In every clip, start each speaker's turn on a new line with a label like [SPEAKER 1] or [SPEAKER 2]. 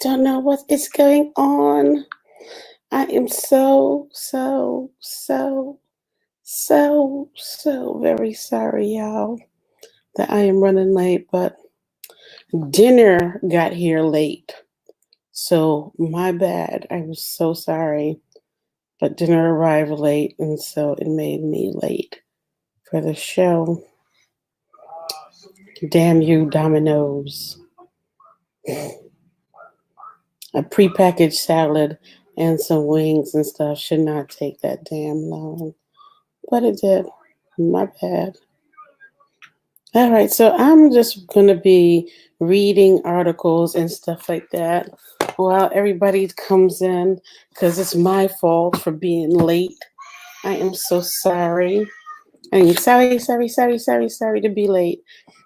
[SPEAKER 1] don't know what is going on. I am so very sorry, y'all, that I am running late, but dinner got here late. So, my bad. I was so sorry. But dinner arrived late, and so it made me late for the show. Damn you, Domino's. A prepackaged salad and some wings and stuff should not take that damn long. But it did. My bad. All right, so I'm just going to be reading articles and stuff like that while everybody comes in because it's my fault for being late. I am so sorry. I am sorry to be late.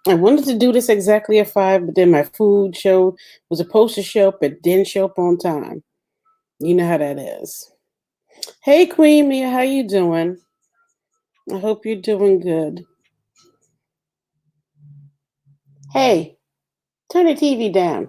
[SPEAKER 1] I wanted to do this exactly at 5, but then my food show was supposed to show up, but didn't show up on time. You know how that is. Hey, Queen Mia, how you doing? I hope you're doing good. Hey, turn the TV down.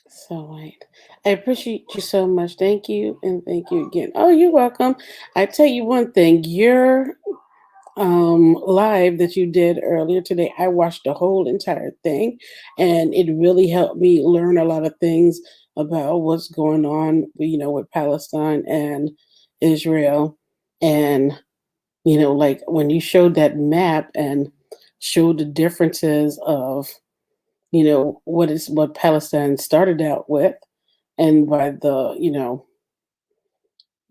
[SPEAKER 1] So wait. I appreciate you so much. Thank you and thank you again. Oh, you're welcome. I tell you one thing, your live that you did earlier today, I watched the whole entire thing and it really helped me learn a lot of things about what's going on, with Palestine and Israel. And like when you showed that map and showed the differences of what Palestine started out with, and by the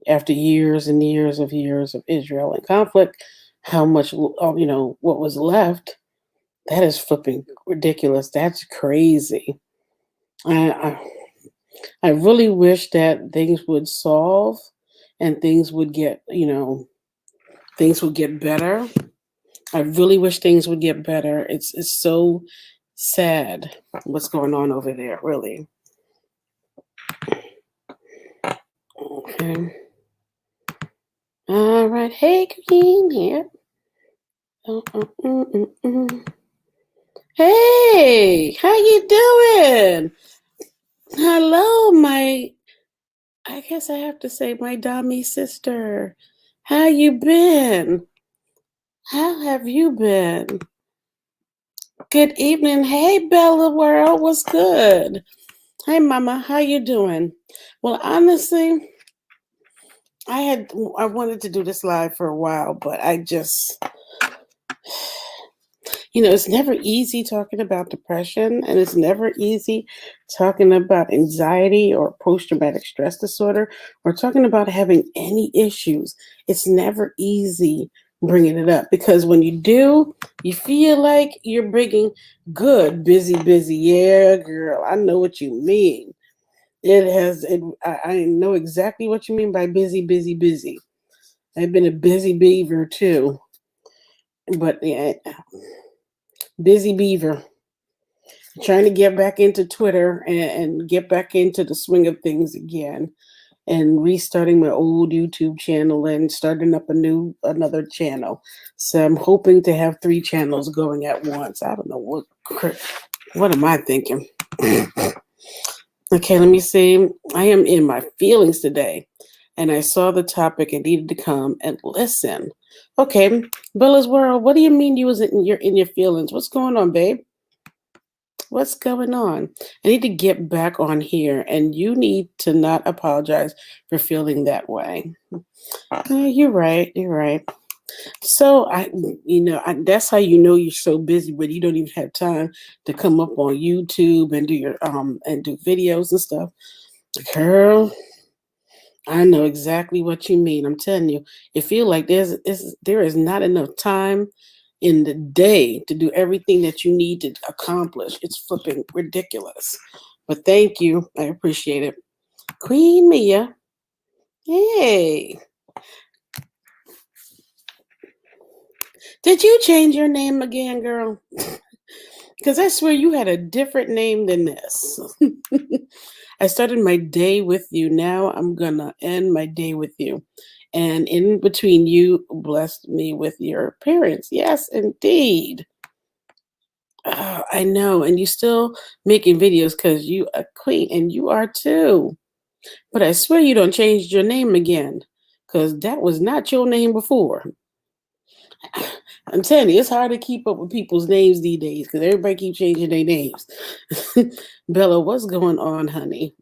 [SPEAKER 1] after years of Israel and conflict, how much what was left. That is flipping ridiculous. That's crazy. I I really wish that things would solve and things would get better. I really wish things would get better. It's so sad what's going on over there, really. Okay. All right. Hey, Queen here. Oh, oh, Hey, how you doing? Hello, I guess I have to say my Dami sister. How you been? How have you been? Good evening. Hey, Bella World, what's good? Hey, Mama, how you doing? Well, honestly, I wanted to do this live for a while, but I just it's never easy talking about depression, and it's never easy talking about anxiety or post traumatic stress disorder or talking about having any issues. It's never easy bringing it up because when you do, you feel like you're bringing good, busy. Yeah, girl, I know what you mean. I know exactly what you mean by busy. I've been a busy beaver too, but yeah, busy beaver. Trying to get back into Twitter and get back into the swing of things again, and restarting my old YouTube channel and starting up another channel. So I'm hoping to have 3 channels going at once. I don't know what am I thinking? Okay, let me see. I am in my feelings today, and I saw the topic and needed to come and listen. Okay, Bella's World, what do you mean you was in your feelings? What's going on, babe? What's going on? I need to get back on here, and you need to not apologize for feeling that way. You're right. You're right. So that's how you know you're so busy, but you don't even have time to come up on YouTube and do videos and stuff. Girl, I know exactly what you mean. I'm telling you, it feels like there is not enough time in the day to do everything that you need to accomplish. It's flipping ridiculous. But thank you. I appreciate it. Queen Mia. Hey. Did you change your name again, girl? Because I swear you had a different name than this. I started my day with you. Now I'm going to end my day with you. And in between, you blessed me with your parents. Yes, indeed. I know. And you still making videos because you a queen, and you are too. But I swear you don't change your name again, because that was not your name before. I'm telling you, it's hard to keep up with people's names these days because everybody keeps changing their names. Bella, what's going on, honey?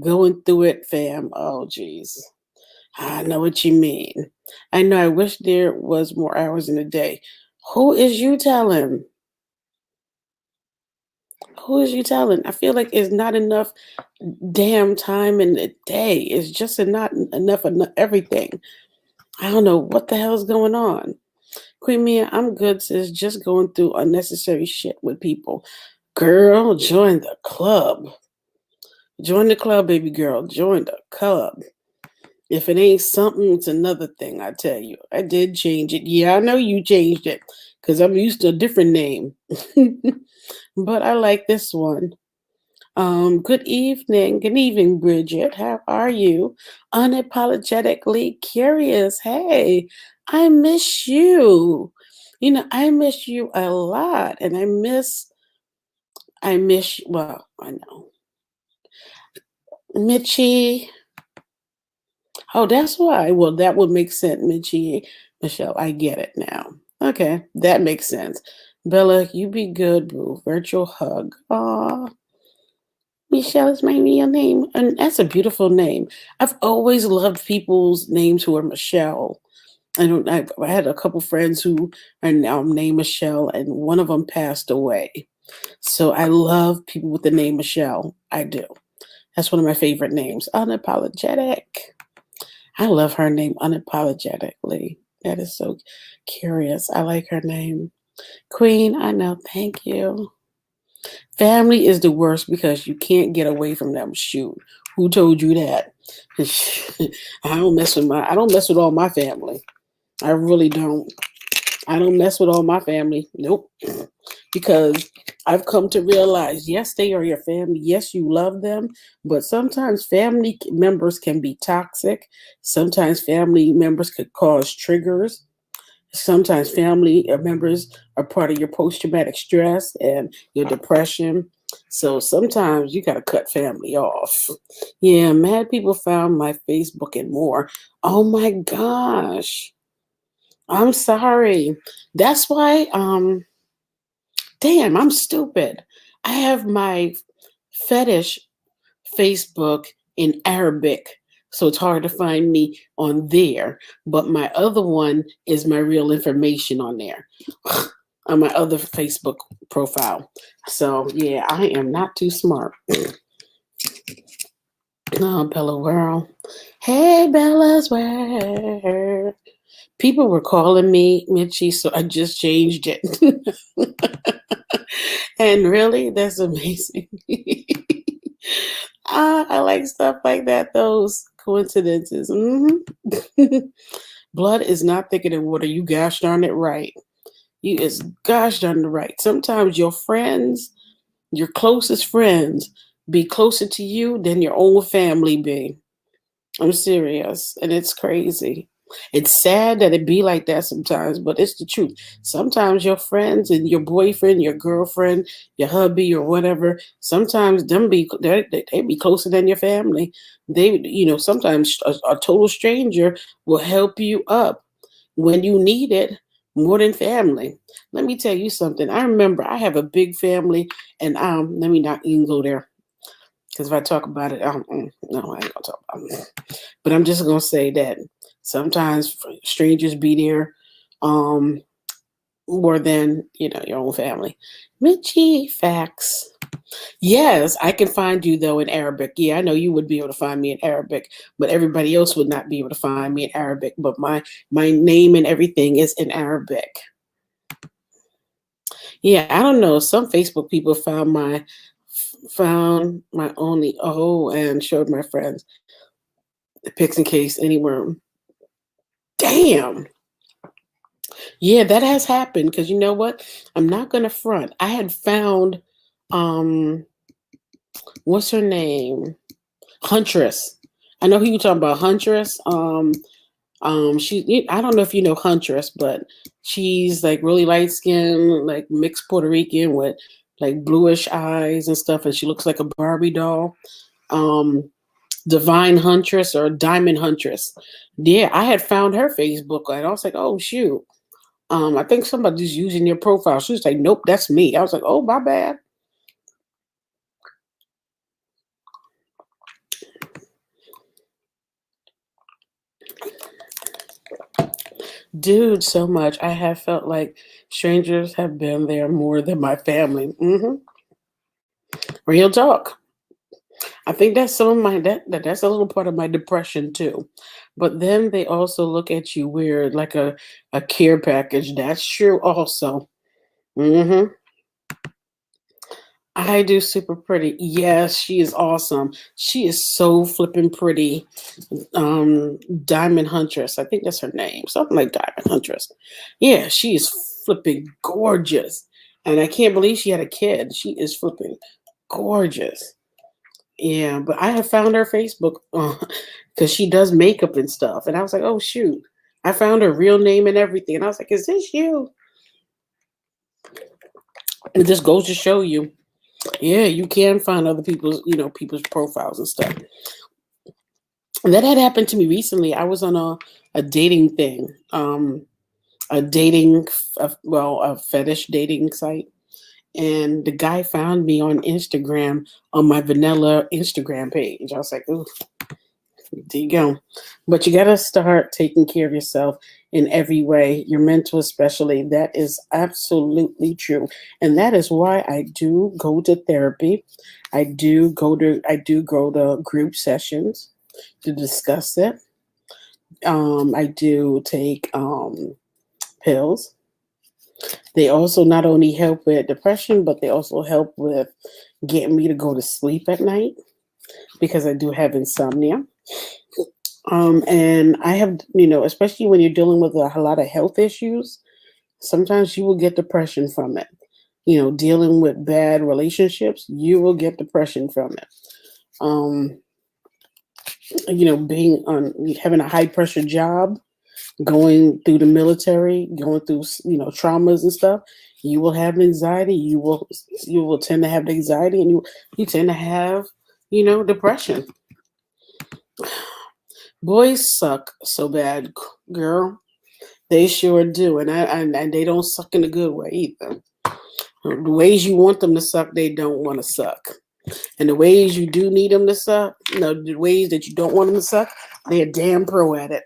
[SPEAKER 1] Going through it, fam. Oh, jeez. I know what you mean. I know. I wish there was more hours in the day. Who is you telling? Who is you telling? I feel like it's not enough damn time in the day. It's just not enough of everything. I don't know what the hell is going on. Queen Mia, I'm good, sis. Just going through unnecessary shit with people. Girl, join the club. Join the club, baby girl. Join the club. If it ain't something, it's another thing, I tell you. I did change it. Yeah, I know you changed it because I'm used to a different name. But I like this one. Good evening. Good evening, Bridget. How are you? Unapologetically curious. Hey, I miss you. You know, I miss you a lot. And well, I know. Mitchie. Oh, that's why. Well, that would make sense, Mitchie. Michelle, I get it now. Okay, that makes sense. Bella, you be good, boo. Virtual hug. Aw. Michelle is my real name, and that's a beautiful name. I've always loved people's names who are Michelle. I had a couple friends who are now named Michelle, and one of them passed away. So I love people with the name Michelle. I do. That's one of my favorite names. Unapologetic. I love her name unapologetically. That is so curious. I like her name. Queen, I know. Thank you. Family is the worst because you can't get away from them. Shoot, who told you that? I don't mess with all my family. I really don't. I don't mess with all my family. Nope. Because I've come to realize, yes, they are your family. Yes, you love them, but sometimes family members can be toxic. Sometimes family members could cause triggers. Sometimes family members are part of your post traumatic stress and your depression. So sometimes you got to cut family off. Yeah, mad people found my Facebook and more. Oh my gosh. I'm sorry. That's why damn, I'm stupid. I have my fetish Facebook in Arabic. So it's hard to find me on there. But my other one is my real information on there, on my other Facebook profile. So yeah, I am not too smart. Oh, Bella World. Hey, Bella's World. People were calling me Mitchie, so I just changed it. And really, that's amazing. I like stuff like that, those coincidences. Blood is not thicker than water. You gosh darn it right. You is gosh darn it right. Sometimes your friends, your closest friends, be closer to you than your own family be. I'm serious. And it's crazy. It's sad that it be like that sometimes, but it's the truth. Sometimes your friends and your boyfriend, your girlfriend, your hubby or whatever, sometimes they be closer than your family. Sometimes a total stranger will help you up when you need it more than family. Let me tell you something. I remember I have a big family, and let me not even go there because if I talk about it, no, I ain't gonna talk about it. But I'm just gonna say that sometimes strangers be there um, more than your own family. Mitchie, facts. Yes, I can find you though in Arabic. Yeah, I know you would be able to find me in Arabic, but everybody else would not be able to find me in Arabic. But my name and everything is in Arabic. Yeah, I don't know. Some Facebook people found my only and showed my friends the pics in case anywhere. Damn. Yeah, that has happened because you know what? I'm not gonna front. I had found um what's her name? Huntress. I know who you talking about, Huntress. I don't know if you know Huntress, but she's like really light skinned, like mixed Puerto Rican with like bluish eyes and stuff, and she looks like a Barbie doll. Um, Divine Huntress or Diamond Huntress. Yeah, I had found her Facebook and I was like, oh shoot. I think somebody's using your profile. She was like, nope, that's me. I was like, oh, my bad. Dude, so much. I have felt like strangers have been there more than my family. Real talk. I think that's some of my that's a little part of my depression too. But then they also look at you weird, like a care package. That's true also. hmm I do super pretty. Yes, she is awesome. She is so flippin' pretty. Diamond Huntress. I think that's her name. Something like Diamond Huntress. Yeah, she is flipping gorgeous. And I can't believe she had a kid. She is flipping gorgeous. Yeah, but I have found her Facebook because she does makeup and stuff. And I was like, oh, shoot. I found her real name and everything. And I was like, is this you? It just goes to show you. Yeah, you can find other people's profiles and stuff. And that had happened to me recently. I was on a dating thing, a dating, a fetish dating site. And the guy found me on Instagram on my vanilla Instagram page. I was like, ooh, there you go. But you got to start taking care of yourself in every way, your mental especially. That is absolutely true. And that is why I do go to therapy. I do go to group sessions to discuss it. I do take pills. They also not only help with depression, but they also help with getting me to go to sleep at night because I do have insomnia. And I have, especially when you're dealing with a lot of health issues, sometimes you will get depression from it. Dealing with bad relationships, you will get depression from it. Um, being on having a high pressure job, going through the military, going through traumas and stuff, you will have anxiety. You will tend to have anxiety, and you tend to have depression. Boys suck so bad, girl. They sure do, and they don't suck in a good way either. The ways you want them to suck, they don't want to suck. And the ways you do need them to suck, no, the ways that you don't want them to suck, they're damn pro at it.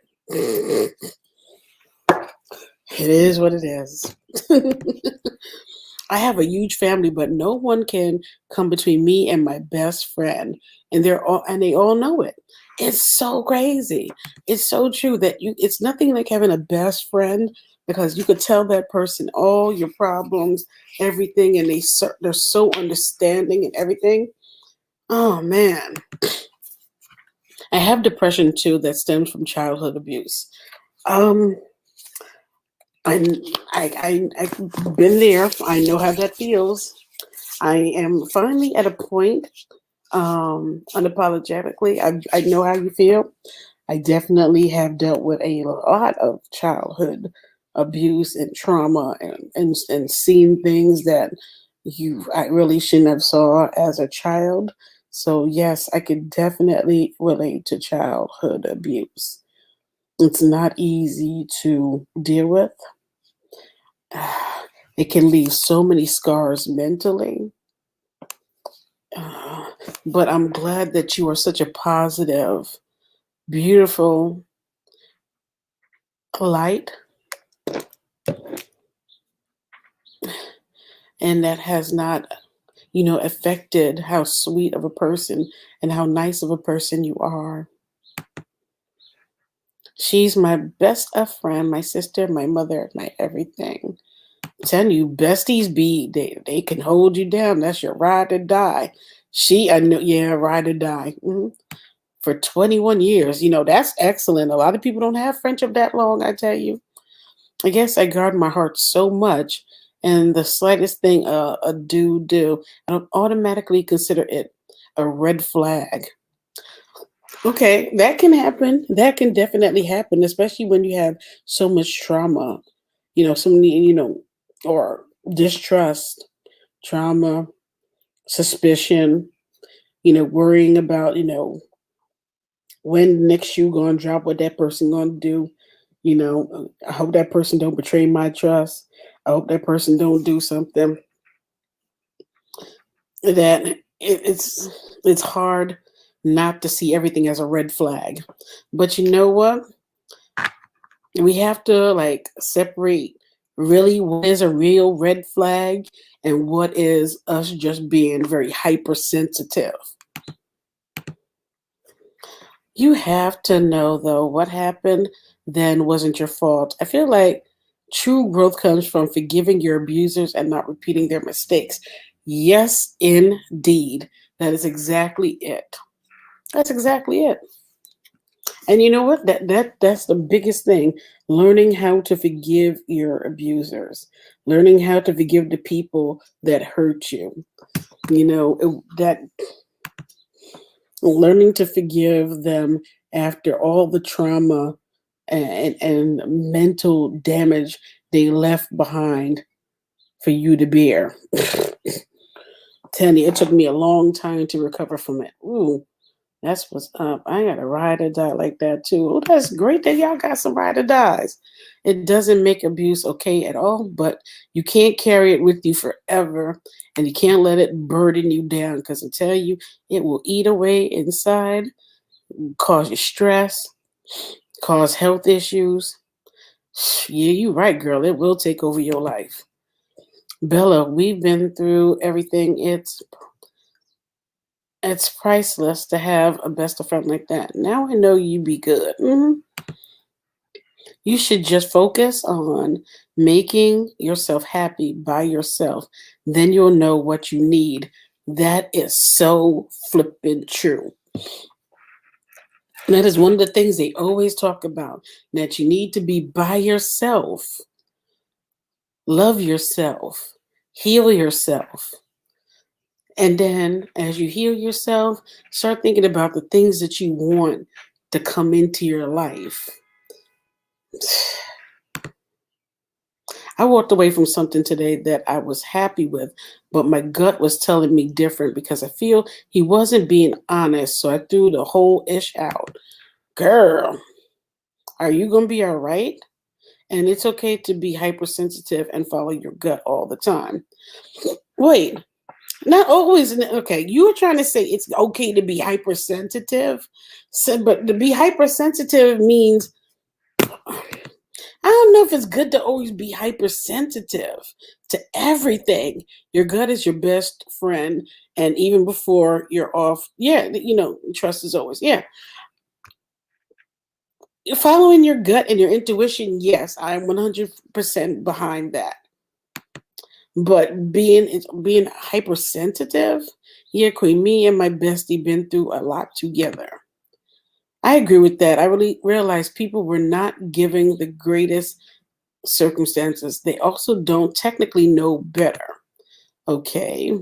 [SPEAKER 1] It is what it is. I have a huge family, but no one can come between me and my best friend. And they all know it. It's so crazy. It's so true that it's nothing like having a best friend because you could tell that person all your problems, everything, and they're so understanding and everything. Oh man. I have depression too that stems from childhood abuse. Um I I've been there. I know how that feels. I am finally at a point, unapologetically. I know how you feel. I definitely have dealt with a lot of childhood abuse and trauma and seen things that I really shouldn't have saw as a child. So yes, I could definitely relate to childhood abuse. It's not easy to deal with. It can leave so many scars mentally. Uh, but I'm glad that you are such a positive, beautiful light, and that has not, affected how sweet of a person and how nice of a person you are. She's my best of friend, my sister, my mother, my everything. I'm telling you, besties they can hold you down. That's your ride or die. I know, yeah, ride or die. For 21 years. That's excellent. A lot of people don't have friendship that long, I tell you. I guess I guard my heart so much, and the slightest thing a do, I don't automatically consider it a red flag. Okay, that can happen. That can definitely happen, especially when you have so much trauma, so many, or distrust, trauma, suspicion, worrying about, when next shoe gonna drop, what that person gonna do. I hope that person don't betray my trust. I hope that person don't do something that it's hard not to see everything as a red flag. But you know what? We have to like separate really what is a real red flag and what is us just being very hypersensitive. You have to know though what happened then wasn't your fault. I feel like true growth comes from forgiving your abusers and not repeating their mistakes. Yes, indeed. That is exactly it. That's exactly it. And you know what? That's the biggest thing. Learning how to forgive your abusers. Learning how to forgive the people that hurt you. That learning to forgive them after all the trauma and mental damage they left behind for you to bear. Tell you, it took me a long time to recover from it. Ooh, that's what's up. I got a ride or die like that too. Oh, that's great that y'all got some ride or dies. It doesn't make abuse okay at all, but you can't carry it with you forever and you can't let it burden you down because I tell you, it will eat away inside, cause you stress, cause health issues. Yeah, you're right, girl. It will take over your life. Bella, we've been through everything. It's priceless to have a best of friend like that. Now I know you be good. You should just focus on making yourself happy by yourself. Then you'll know what you need. That is so flippin' true. That is one of the things they always talk about, that you need to be by yourself, love yourself, heal yourself. And then as you heal yourself, start thinking about the things that you want to come into your life. I walked away from something today that I was happy with, but my gut was telling me different because I feel he wasn't being honest. So I threw the whole ish out. Girl, are you going to be all right? And it's okay to be hypersensitive and follow your gut all the time. Wait, not always. Okay, you were trying to say it's okay to be hypersensitive. So, but to be hypersensitive means I don't know if it's good to always be hypersensitive to everything. Your gut is your best friend. And even before you're off, yeah, trust is always, yeah. Following your gut and your intuition, yes, I'm 100% behind that. But being hypersensitive, yeah, Queen, me and my bestie been through a lot together. I agree with that. I really realized people were not giving the greatest circumstances. They also don't technically know better. Okay.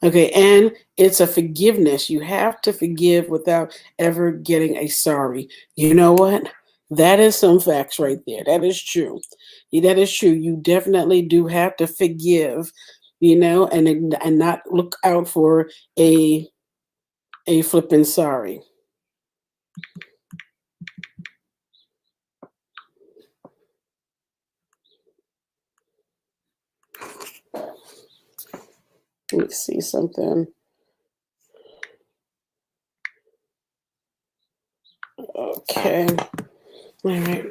[SPEAKER 1] Okay. And it's a forgiveness. You have to forgive without ever getting a sorry. You know what? That is some facts right there. That is true. Yeah, that is true. You definitely do have to forgive, and not look out for a flipping sorry. Let me see something. Okay. All right.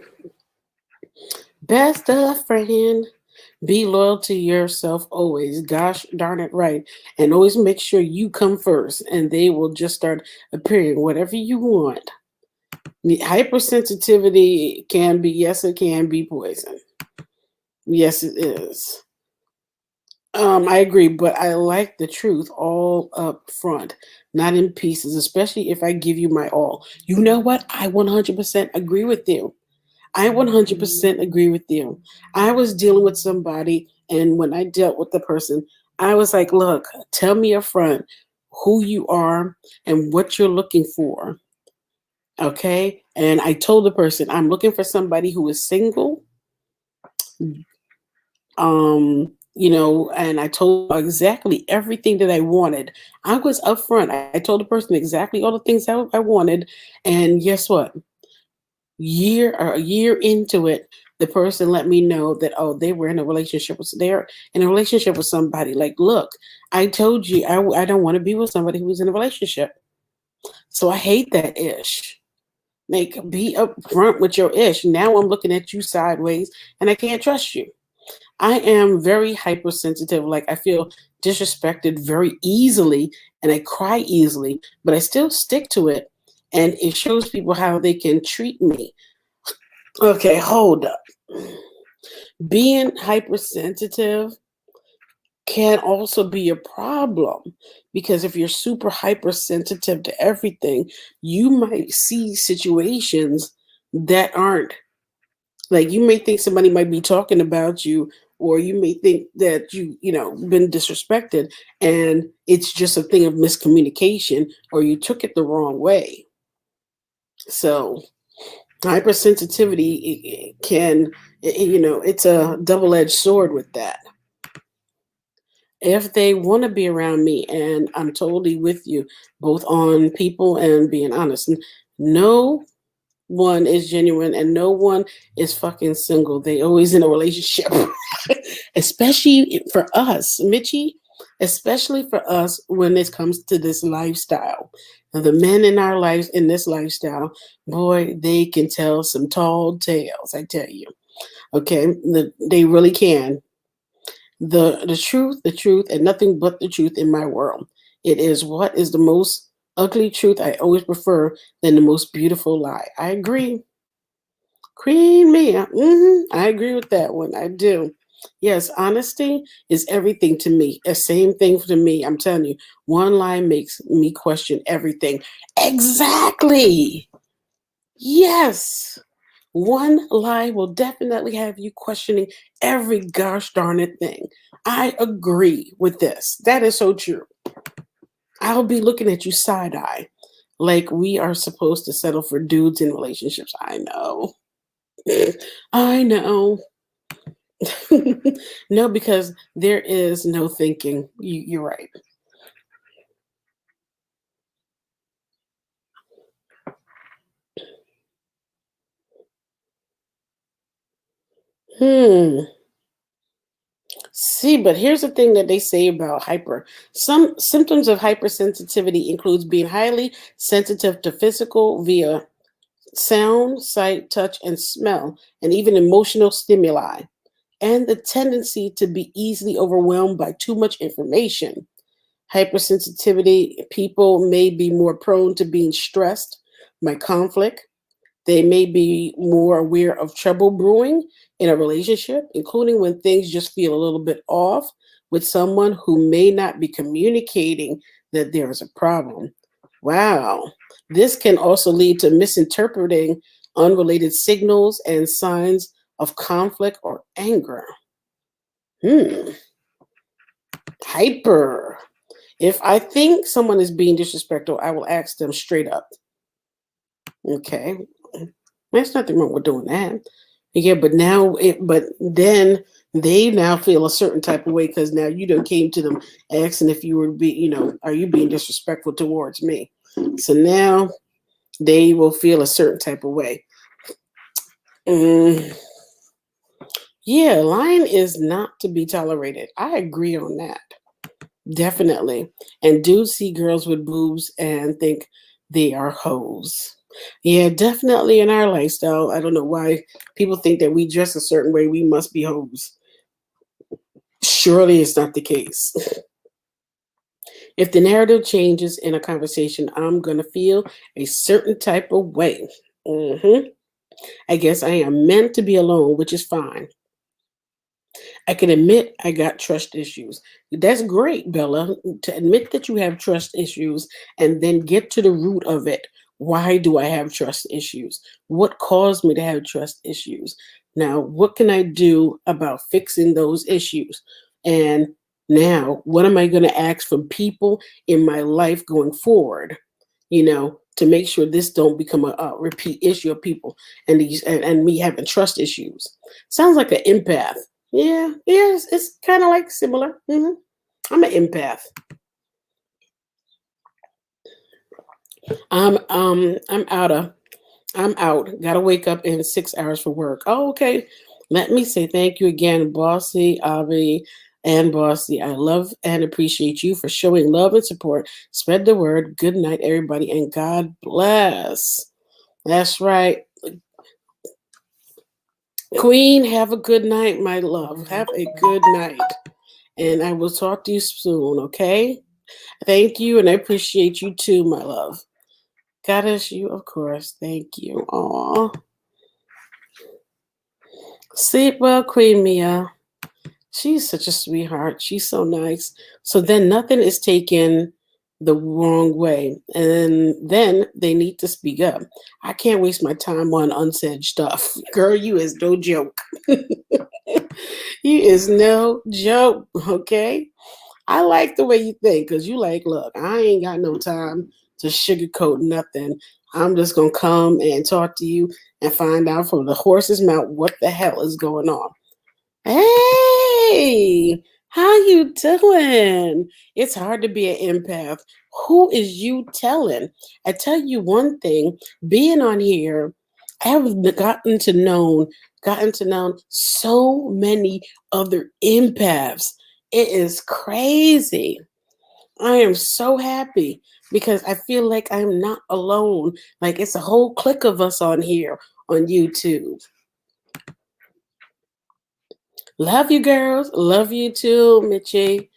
[SPEAKER 1] Best of friend. Be loyal to yourself always. Gosh darn it right. And always make sure you come first and they will just start appearing whatever you want. The hypersensitivity can be, yes, it can be poison. Yes, it is. I agree, but I like the truth all up front, not in pieces, especially if I give you my all. You know what? I 100% agree with you. I 100% agree with you. I was dealing with somebody, and when I dealt with the person, I was like, look, tell me up front. who you are and what you're looking for. Okay. And I told the person, I'm looking for somebody who is single. And I told her exactly everything that I wanted. I was upfront. I told the person exactly all the things I wanted. And guess what? A year into it, the person let me know that, oh, they were in a relationship with they're in a relationship with somebody. Like, look, I told you I don't want to be with somebody who's in a relationship. So I hate that ish. Like, be upfront with your ish. Now I'm looking at you sideways and I can't trust you. I am very hypersensitive. Like, I feel disrespected very easily and I cry easily, but I still stick to it. And it shows people how they can treat me. Okay, hold up. Being hypersensitive can also be a problem because if you're super hypersensitive to everything, you might see situations that aren't, like, you may think somebody might be talking about you, or you may think that been disrespected, and it's just a thing of miscommunication, or you took it the wrong way. So hypersensitivity can, it's a double-edged sword with that. If they want to be around me, and I'm totally with you both on people and being honest, no one is genuine and no one is fucking single. They always in a relationship. Especially for us, Mitchie, especially for us when it comes to this lifestyle. Now, the men in our lives in this lifestyle, boy, they can tell some tall tales, I tell you. Okay, they really can. The truth, and nothing but the truth in my world. It is what is the most ugly truth I always prefer than the most beautiful lie. I agree. Queen Mia. I agree with that one. I do. Yes, honesty is everything to me. The same thing to me. I'm telling you, one lie makes me question everything. Exactly. Yes. One lie will definitely have you questioning every gosh darn it thing. I agree with this. That is so true. I'll be looking at you side eye like we are supposed to settle for dudes in relationships. I know. I know. No, because there is no thinking. You're right. Hmm. See, but here's the thing that they say about hyper. Some symptoms of hypersensitivity includes being highly sensitive to physical via sound, sight, touch, and smell, and even emotional stimuli, and the tendency to be easily overwhelmed by too much information. Hypersensitivity people may be more prone to being stressed by conflict. They may be more aware of trouble brewing in a relationship, including when things just feel a little bit off with someone who may not be communicating that there is a problem. Wow. This can also lead to misinterpreting unrelated signals and signs of conflict or anger. Hmm. Hyper. If I think someone is being disrespectful, I will ask them straight up. Okay. There's nothing wrong with doing that. Yeah, but then they now feel a certain type of way because now you done came to them asking if you were are you being disrespectful towards me? So now they will feel a certain type of way. Mm, yeah, lying is not to be tolerated. I agree on that. Definitely. And do see girls with boobs and think they are hoes. Yeah, definitely in our lifestyle. I don't know why people think that we dress a certain way, we must be hoes. Surely it's not the case. If the narrative changes in a conversation, I'm going to feel a certain type of way. hmm I guess I am meant to be alone, which is fine. I can admit I got trust issues. That's great, Bella, to admit that you have trust issues and then get to the root of it. Why do I have trust issues? What caused me to have trust issues? Now, what can I do about fixing those issues? And Now, what am I going to ask from people in my life going forward? To make sure this don't become a repeat issue of people and me having trust issues. Sounds like an empath. Yeah, yeah, it's kind of like similar. I'm an empath. I'm out of I'm out. Gotta wake up in 6 hours for work. Oh, okay. Let me say thank you again, Bossy, Avi, and Bossy. I love and appreciate you for showing love and support. Spread the word. Good night, everybody, and God bless. That's right. Queen, have a good night, my love. Have a good night. And I will talk to you soon, okay? Thank you, and I appreciate you too, my love. Goddess, you, of course. Thank you. Aw. Sleep well, Queen Mia. She's such a sweetheart. She's so nice. So then nothing is taken the wrong way. And then they need to speak up. I can't waste my time on unsaid stuff. Girl, you is no joke. You is no joke, okay? I like the way you think because you like, look, I ain't got no time to sugarcoat nothing. I'm just going to come and talk to you and find out from the horse's mouth what the hell is going on. Hey, how you doing? It's hard to be an empath. Who is you telling? I tell you one thing, being on here, I have gotten to know so many other empaths. It is crazy. I am so happy because I feel like I'm not alone. Like it's a whole clique of us on here on YouTube. Love you, girls. Love you too, Mitchie.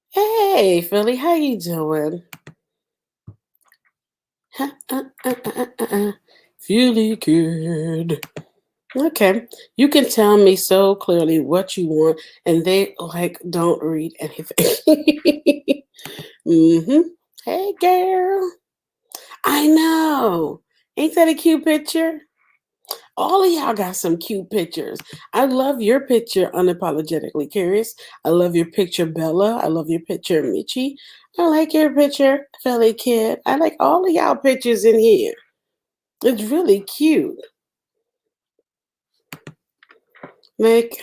[SPEAKER 1] Hey, Philly, how you doing? Philly kid. Okay, you can tell me so clearly what you want, and they like don't read anything. Hey, girl. I know. Ain't that a cute picture? All of y'all got some cute pictures. I love your picture, Unapologetically Curious. I love your picture, Bella. I love your picture, Michi. I like your picture, Philly Kid. I like all of y'all pictures in here. It's really cute. Like,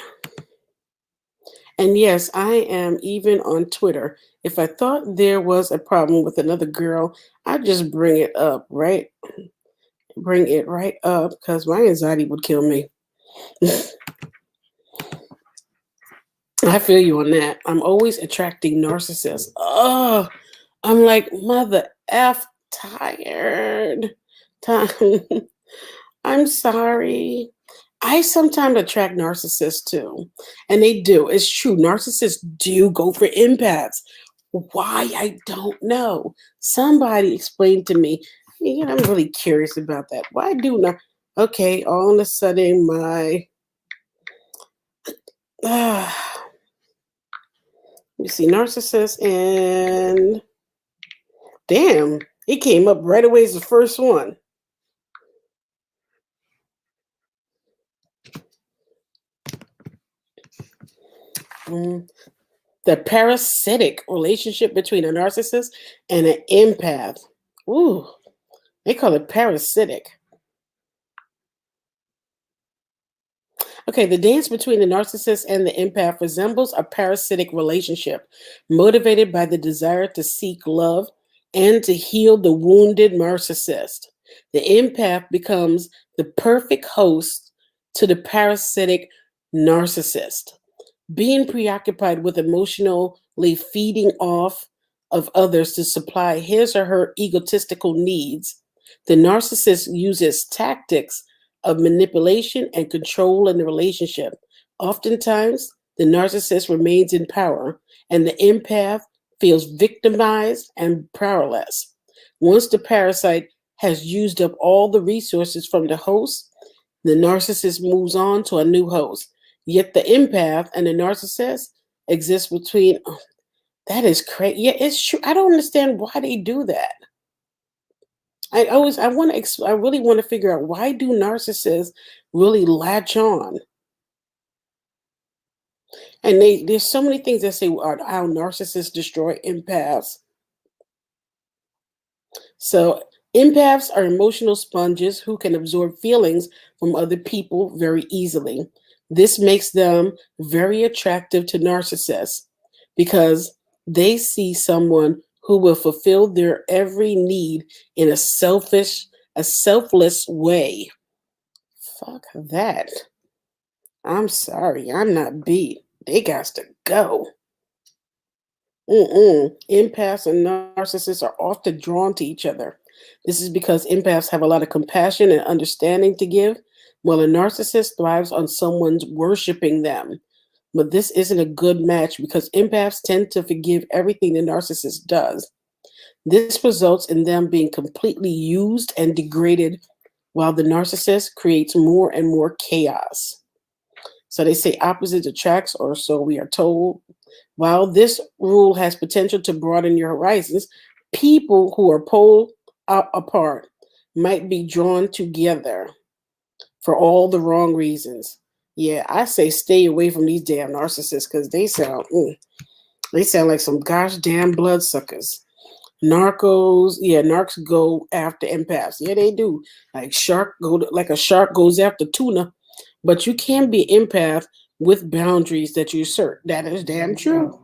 [SPEAKER 1] and yes, I am even on Twitter. If I thought there was a problem with another girl, I'd just bring it up, right? Bring it right up because my anxiety would kill me. I feel you on that. I'm always attracting narcissists. Oh, I'm like, mother F tired. Time. I'm sorry. I sometimes attract narcissists too. And they do. It's true. Narcissists do go for empaths. Why? I don't know. Somebody explained to me. I'm really curious about that. Why do not? Okay, all of a sudden, my. Let me see, narcissist and damn, it came up right away as the first one. The parasitic relationship between a narcissist and an empath. Ooh, they call it parasitic. Okay, the dance between the narcissist and the empath resembles a parasitic relationship, motivated by the desire to seek love and to heal the wounded narcissist. The empath becomes the perfect host to the parasitic narcissist. Being preoccupied with emotionally feeding off of others to supply his or her egotistical needs, the narcissist uses tactics of manipulation and control in the relationship. Oftentimes, the narcissist remains in power, and the empath feels victimized and powerless. Once the parasite has used up all the resources from the host, the narcissist moves on to a new host. Yet the empath and the narcissist exist between. Oh, that is crazy. Yeah, it's true. I don't understand why they do that. I really want to figure out why do narcissists really latch on? And there's so many things that say how narcissists destroy empaths. So empaths are emotional sponges who can absorb feelings from other people very easily. This makes them very attractive to narcissists because they see someone who will fulfill their every need in a selfless way. Fuck that. I'm sorry, I'm not beat. They got to go. Empaths and narcissists are often drawn to each other. This is because empaths have a lot of compassion and understanding to give, while a narcissist thrives on someone's worshiping them. But this isn't a good match because empaths tend to forgive everything the narcissist does. This results in them being completely used and degraded, while the narcissist creates more and more chaos. So they say opposites attracts, or so we are told. While this rule has potential to broaden your horizons, people who are pulled apart might be drawn together for all the wrong reasons. Yeah, I say stay away from these damn narcissists because they sound like some gosh damn bloodsuckers. Narcos, yeah, narcs go after empaths. Yeah, they do. Like a shark goes after tuna, but you can be an empath with boundaries that you assert. That is damn true.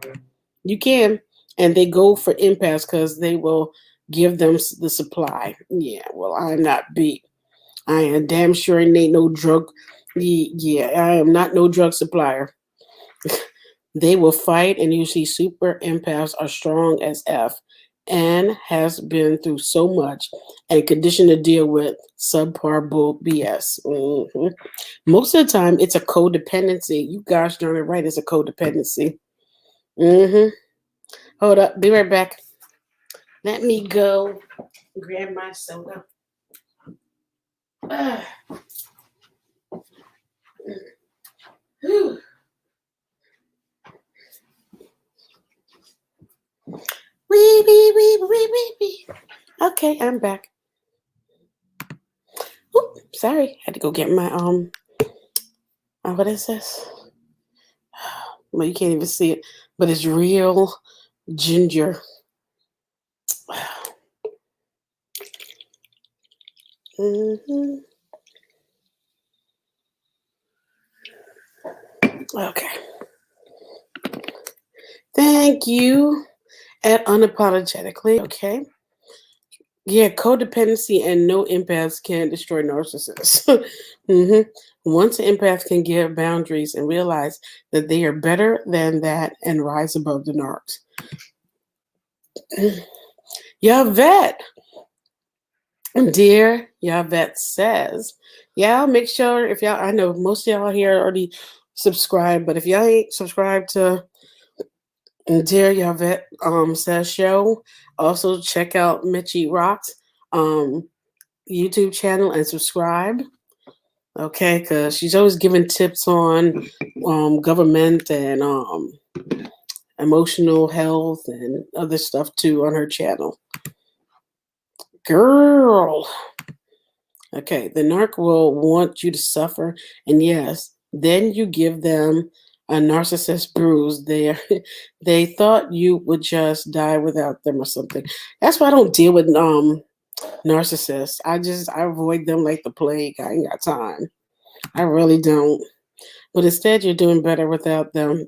[SPEAKER 1] You can, and they go for empaths because they will give them the supply. Yeah, well, I'm not beat. I am damn sure ain't no drug. Yeah, I am not no drug supplier. They will fight, and usually super empaths are strong as F and has been through so much and conditioned to deal with subpar bull BS. Most of the time, it's a codependency. You gosh darn it right, it's a codependency. hmm Hold up, be right back. Let me go grab my soda. Ah, whew. Wee, wee, wee, wee, wee, wee. Okay, I'm back. Oop, sorry, had to go get my what is this? Well, you can't even see it, but it's real ginger. hmm Okay. Thank you. And unapologetically, okay. Yeah, codependency and no empaths can destroy narcissists. hmm Once an empath can give boundaries and realize that they are better than that and rise above the narcs. Yvette, dear Yvette says, y'all make sure if y'all, I know most of y'all here already subscribed, but if y'all ain't subscribed to Dear Yvette says show, also check out Mitchie Rocks um YouTube channel and subscribe. Okay, because she's always giving tips on government and emotional health and other stuff too on her channel. Girl. Okay, the narc will want you to suffer, and yes, then you give them a narcissist bruise. They thought you would just die without them or something. That's why I don't deal with narcissists. I avoid them like the plague. I ain't got time. I really don't. But instead, you're doing better without them.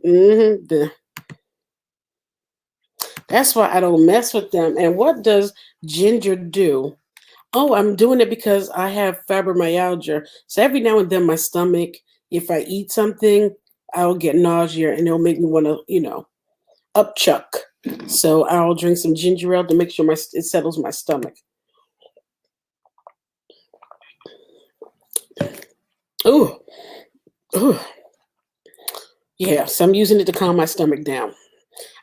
[SPEAKER 1] That's why I don't mess with them. And what does Ginger do? Oh, I'm doing it because I have fibromyalgia. So every now and then, my stomach, if I eat something, I'll get nausea and it'll make me want to, upchuck. So I'll drink some ginger ale to make sure it settles my stomach. Ooh, ooh. Yeah, so I'm using it to calm my stomach down.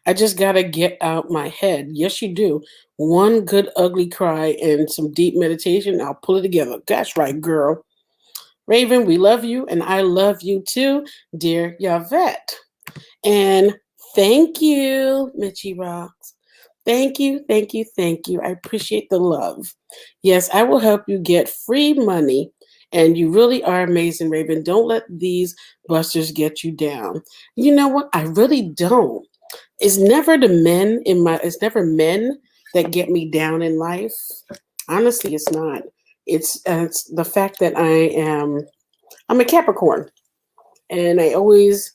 [SPEAKER 1] I just gotta get out my head. Yes, you do. One good ugly cry and some deep meditation, I'll pull it together. That's right, girl. Raven, we love you, and I love you too, dear Yvette. And thank you, Mitchie Rocks. Thank you, thank you, thank you. I appreciate the love. Yes, I will help you get free money And you really are amazing, Raven. Don't let these busters get you down. You know what? I really don't. It's never men that get me down in life. Honestly, it's not. It's the fact that I'm a Capricorn, and I always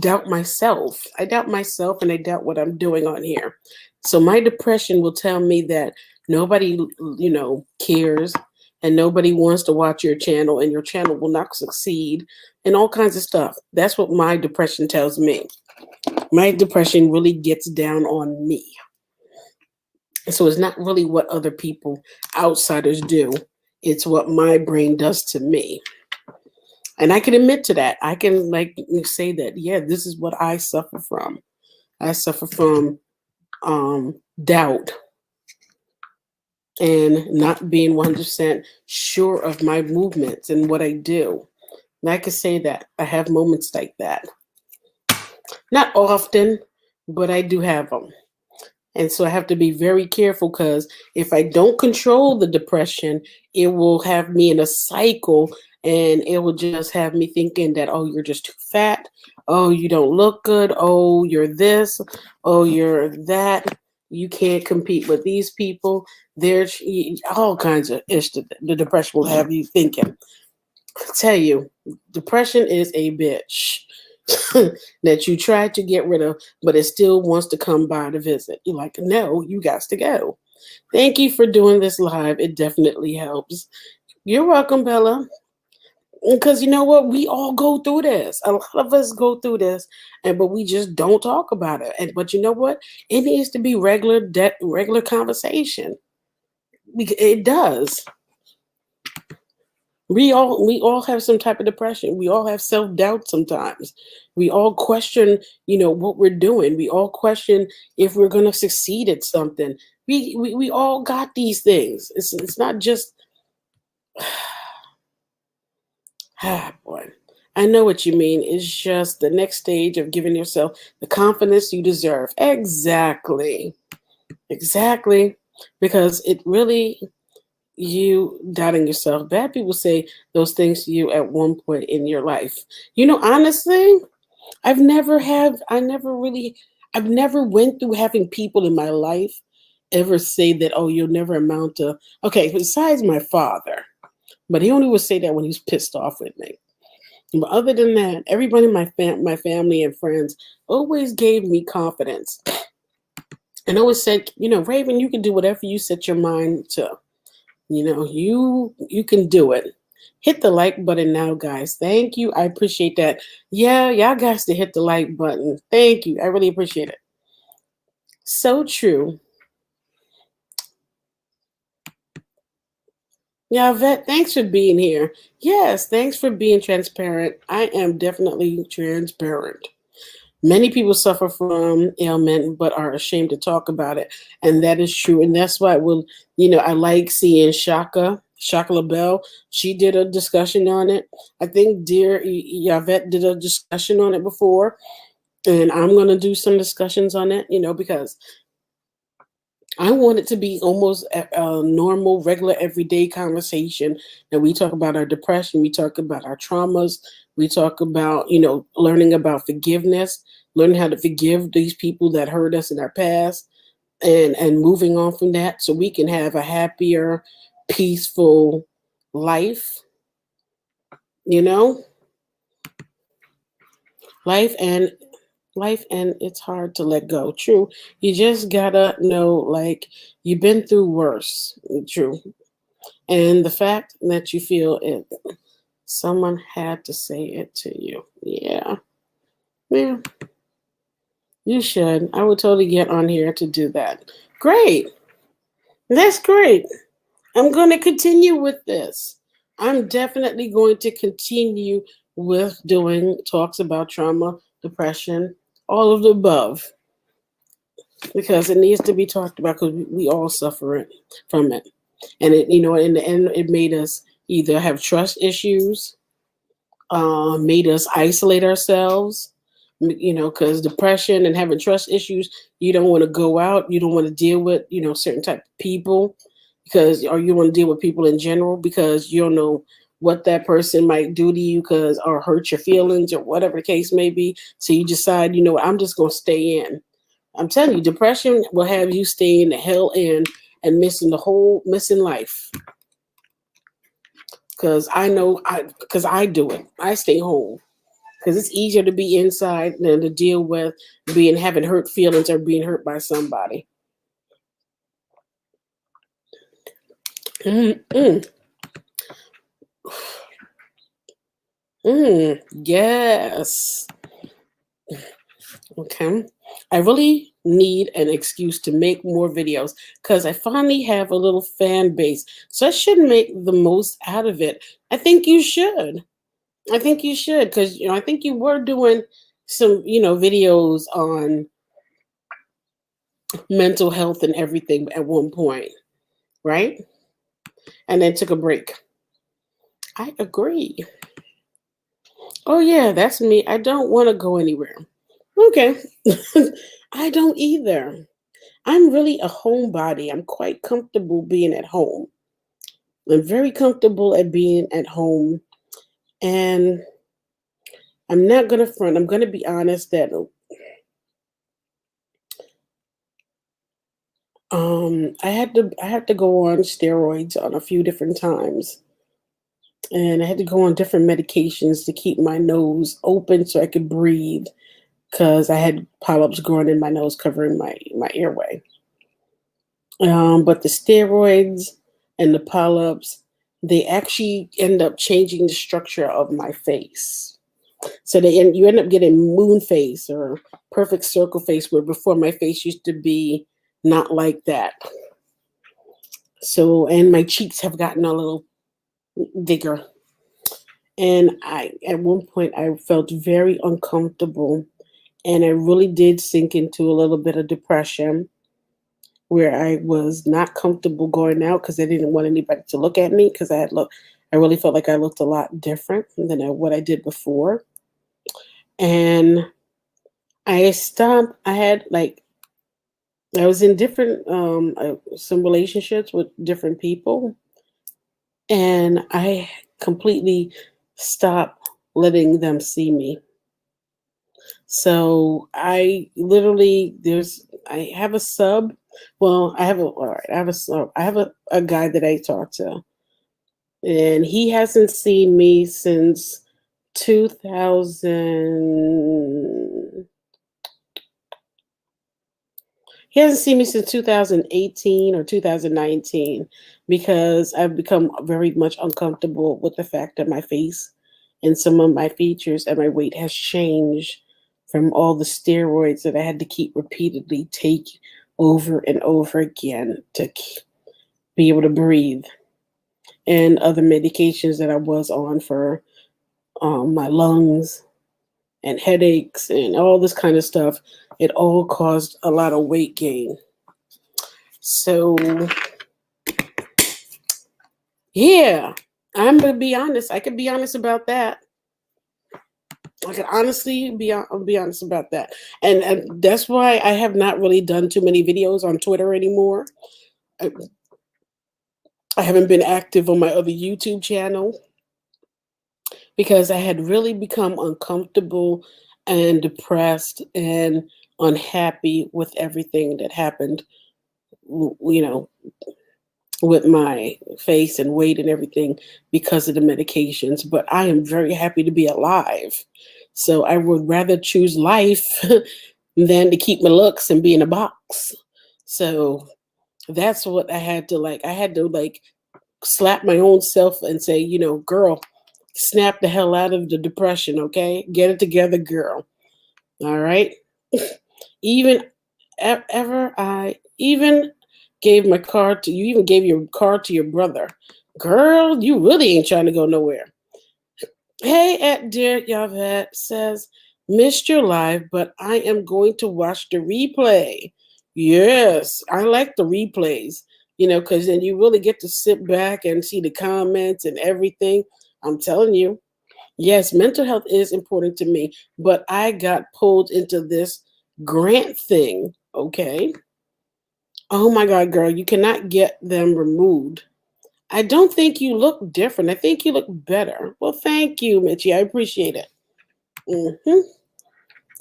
[SPEAKER 1] doubt myself. I doubt myself, and I doubt what I'm doing on here. So my depression will tell me that nobody, cares, and nobody wants to watch your channel, and your channel will not succeed, and all kinds of stuff. That's what my depression tells me. My depression really gets down on me. So it's not really what other people, outsiders, do. It's what my brain does to me. And I can admit to that. I can say that, yeah, this is what I suffer from. I suffer from doubt and not being 100% sure of my movements and what I do. And I can say that I have moments like that. Not often, but I do have them. And so I have to be very careful, because if I don't control the depression, it will have me in a cycle, and it will just have me thinking that, oh, you're just too fat. Oh, you don't look good. Oh, you're this. Oh, you're that. You can't compete with these people. There's all kinds of ish that the depression will have you thinking. I tell you, depression is a bitch. That you tried to get rid of, but it still wants to come by to visit. You're like, no, you got to go. Thank you for doing this live. It definitely helps. You're welcome, Bella. Because you know what? We all go through this. A lot of us go through this, but we just don't talk about it. But you know what? It needs to be regular conversation. It does. We all have some type of depression. We all have self-doubt sometimes. We all question, what we're doing. We all question if we're going to succeed at something. We all got these things. It's not just boy. I know what you mean. It's just the next stage of giving yourself the confidence you deserve. Exactly. Exactly. Because it really, you doubting yourself. Bad people say those things to you at one point in your life. Honestly, I've never went through having people in my life ever say that, oh, you'll never amount to, okay, besides my father, but he only would say that when he's pissed off with me. But other than that, everybody in my family and friends always gave me confidence and always said, Raven, you can do whatever you set your mind to. You can do it. Hit the like button now, guys. Thank you. I appreciate that. Yeah, y'all guys to hit the like button. Thank you. I really appreciate it. So true. Yeah, Vet, thanks for being here. Yes, thanks for being transparent. I am definitely transparent. Many people suffer from ailment but are ashamed to talk about it. And that is true. And that's why I like seeing Shaka LaBelle. She did a discussion on it. I think Dear Yvette did a discussion on it before. And I'm going to do some discussions on it, because I want it to be almost a normal, regular, everyday conversation. And we talk about our depression, we talk about our traumas, we talk about, learning about forgiveness, learning how to forgive these people that hurt us in our past, and moving on from that so we can have a happier, peaceful life, you know? Life and it's hard to let go. True. You just gotta know, like, you've been through worse. True. And the fact that you feel it, someone had to say it to you. Yeah. Yeah. You should. I would totally get on here to do that. Great. That's great. I'm going to continue with this. I'm definitely going to continue with doing talks about trauma, depression, all of the above, because it needs to be talked about, because we all suffer from it. And in the end, it made us either have trust issues, made us isolate ourselves, because depression and having trust issues, you don't want to go out, you don't want to deal with, certain type of people, or you want to deal with people in general because you don't know what that person might do to you because or hurt your feelings or whatever the case may be. So you decide, you know what, I'm just gonna stay in. I'm telling you, depression will have you staying the hell in and missing life. Because I do it. I stay home because it's easier to be inside than to deal with having hurt feelings or being hurt by somebody. Mm, mm, yes. Okay. I really need an excuse to make more videos because I finally have a little fan base. So I should make the most out of it. I think you should. I think you should because I think you were doing some videos on mental health and everything at one point, right? And then took a break. I agree. Oh yeah, that's me. I don't want to go anywhere. Okay. I don't either. I'm really a homebody. I'm quite comfortable being at home. I'm very comfortable at being at home. And I'm not going to front. I'm going to be honest that I had to go on steroids on a few different times. And I had to go on different medications to keep my nose open so I could breathe because I had polyps growing in my nose covering my airway. But the steroids and the polyps, they actually end up changing the structure of my face. So you end up getting moon face or perfect circle face, where before my face used to be not like that. So, and my cheeks have gotten a little bigger. And at one point, I felt very uncomfortable, and I really did sink into a little bit of depression where I was not comfortable going out because I didn't want anybody to look at me because I really felt like I looked a lot different than what I did before. And I stopped. I was in different some relationships with different people, and I completely stopped letting them see me. So I have a sub. Well, I have a all right. I have a sub. I have a guy that I talk to, and he hasn't seen me since 2000. He hasn't seen me since 2018 or 2019 because I've become very much uncomfortable with the fact that my face and some of my features and my weight has changed from all the steroids that I had to keep repeatedly take over and over again to be able to breathe, and other medications that I was on for my lungs and headaches and all this kind of stuff. It all caused a lot of weight gain. So, yeah, I'm gonna be honest. I can be honest about that. I can honestly be honest about that, and that's why I have not really done too many videos on Twitter anymore. I, I haven't been active on my other YouTube channel because I had really become uncomfortable and depressed and unhappy with everything that happened. You know, with my face and weight and everything because of the medications, but I am very happy to be alive. So I would rather choose life than to keep my looks and be in a box. So that's what I had to like. I had to like slap my own self and say, girl, snap the hell out of the depression, okay? Get it together, girl. All right. Even ever I even gave my car to you, even gave your car to your brother. Girl, you really ain't trying to go nowhere. Hey, at Dear Yavet says, missed your live, but I am going to watch the replay. Yes, I like the replays, because then you really get to sit back and see the comments and everything. I'm telling you, yes, mental health is important to me, but I got pulled into this grant thing, okay? Oh my God, girl, you cannot get them removed. I don't think you look different. I think you look better. Well, thank you, Mitchie. I appreciate it. hmm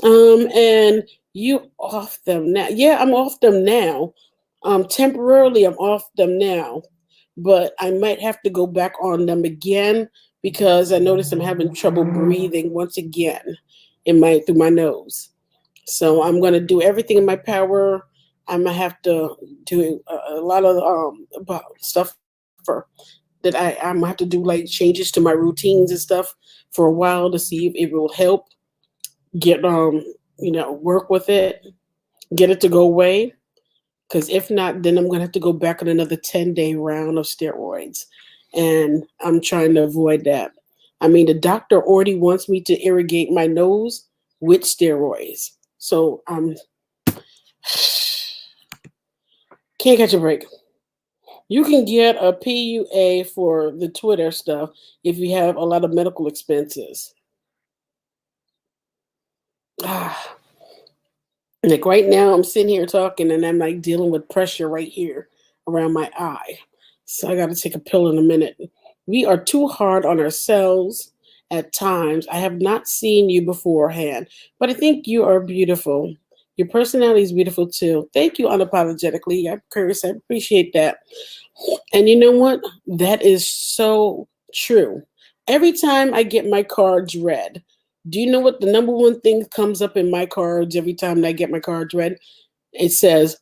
[SPEAKER 1] and you off them now. Yeah, I'm off them now. Temporarily, I'm off them now, but I might have to go back on them again because I noticed I'm having trouble breathing once again in my through my nose. So I'm gonna do everything in my power. I'm gonna have to do a lot of stuff for that. I'm gonna have to do like changes to my routines and stuff for a while to see if it will help get work with it, get it to go away. Because if not, then I'm gonna have to go back on another 10-day round of steroids, and I'm trying to avoid that. I mean, the doctor already wants me to irrigate my nose with steroids, so can't catch a break. You can get a PUA for the Twitter stuff if you have a lot of medical expenses. Ah, like right now, I'm sitting here talking and I'm like dealing with pressure right here around my eye. So I got to take a pill in a minute. We are too hard on ourselves at times. I have not seen you beforehand, but I think you are beautiful. Your personality is beautiful too. Thank you unapologetically. I'm curious. I appreciate that. And you know what? That is so true. Every time I get my cards read, do you know what the number one thing comes up in my cards every time I get my cards read? It says,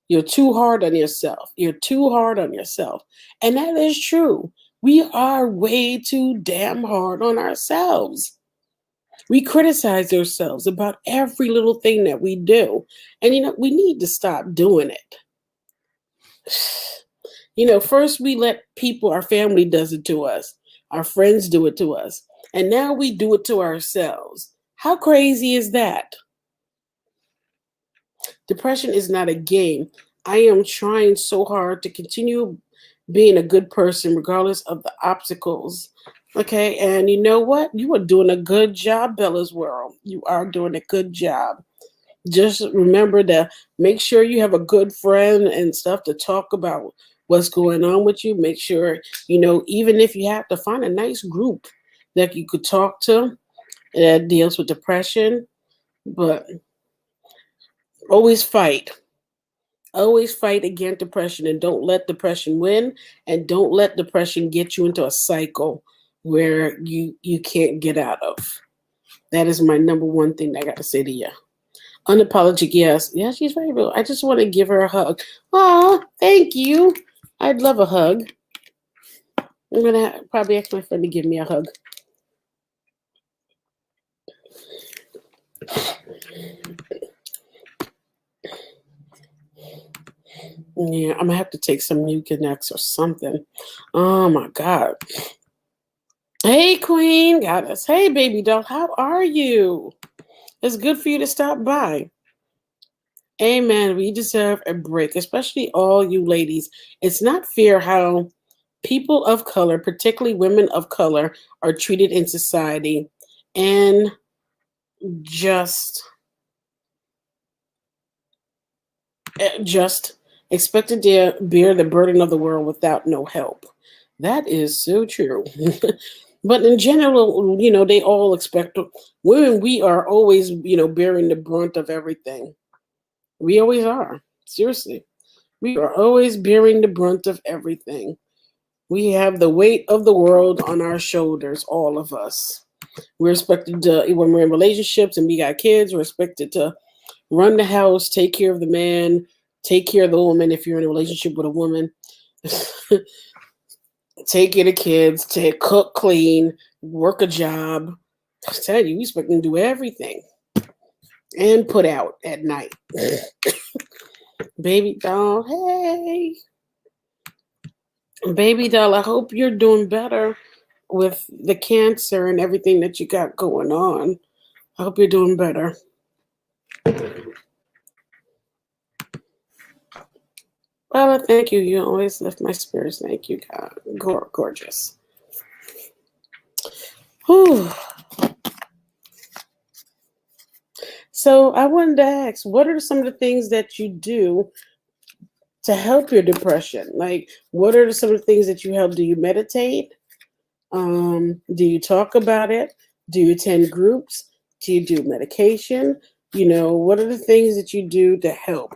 [SPEAKER 1] "You're too hard on yourself. You're too hard on yourself." And that is true. We are way too damn hard on ourselves. We criticize ourselves about every little thing that we do. And we need to stop doing it. First we let people, our family does it to us, our friends do it to us, and now we do it to ourselves. How crazy is that? Depression is not a game. I am trying so hard to continue being a good person, regardless of the obstacles. Okay, and you know what? You are doing a good job, Bella's World. You are doing a good job. Just remember to make sure you have a good friend and stuff to talk about what's going on with you. Make sure, even if you have to find a nice group that you could talk to that deals with depression, but always fight. Always fight against depression and don't let depression win, and don't let depression get you into a cycle where you can't get out of. That is my number one thing I got to say to you. Unapologetic, yes. Yeah, she's very real. I just want to give her a hug. Oh, thank you. I'd love a hug. I'm going to probably ask my friend to give me a hug. Yeah, I'm going to have to take some Mucinex or something. Oh, my God. Hey, Queen Goddess. Hey, baby doll. How are you? It's good for you to stop by. Amen. We deserve a break, especially all you ladies. It's not fair how people of color, particularly women of color, are treated in society and just just expected to bear the burden of the world without no help. That is so true. But in general, they all expect women. We are always, bearing the brunt of everything. We always are. Seriously. We are always bearing the brunt of everything. We have the weight of the world on our shoulders, all of us. We're expected to, when we're in relationships and we got kids, we're expected to run the house, take care of the man, take care of the woman if you're in a relationship with a woman, take care of the kids, cook, clean, work a job. I tell you, we expect them to do everything and put out at night. Baby doll, hey. Baby doll, I hope you're doing better with the cancer and everything that you got going on. I hope you're doing better. Well, thank you. You always lift my spirits. Thank you, God. Gorgeous. Whew. So I wanted to ask, what are some of the things that you do to help your depression? Like, what are some of the things that you help? Do you meditate? Do you talk about it? Do you attend groups? Do you do medication? What are the things that you do to help?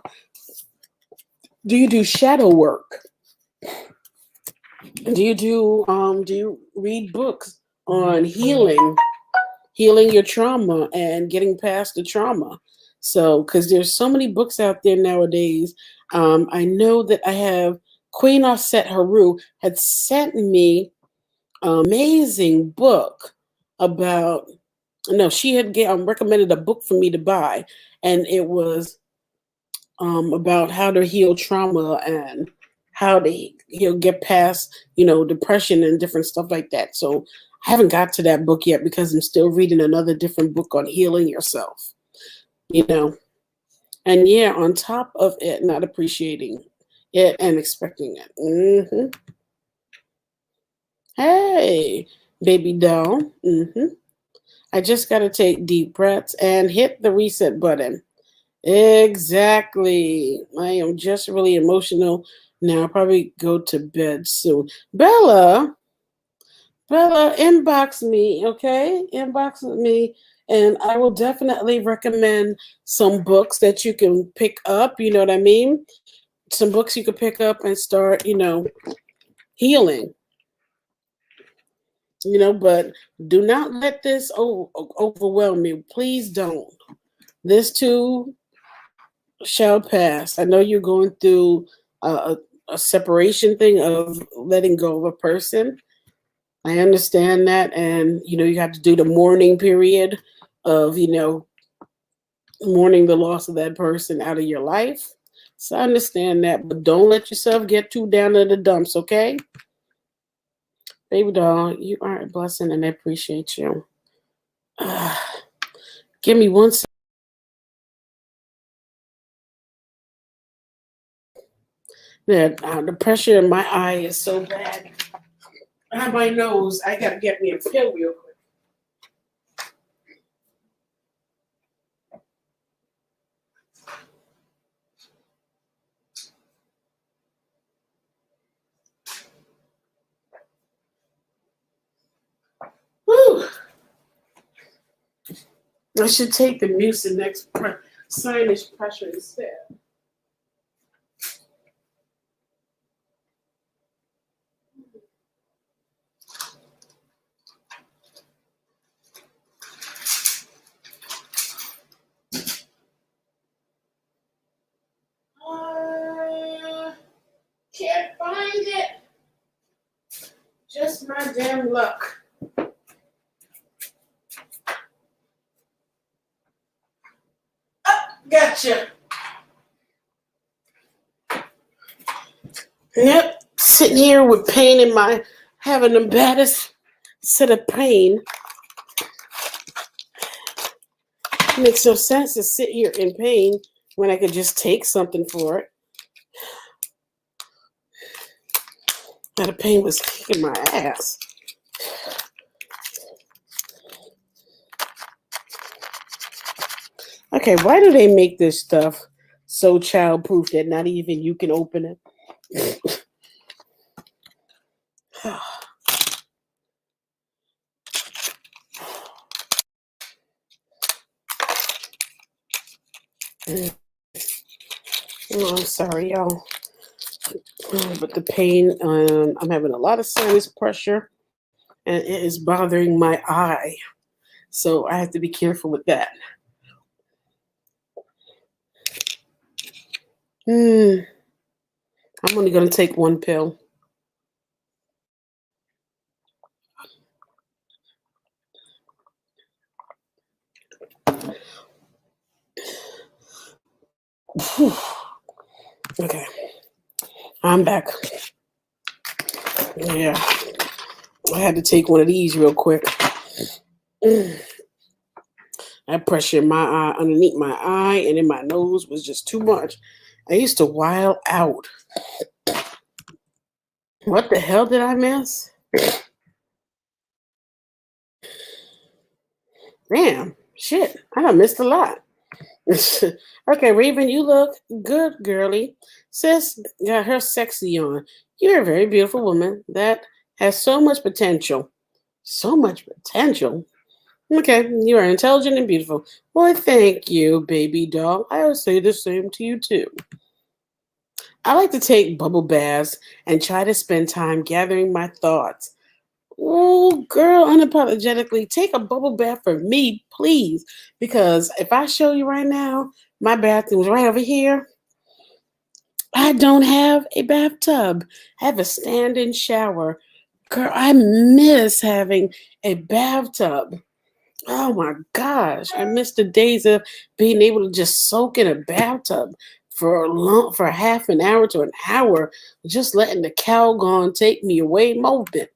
[SPEAKER 1] Do you do shadow work? Do you read books on healing your trauma and getting past the trauma? So, because there's so many books out there nowadays. I know that I have Queen Offset Haru had sent me an amazing book about. No, she had recommended a book for me to buy, and it was about how to heal trauma and how to get past depression and different stuff like that. So I haven't got to that book yet because I'm still reading another different book on healing yourself. You know, and yeah, on top of it, not appreciating it and expecting it. Hey, baby doll. I just got to take deep breaths and hit the reset button. Exactly. I am just really emotional now. I'll probably go to bed soon. Bella, inbox me, okay? Inbox me, and I will definitely recommend some books that you can pick up. You know what I mean? Some books you can pick up and start, healing. But do not let this overwhelm you. Please don't. This too shall pass. I know you're going through a separation thing of letting go of a person. I understand that, and you have to do the mourning period of mourning the loss of that person out of your life. So I understand that, but don't let yourself get too down in the dumps, okay? Baby doll, you are a blessing, and I appreciate you. Give me one second. The pressure in my eye is so bad. On my nose, I gotta get me a pill real quick. Whew. I should take the Mucinex sinus pressure instead. Can't find it. Just my damn luck. Gotcha. Yep. Sitting here with pain in my, having the baddest set of pain. It makes no sense to sit here in pain when I could just take something for it. Now the pain was kicking my ass. Okay, why do they make this stuff so childproof that not even you can open it? Oh, I'm sorry, y'all. But the pain, I'm having a lot of sinus pressure, and it is bothering my eye. So I have to be careful with that. I'm only going to take one pill. Whew. Okay, I'm back. Yeah, I had to take one of these real quick. That pressure in my eye, underneath my eye and in my nose was just too much. I used to wild out. What the hell did I miss? Damn, shit, I done missed a lot. Okay, Raven, you look good, girly. Sis got her sexy on. You're a very beautiful woman that has so much potential. So much potential. Okay, you are intelligent and beautiful. Well, thank you, baby doll. I will say the same to you, too. I like to take bubble baths and try to spend time gathering my thoughts. Oh, girl, unapologetically, take a bubble bath for me, please. Because if I show you right now, my bathroom's right over here. I don't have a bathtub. I have a stand-in shower. Girl, I miss having a bathtub. Oh my gosh, I miss the days of being able to just soak in a bathtub for half an hour to an hour, just letting the Calgon take me away movement.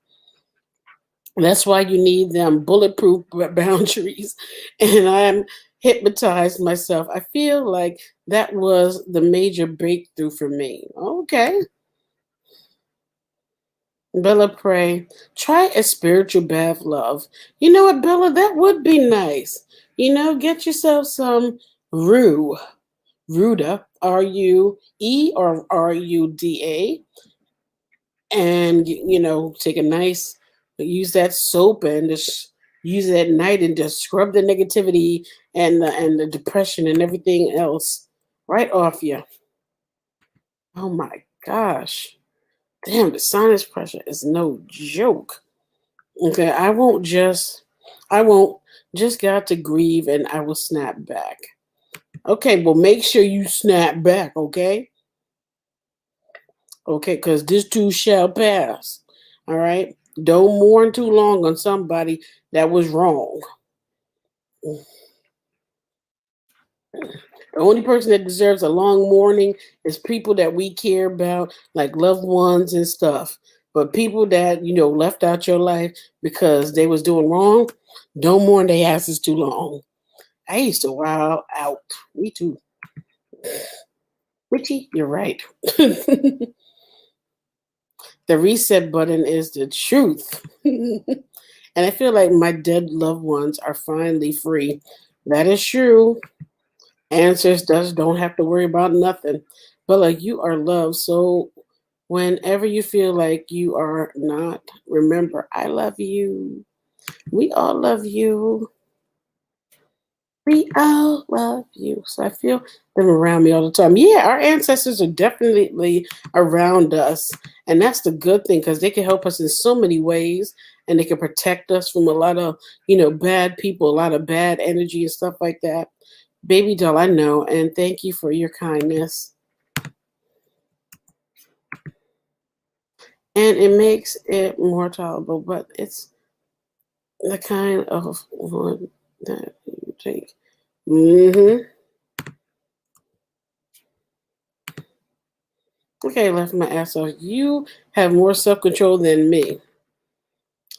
[SPEAKER 1] That's why you need them bulletproof boundaries. And I'm hypnotized myself. I feel like that was the major breakthrough for me. Okay. Bella Pray, try a spiritual bath, love. You know what, Bella? That would be nice. Get yourself some rue, Ruda, Rue or Ruda, and take a nice, use that soap and just use it at night and just scrub the negativity and the depression and everything else right off you. Oh my gosh. Damn, the sinus pressure is no joke. Okay, I won't just got to grieve and I will snap back. Okay, well make sure you snap back, okay? Okay, because this too shall pass. All right? Don't mourn too long on somebody that was wrong. The only person that deserves a long mourning is people that we care about, like loved ones and stuff. But people that, left out your life because they was doing wrong, don't mourn their asses too long. I used to wild out. Me too. Richie, you're right. The reset button is the truth. And I feel like my dead loved ones are finally free. That is true. Ancestors don't have to worry about nothing. But like you are loved. So whenever you feel like you are not, remember, I love you. We all love you. We all love you. So I feel them around me all the time. Yeah, our ancestors are definitely around us. And that's the good thing because they can help us in so many ways and they can protect us from a lot of, bad people, a lot of bad energy and stuff like that. Baby doll, I know. And thank you for your kindness. And it makes it more tolerable, but it's the kind of one that you take. Mm-hmm. Okay, left my ass off. You have more self control than me.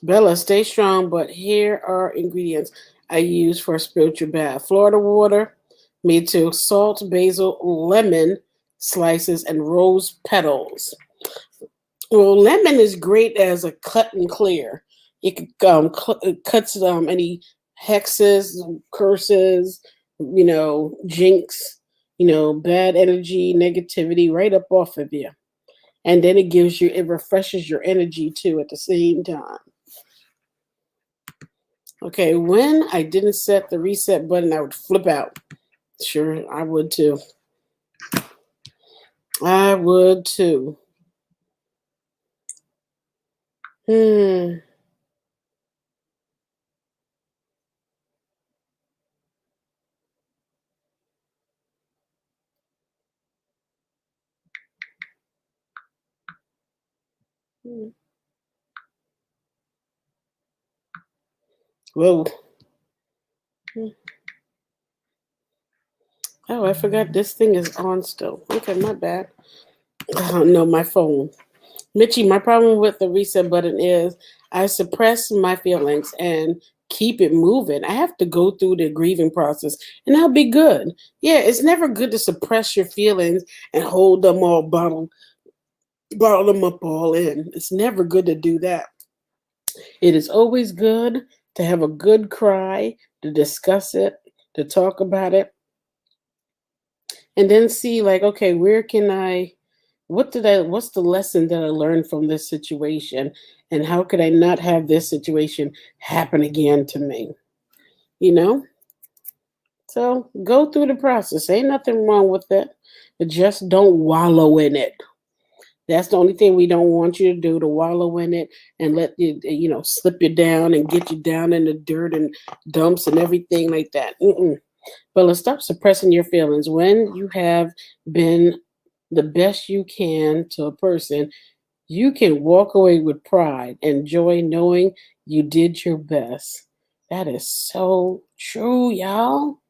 [SPEAKER 1] Bella, stay strong, but here are ingredients I use for a spiritual bath: Florida water, me too, salt, basil, lemon slices, and rose petals. Well, lemon is great as a cut and clear. It cuts any hexes, curses, jinx, bad energy, negativity right up off of you. And then it refreshes your energy too at the same time. Okay, when I didn't set the reset button, I would flip out. Sure, I would too. I would too. Hmm. Whoa. Oh, I forgot this thing is on still. Okay, my bad. Oh, no, my phone. Mitchie, my problem with the reset button is I suppress my feelings and keep it moving. I have to go through the grieving process and I'll be good. Yeah, it's never good to suppress your feelings and hold them all bottle them up all in. It's never good to do that. It is always good to have a good cry, to discuss it, to talk about it. and then see like, okay, what's the lesson that I learned from this situation, and how could I not have this situation happen again to me? You know? So go through the process. Ain't nothing wrong with it. But just don't wallow in it. That's the only thing we don't want you to do, to wallow in it and let you slip you down and get you down in the dirt and dumps and everything like that. Mm-mm. But let's stop suppressing your feelings. When you have been the best you can to a person, you can walk away with pride and joy knowing you did your best. That is so true, y'all.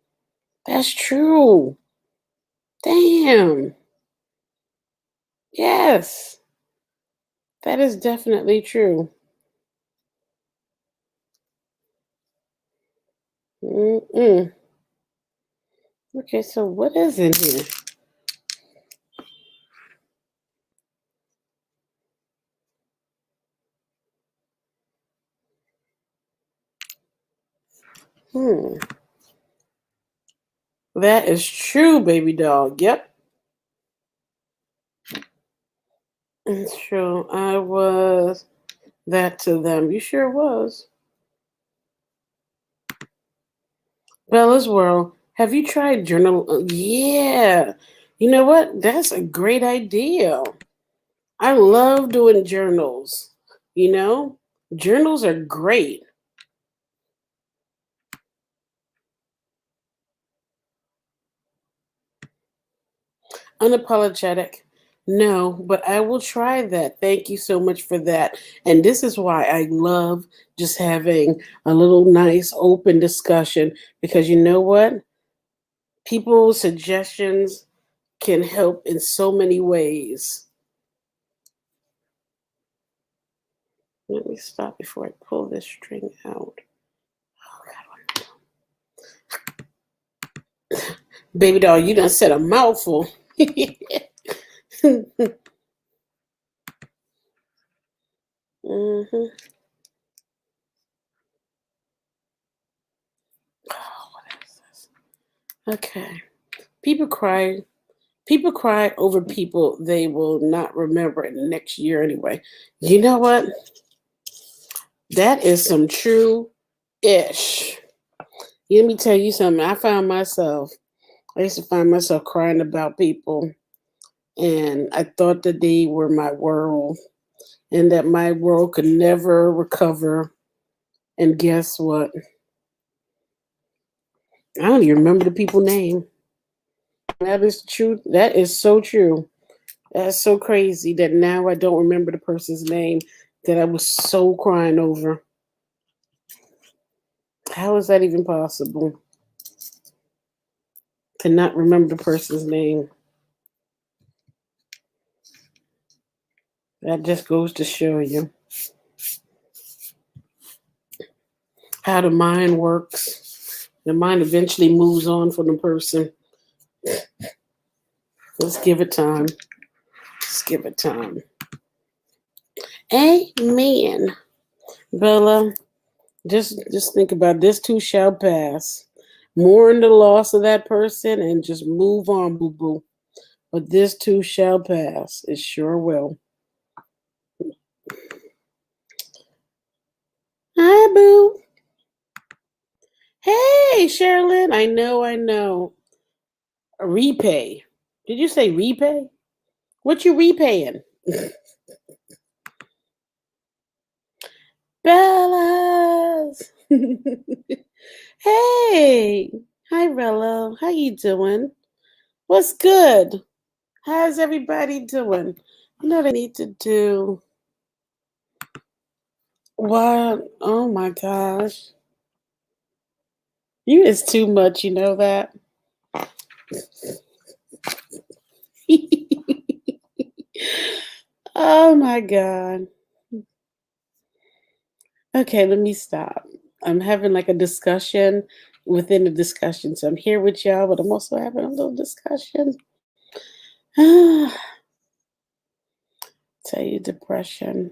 [SPEAKER 1] That's true. Damn. Yes, that is definitely true. Mm-mm. Okay, so what is in here? Hmm. That is true, baby dog. Yep, it's true. I was that to them. You sure was. Bella's World. Have you tried journal? Yeah. You know what? That's a great idea. I love doing journals. You know, journals are great. Unapologetic. No, but I will try that. Thank you so much for that. And this is why I love just having a little nice open discussion, because you know what? People's suggestions can help in so many ways. Let me stop before I pull this string out. Baby doll, you done said a mouthful. hmm Oh, what is this? Okay. People cry. People cry over people they will not remember in the next year anyway. You know what? That is some true ish. Let me tell you something. I used to find myself crying about people, and I thought that they were my world and that my world could never recover. And guess what? I don't even remember the people name. That is true. That is so true. That's so crazy that now I don't remember the person's name that I was so crying over. How is that even possible to not remember the person's name? That just goes to show you how the mind works. The mind eventually moves on from the person. Let's give it time. Let's give it time. Amen. Bella, just think about this too shall pass. Mourn the loss of that person and just move on, boo boo. But this too shall pass. It sure will. Hi, boo. Hey, Sherilyn. I know. Repay. Did you say repay? What you repaying? Bellas. Hey. Hi, Rella. How you doing? What's good? How's everybody doing? You know what I need to do? What? Oh my gosh. You is too much, you know that? Oh my God. Okay, let me stop. I'm having like a discussion within the discussion. So I'm here with y'all, but I'm also having a little discussion. Tell you depression.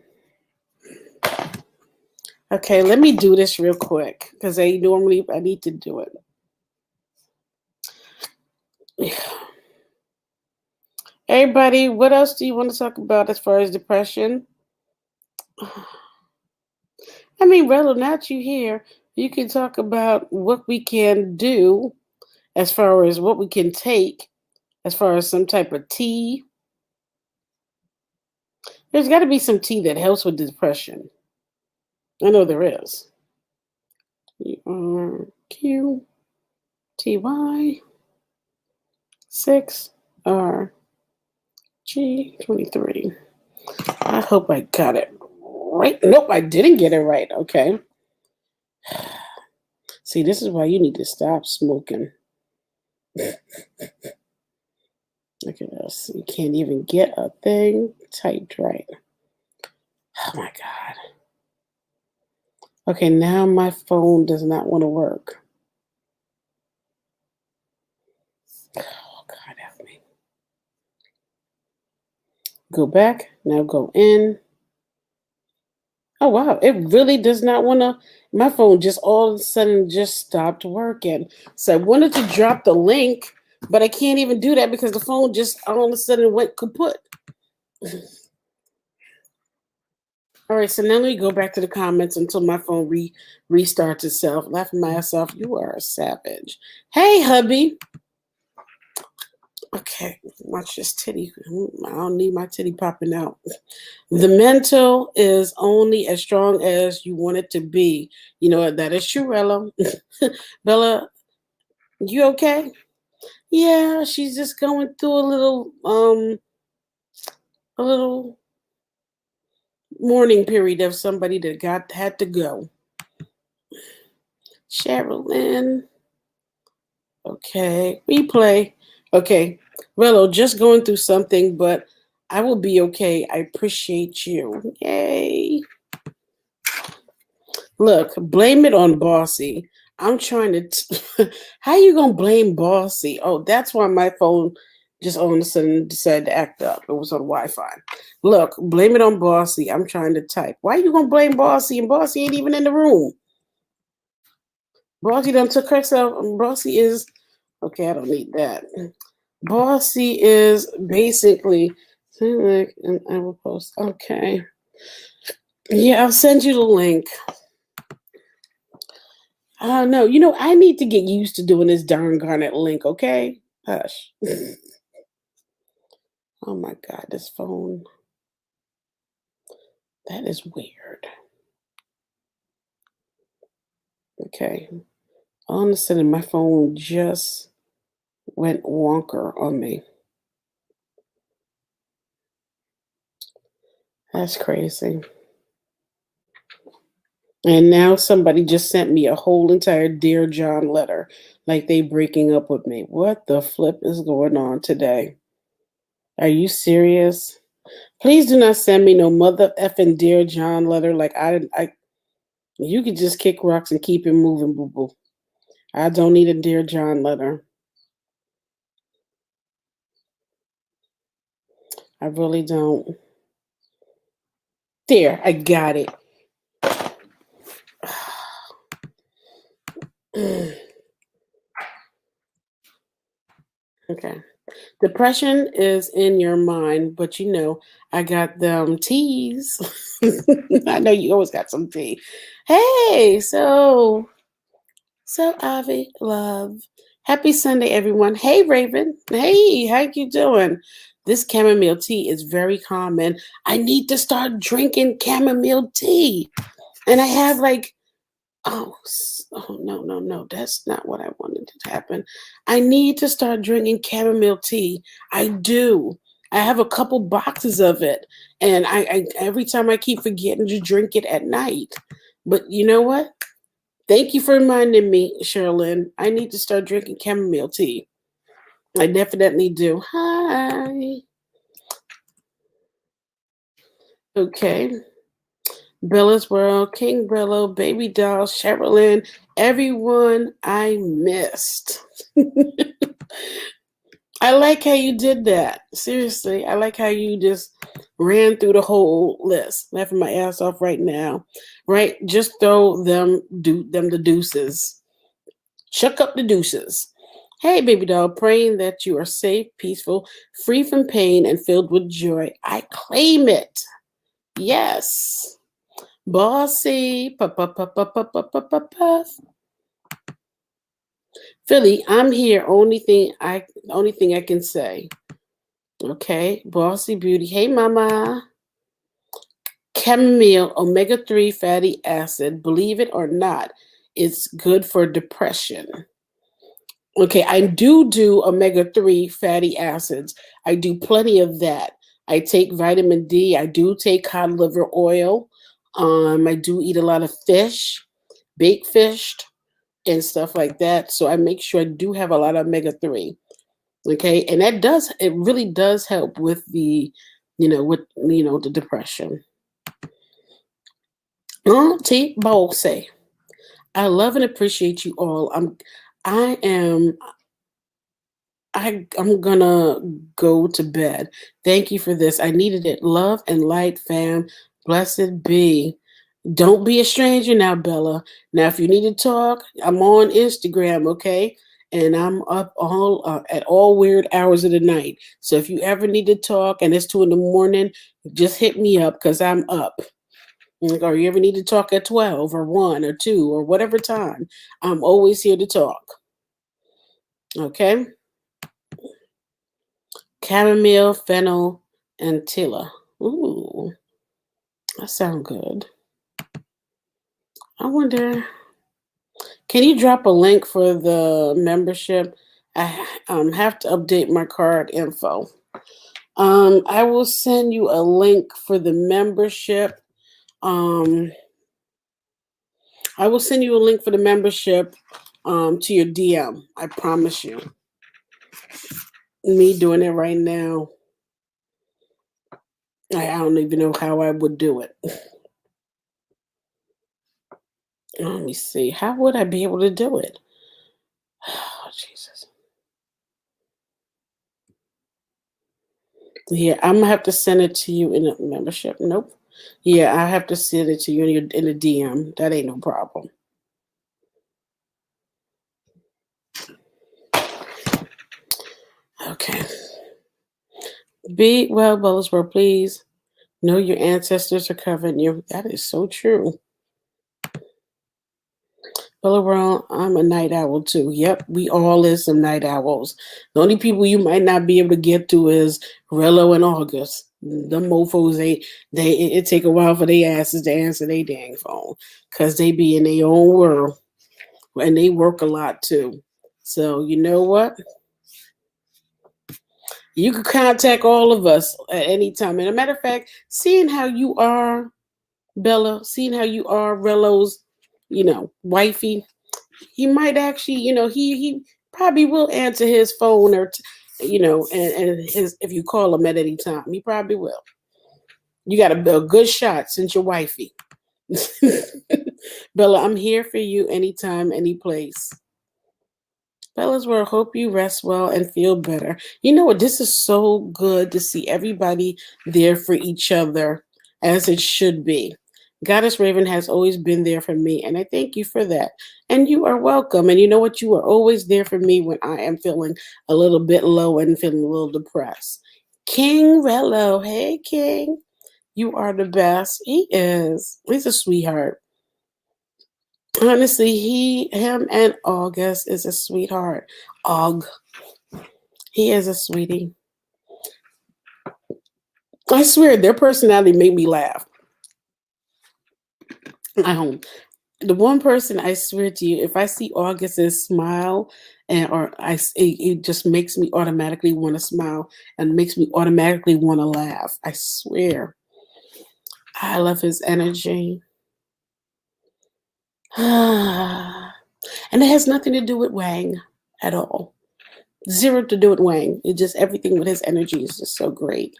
[SPEAKER 1] Okay, let me do this real quick because I need to do it. Everybody, what else do you want to talk about as far as depression? I mean, Rella, not you here. You can talk about what we can do as far as what we can take, as far as some type of tea. There's got to be some tea that helps with depression. I know there is. Q T Y 6RG 23. I hope I got it right. Nope, I didn't get it right. Okay. See, this is why you need to stop smoking. Look at this. You can't even get a thing typed right. Oh my God. Okay, now my phone does not want to work. Oh God, help me. Go back. Now go in. Oh wow, it really does not want to. My phone just all of a sudden just stopped working. So I wanted to drop the link, but I can't even do that because the phone just all of a sudden went kaput. All right, so now let me go back to the comments until my phone restarts itself. Laughing my ass off. You are a savage. Hey, hubby. Okay, watch this titty. I don't need my titty popping out. The mental is only as strong as you want it to be. You know that is true, Ella. Bella, you okay? Yeah, she's just going through a little mourning period of somebody that had to go. Sherilyn. Okay, replay. Okay, Rello, just going through something, but I will be okay. I appreciate you. Yay. Look, blame it on Bossy. I'm trying to. How you gonna blame Bossy? Oh, that's why my phone just all of a sudden decided to act up. It was on Wi-Fi. Look, blame it on Bossy. I'm trying to type. Why you gonna blame Bossy? And Bossy ain't even in the room. Bossy done took herself. Bossy is okay. I don't need that. Bossy is basically like and I will post. Okay. Yeah, I'll send you the link. No, you know, I need to get used to doing this darn garnet link, okay? Hush. Oh my God, this phone. That is weird. Okay. All of a sudden, my phone just went wonker on me. That's crazy. And now somebody just sent me a whole entire Dear John letter, like they breaking up with me. What the flip is going on today? Are you serious? Please do not send me no mother effing Dear John letter. Like you could just kick rocks and keep it moving, boo boo. I don't need a Dear John letter. I really don't. There, I got it. Okay. Depression is in your mind, but you know, I got them teas. I know you always got some tea. Hey, so Avi, love. Happy Sunday, everyone. Hey, Raven. Hey, how you doing? This chamomile tea is very common. I need to start drinking chamomile tea. And I have like oh no, that's not what I wanted to happen. I need to start drinking chamomile tea. I do. I have a couple boxes of it, and I every time I keep forgetting to drink it at night. But you know what? Thank you for reminding me, Sherilyn. I need to start drinking chamomile tea. I definitely do. Hi. Okay. Bella's World, King Brillo, Baby Doll, Sherilyn, everyone I missed. I like how you did that. Seriously, I like how you just ran through the whole list. Laughing my ass off right now. Right? Just throw them the deuces. Chuck up the deuces. Hey, baby doll, praying that you are safe, peaceful, free from pain, and filled with joy. I claim it. Yes. Bossy. Puff. Philly, I'm here. Only thing I can say. Okay. Bossy beauty. Hey, mama. Chamomile, omega-3 fatty acid, believe it or not, it's good for depression. Okay, I do omega-3 fatty acids. I do plenty of that. I take vitamin D. I do take cod liver oil. I do eat a lot of fish, baked fish, and stuff like that. So I make sure I do have a lot of omega-3. Okay, and it really does help with the depression. Auntie Bossy. I love and appreciate you all. I am I'm gonna go to bed. Thank you for this. I needed it. Love and light, fam. Blessed be. Don't be a stranger now, Bella. Now, if you need to talk, I'm on Instagram, okay? And I'm up all at all weird hours of the night. So if you ever need to talk and it's 2 in the morning, just hit me up because I'm up. Like, or you ever need to talk at 12 or 1 or 2 or whatever time, I'm always here to talk. Okay? Chamomile, fennel, and tila. Ooh, that sounds good. I wonder, can you drop a link for the membership? I have to update my card info. I will send you a link for the membership. Um, I will send you a link for the membership to your DM. I promise you. Me doing it right now. I don't even know how I would do it. Let me see. How would I be able to do it? Oh, Jesus. Yeah, I'm gonna have to send it to you in a membership. Nope. Yeah, I have to send it to you in a DM. That ain't no problem. Okay. Be well, Bellisboro, please. Know your ancestors are covering you. That is so true. Bellisboro, I'm a night owl too. Yep, we all is some night owls. The only people you might not be able to get to is Rello and August. Them mofos, it take a while for their asses to answer their dang phone because they be in their own world and they work a lot too. So you know what? You can contact all of us at any time. And a matter of fact, seeing how you are, Bella, seeing how you are, Rello's, wifey, he might actually, he probably will answer his phone and his if you call him at any time, he probably will. You got a good shot since you're wifey. Bella, I'm here for you anytime, any place. Fellas, well, hope you rest well and feel better. You know what? This is so good to see everybody there for each other as it should be. Goddess Raven has always been there for me, and I thank you for that. And you are welcome. And you know what? You are always there for me when I am feeling a little bit low and feeling a little depressed. King Rello, hey King, you are the best. He is. He's a sweetheart. Honestly, him and August is a sweetheart. Og, he is a sweetie. I swear, their personality made me laugh. The one person I swear to you, if I see August's smile, it just makes me automatically want to smile and makes me automatically want to laugh. I swear, I love his energy. And it has nothing to do with Wang at all. Zero to do with Wang. It's just everything with his energy is just so great.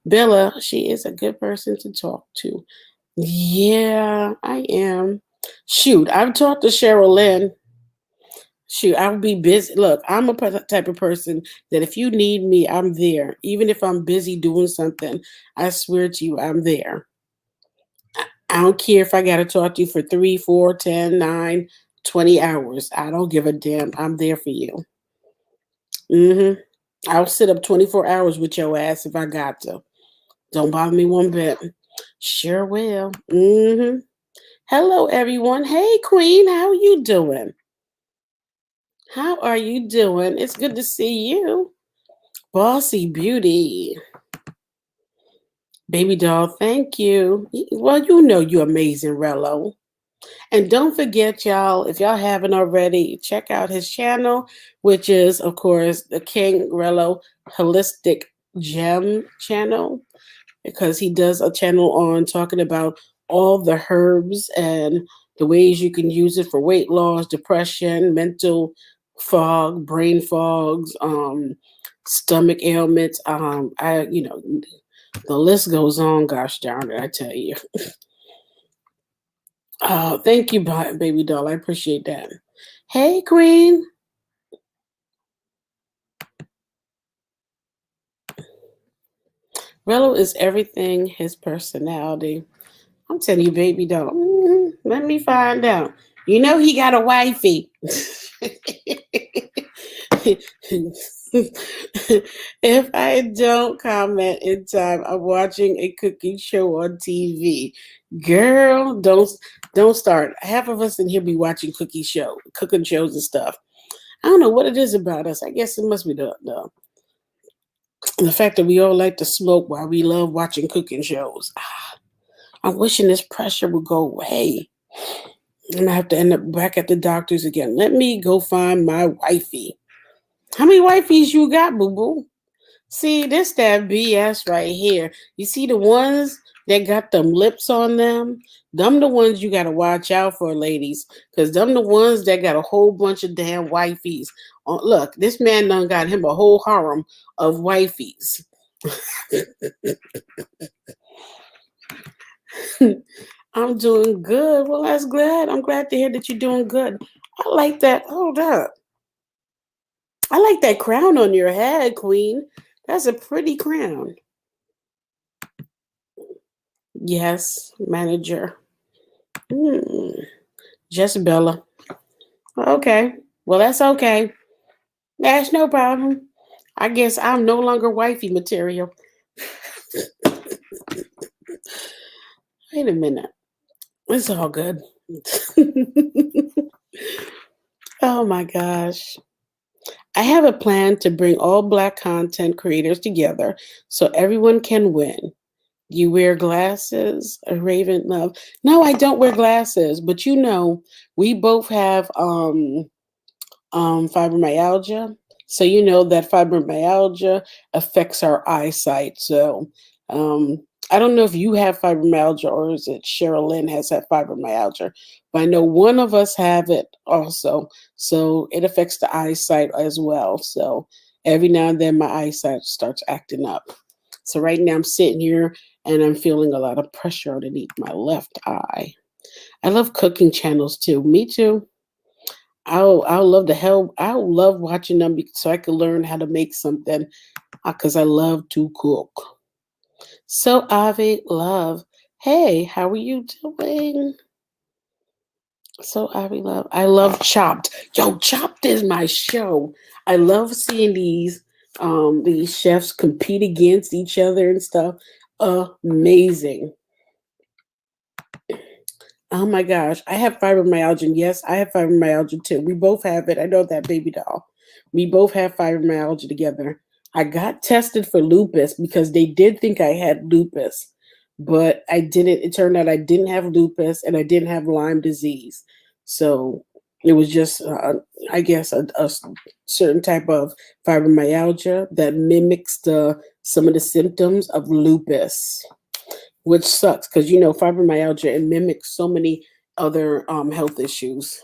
[SPEAKER 1] Bella, she is a good person to talk to. Yeah, I am. Shoot, I've talked to Cheryl Lynn. Shoot, I would be busy. Look, I'm a type of person that if you need me, I'm there. Even if I'm busy doing something, I swear to you, I'm there. I don't care if I got to talk to you for 3, 4, 10, 9, 20 hours. I don't give a damn. I'm there for you. Mm-hmm. I'll sit up 24 hours with your ass if I got to. Don't bother me one bit. Sure will. Mm-hmm. Hello, everyone. Hey, Queen. How you doing? How are you doing? It's good to see you. Bossy Beauty. Baby doll, thank you. Well, you know you're amazing, Rello. And don't forget, y'all, if y'all haven't already, check out his channel, which is, of course, the King Rello Holistic Gem channel, because he does a channel on talking about all the herbs and the ways you can use it for weight loss, depression, mental fog, brain fogs, stomach ailments. The list goes on. Gosh darn it, I tell you. Oh, thank you, baby doll. I appreciate that. Hey, Queen. Rello is everything. His personality. I'm telling you, baby doll. Let me find out. You know he got a wifey. If I don't comment in time, I'm watching a cooking show on TV. Girl, don't start. Half of us in here be watching cooking shows and stuff. I don't know what it is about us. I guess it must be the fact that we all like to smoke while we love watching cooking shows. I'm wishing this pressure would go away. I'm gonna have to end up back at the doctor's again. Let me go find my wifey. How many wifeys you got, boo boo? See, this that BS right here. You see the ones that got them lips on them? Them the ones you gotta watch out for, ladies. Cause them the ones that got a whole bunch of damn wifeys. Look, this man done got him a whole harem of wifeys. I'm doing good. Well, that's glad. I'm glad to hear that you're doing good. I like that. Hold up. I like that crown on your head, Queen. That's a pretty crown. Yes, manager. Hmm. Just Bella. Okay. Well, that's okay. That's no problem. I guess I'm no longer wifey material. Wait a minute. It's all good. Oh my gosh. I have a plan to bring all Black content creators together so everyone can win. You wear glasses, a Raven love. No, I don't wear glasses, but we both have fibromyalgia. So you know that fibromyalgia affects our eyesight. So I don't know if you have fibromyalgia or is it Cheryl Lynn has that fibromyalgia, but I know one of us have it also. So it affects the eyesight as well. So every now and then my eyesight starts acting up. So right now I'm sitting here and I'm feeling a lot of pressure underneath my left eye. I love cooking channels too. Me too. I'll love the hell. I'll love watching them so I can learn how to make something because I love to cook. So Avi, love. Hey, how are you doing? So Avi, love. I love Chopped. Yo, Chopped is my show. I love seeing these chefs compete against each other and stuff. Amazing. Oh my gosh, I have fibromyalgia. And yes, I have fibromyalgia too. We both have it. I know that, baby doll. We both have fibromyalgia together. I got tested for lupus because they did think I had lupus, but I didn't. It turned out I didn't have lupus and I didn't have Lyme disease. So it was just, I guess, a certain type of fibromyalgia that mimics some of the symptoms of lupus, which sucks because fibromyalgia it mimics so many other health issues.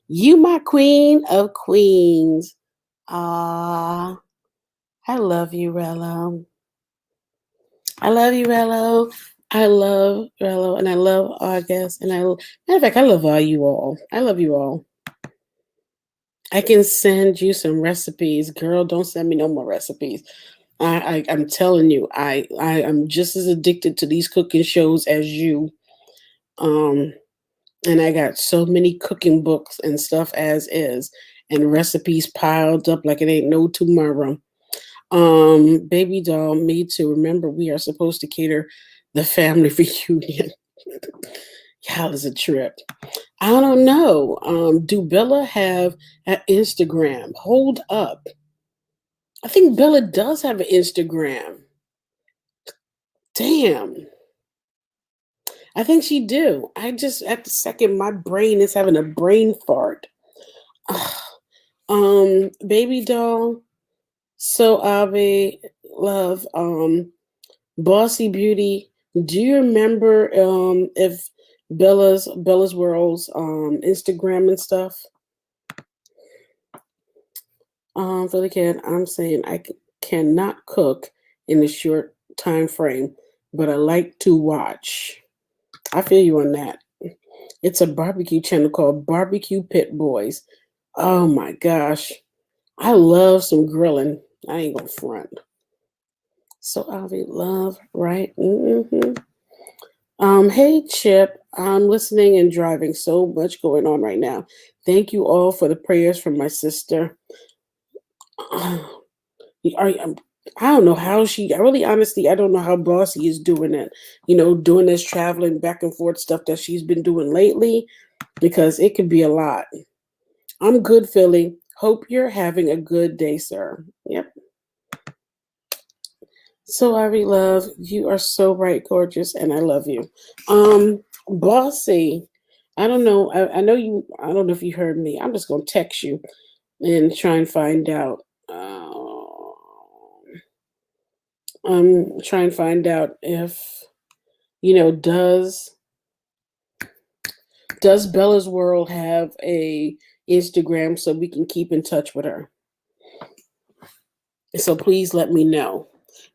[SPEAKER 1] You my queen of queens. Ah, I love you, Rello. I love you, Rello. I love Rello, and I love August, and matter of fact, I love all you all. I love you all. I can send you some recipes, girl. Don't send me no more recipes. I'm telling you, I am just as addicted to these cooking shows as you. Um, and I got so many cooking books and stuff as is. and recipes piled up like it ain't no tomorrow. Baby doll, me too. Remember, we are supposed to cater the family reunion. Y'all is a trip. I don't know. Do Bella have an Instagram? Hold up. I think Bella does have an Instagram. Damn. I think she do. I just at the second my brain is having a brain fart. Ugh. Baby doll. So Ave love. Bossy Beauty. Do you remember if Bella's World's Instagram and stuff? For the kid, I'm saying cannot cook in a short time frame, but I like to watch. I feel you on that. It's a barbecue channel called Barbecue Pit Boys. Oh my gosh. I love some grilling. I ain't gonna front. So Avi love, right? Hey Chip, I'm listening and driving. So much going on right now. Thank you all for the prayers from my sister. I don't know how she. I really, honestly, I don't know how Bossy is doing it. Doing this traveling back and forth stuff that she's been doing lately, because it could be a lot. I'm good, Philly. Hope you're having a good day, sir. Yep. So Ari love, you are so right, gorgeous, and I love you. Bossy, I don't know. I know you. I don't know if you heard me. I'm just gonna text you and try and find out. Try and find out if does Bella's World have a Instagram so we can keep in touch with her? So please let me know.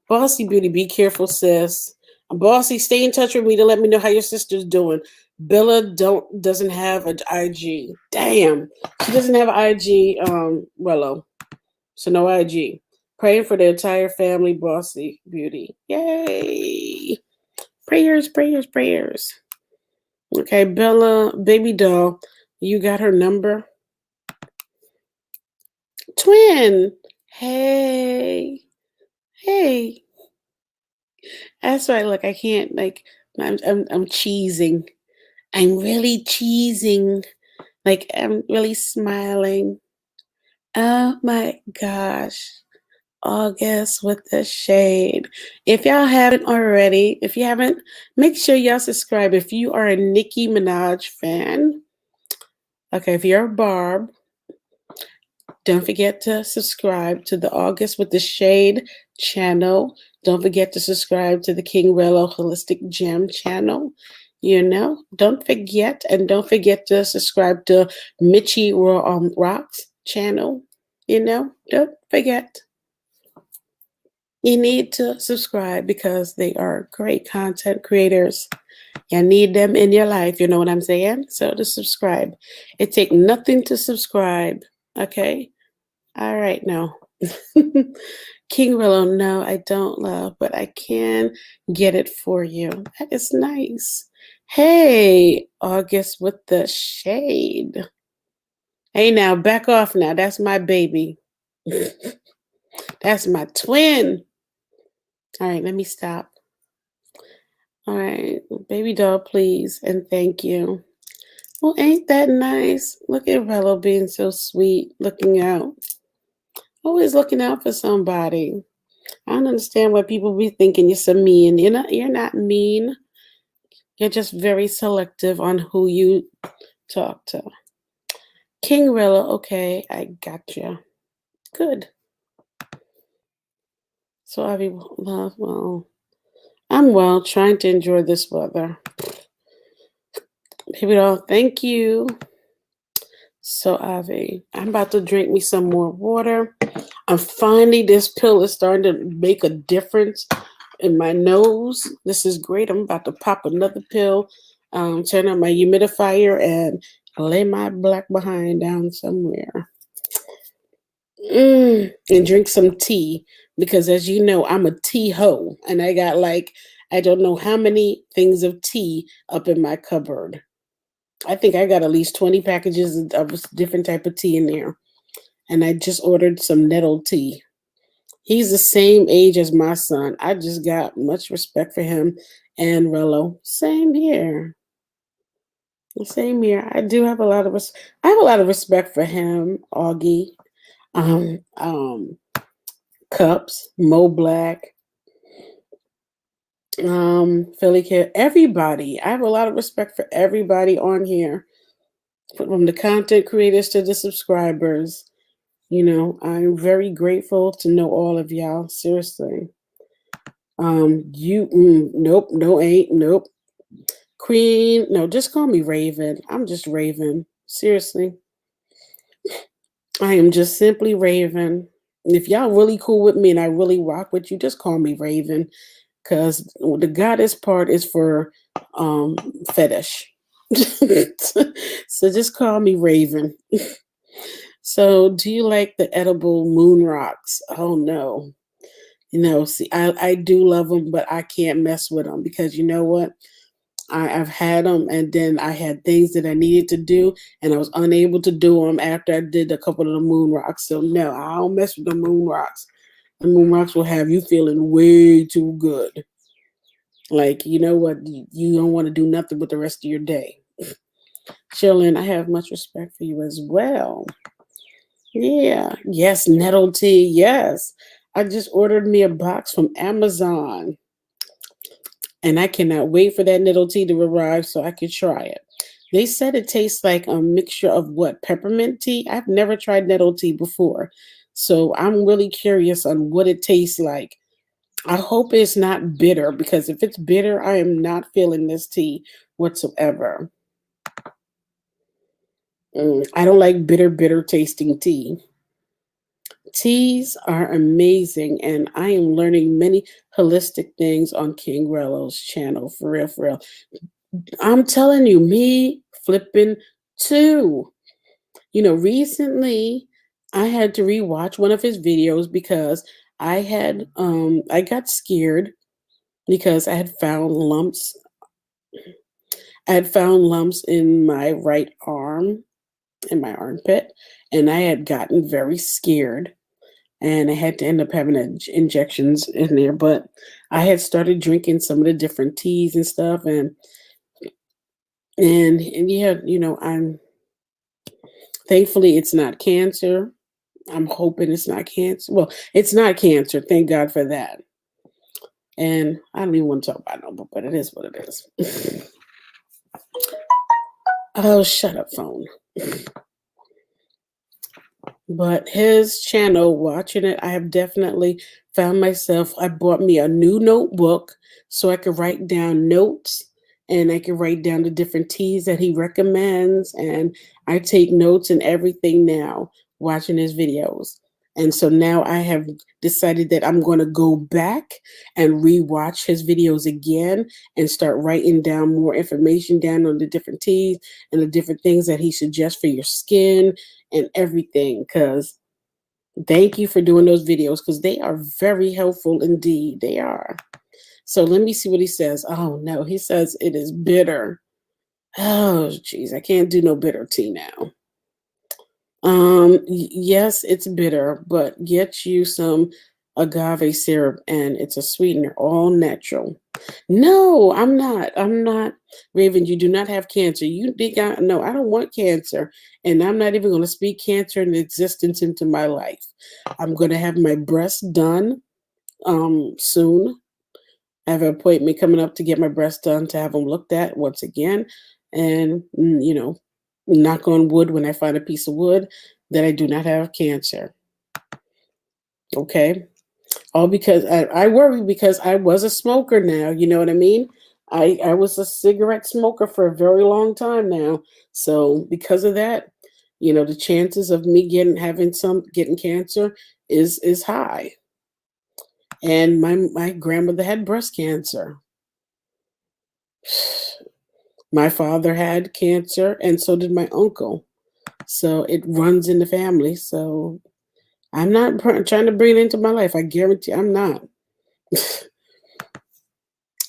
[SPEAKER 1] Bossy Beauty, be careful, sis. Bossy, stay in touch with me to let me know how your sister's doing. Bella doesn't have an IG. Damn, she doesn't have an IG. Rello, so no IG. Praying for the entire family, Bossy Beauty. Yay! Prayers, prayers, prayers. Okay, Bella, baby doll, you got her number? Twin. Hey. Hey. That's right. Look, I can't I'm cheesing. I'm really cheesing. Like I'm really smiling. Oh my gosh. August with the shade. If y'all haven't already, if you haven't, make sure y'all subscribe. If you are a Nicki Minaj fan, okay, if you're a Barb, don't forget to subscribe to the August with the Shade channel. Don't forget to subscribe to the King Rello Holistic Gem channel. Don't forget, and don't forget to subscribe to Mitchie Rocks channel. Don't forget. You need to subscribe because they are great content creators. You need them in your life. You know what I'm saying? So to subscribe. It take nothing to subscribe. Okay? All right now. King Willow, no, I don't love, but I can get it for you. That is nice. Hey, August with the shade. Hey, now back off now. That's my baby. That's my twin. All right, let me stop. All right, baby doll, please, and thank you. Well, ain't that nice? Look at Rello being so sweet, looking out. Always looking out for somebody. I don't understand why people be thinking you're so mean. You're not mean. You're just very selective on who you talk to. King Rello, okay, I gotcha. Good. So I be well. I'm well, trying to enjoy this weather. Baby doll, thank you. So Avi, I'm about to drink me some more water. I'm finally, this pill is starting to make a difference in my nose. This is great. I'm about to pop another pill, turn on my humidifier, and lay my black behind down somewhere. And drink some tea because, as you know, I'm a tea hoe, and I got I don't know how many things of tea up in my cupboard. I think I got at least 20 packages of different type of tea in there. and I just ordered some nettle tea. He's the same age as my son. I just got much respect for him and Rello. Same here. Same here. I do have a lot of I have a lot of respect for him, Augie, um, um, Cups, Mo Black, Philly Kid, everybody. I have a lot of respect for everybody on here, from the content creators to the subscribers. I'm very grateful to know all of y'all. Seriously. Nope, no, ain't, nope. Queen, no, just call me Raven. I'm just Raven. Seriously. I am just simply Raven. And if y'all really cool with me and I really rock with you, just call me Raven. Because the goddess part is for fetish. So just call me Raven. So do you like the edible moon rocks? Oh no. See, I do love them, but I can't mess with them because you know what? I've had them, and then I had things that I needed to do, and I was unable to do them after I did a couple of the moon rocks. So no, I don't mess with the moon rocks. The moon rocks will have you feeling way too good. Like, you know what? You don't want to do nothing with the rest of your day. Chillin', I have much respect for you as well. Yeah. Yes, nettle tea. Yes. I just ordered me a box from Amazon. And I cannot wait for that nettle tea to arrive so I can try it. They said it tastes like a mixture of what? Peppermint tea? I've never tried nettle tea before. So I'm really curious on what it tastes like. I hope it's not bitter because if it's bitter, I am not feeling this tea whatsoever. I don't like bitter tasting tea. Teas are amazing, and I am learning many holistic things on King Rello's channel. For real, for real. I'm telling you, me flipping too. Recently I had to rewatch one of his videos because I got scared because I had found lumps. I had found lumps in my right arm, in my armpit, and I had gotten very scared. And I had to end up having injections in there. But I had started drinking some of the different teas and stuff, and yeah, I'm thankfully it's not cancer. I'm hoping it's not cancer. Well, it's not cancer. Thank God for that. And I don't even want to talk about it, but it is what it is. Oh, shut up, phone. But his channel, watching it, I have definitely found myself. I bought me a new notebook so I could write down notes and I can write down the different teas that he recommends. And I take notes and everything now watching his videos. And so now I have decided that I'm going to go back and rewatch his videos again and start writing down more information down on the different teas and the different things that he suggests for your skin and everything. Because thank you for doing those videos because they are very helpful indeed. They are. So let me see what he says. Oh no, he says it is bitter. Oh geez, I can't do no bitter tea now. Yes, it's bitter, but get you some agave syrup and it's a sweetener, all natural. No, I'm not. I'm not. Raven, you do not have cancer. You think no, I don't want cancer. And I'm not even going to speak cancer in existence into my life. I'm going to have my breast done soon. I have an appointment coming up to get my breast done to have them looked at once again. And, knock on wood when I find a piece of wood that I do not have cancer. Okay. All because I worry because I was a smoker now. You know what I mean? I was a cigarette smoker for a very long time now. So because of that, the chances of me getting cancer is high. And my grandmother had breast cancer. My father had cancer, and so did my uncle. So it runs in the family. So I'm not trying to bring it into my life. I guarantee I'm not.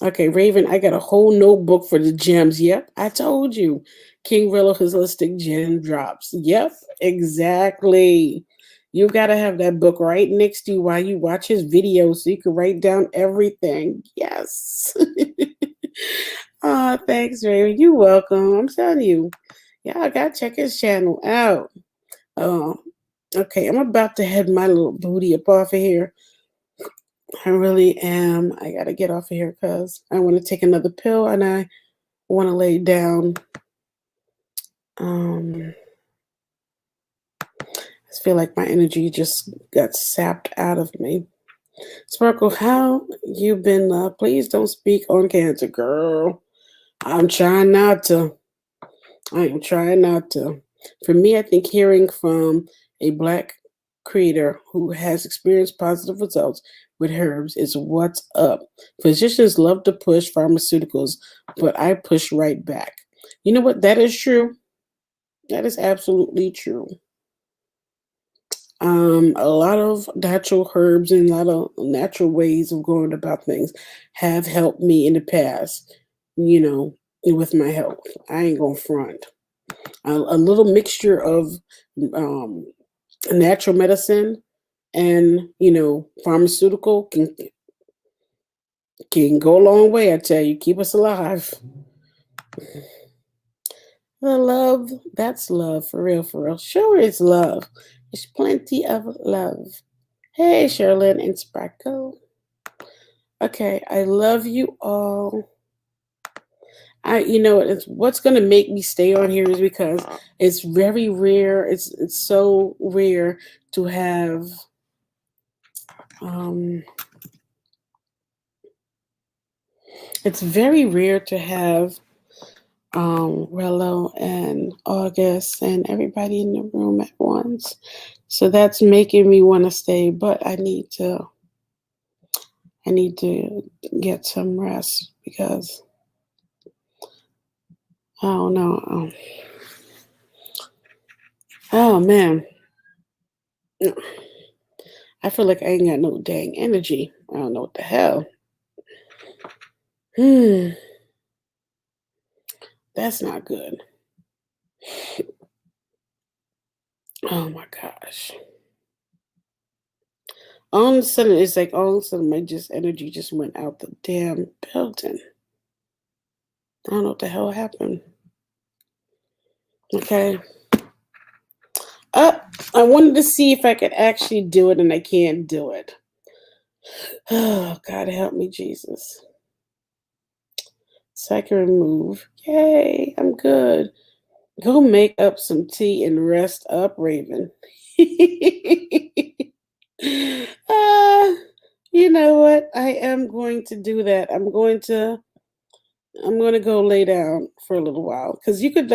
[SPEAKER 1] Okay, Raven, I got a whole notebook for the gems. Yep, I told you. King Rello Holistic Gem Drops. Yep, exactly. You gotta have that book right next to you while you watch his videos so you can write down everything. Yes. Oh, thanks, Raven. You're welcome. I'm telling you. Y'all gotta check his channel out. Um, okay, I'm about to head my little booty up off of here. I really am. I gotta get off of here because I want to take another pill and I want to lay down. I feel like my energy just got sapped out of me. Sparkle, how you been, love? Please don't speak on cancer, girl. I'm trying not to. I am trying not to. For me, I think hearing from a Black creator who has experienced positive results with herbs is what's up. Physicians love to push pharmaceuticals, but I push right back. You know what? That is true. That is absolutely true. A lot of natural herbs and a lot of natural ways of going about things have helped me in the past, you know, with my health. I ain't gonna front. A little mixture of um, natural medicine and pharmaceutical can go a long way. I tell you, keep us alive. The love, that's love for real, for real. Sure, it's love. There's plenty of love. Hey, Sherlyn and Sparkle. Okay, I love you all. It's what's gonna make me stay on here is because it's very rare. It's so rare to have um it's very rare to have Rello and August and everybody in the room at once. So that's making me want to stay, but I need to get some rest because I don't know. Oh man, I feel like I ain't got no dang energy. I don't know what the hell. Hmm, that's not good. Oh my gosh. All of a sudden, it's like all of a sudden my just energy just went out the damn building. I don't know what the hell happened. Okay. I wanted to see if I could actually do it, and I can't do it. Oh, God help me, Jesus. So I can remove. Yay, I'm good. Go make up some tea and rest up, Raven. uh, you know what? I am going to do that. I'm going to go lay down for a little while because you could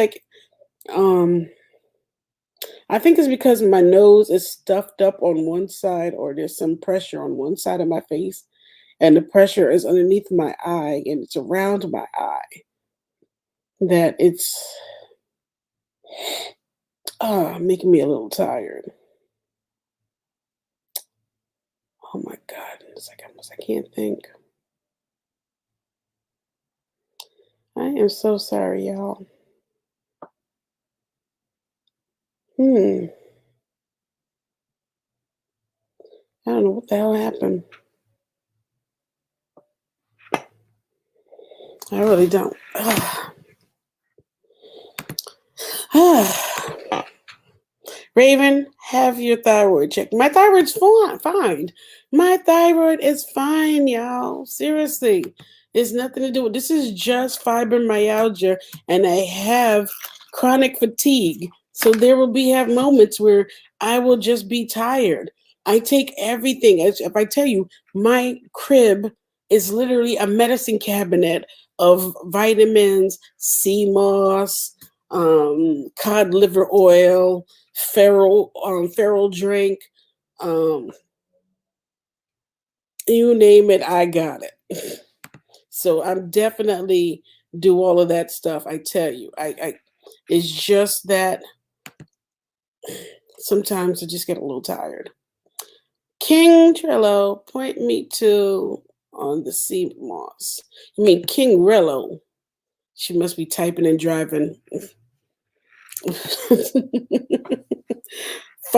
[SPEAKER 1] um I think it's because my nose is stuffed up on one side or there's some pressure on one side of my face and the pressure is underneath my eye and it's around my eye that it's making me a little tired. Oh my God. It's like I can't think. I am so sorry, y'all. Hmm. I don't know what the hell happened. I really don't. Raven, have your thyroid checked. My thyroid's fine. My thyroid is fine, y'all. Seriously. It's nothing to do with this is just fibromyalgia and I have chronic fatigue. So there will be have moments where I will just be tired. I take everything. If I tell you, my crib is literally a medicine cabinet of vitamins, sea moss, cod liver oil, feral drink, um, you name it, I got it. So I'm definitely do all of that stuff. I tell you, I it's just that sometimes I just get a little tired. King Trello, point me to on the sea moss. You mean King Rello? She must be typing and driving.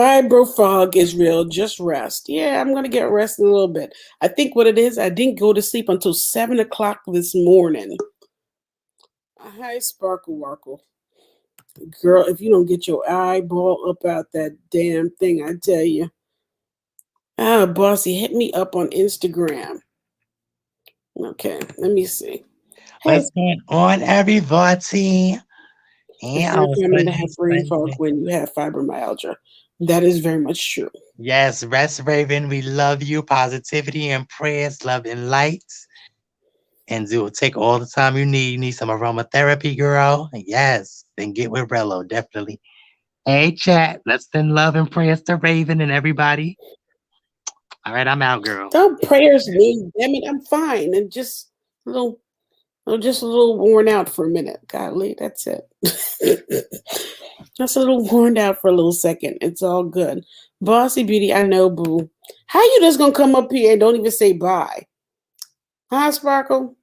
[SPEAKER 1] Fibro fog is real. Just rest. Yeah, I'm gonna get rest in a little bit. I think what it is, I didn't go to sleep until 7 o'clock this morning. Hi, Sparkle Warkle. Girl, if you don't get your eyeball up out that damn thing, I tell you. Ah, bossy, hit me up on Instagram. Okay, let me see. Hey,
[SPEAKER 2] What's going on, everybody?
[SPEAKER 1] it's
[SPEAKER 2] Yeah, I
[SPEAKER 1] very
[SPEAKER 2] was
[SPEAKER 1] common to
[SPEAKER 2] putting
[SPEAKER 1] have
[SPEAKER 2] this
[SPEAKER 1] brain fog
[SPEAKER 2] thing.
[SPEAKER 1] when you have fibromyalgia. That is very much true.
[SPEAKER 2] Yes, Rest Raven, we love you. Positivity and prayers, love and light. And do take all the time you need. You need some aromatherapy, girl. Yes, then get with Rello, definitely. Hey, chat. Let's send love and prayers to Raven and everybody. All right, I'm out, girl.
[SPEAKER 1] Don't prayers me, damn it, I'm fine. And just a little I'm just a little worn out for a minute. Golly, that's it. Just a little worn out for a little second. It's all good. Bossy Beauty, I know, boo. How you just gonna come up here and don't even say bye? Huh, Sparkle?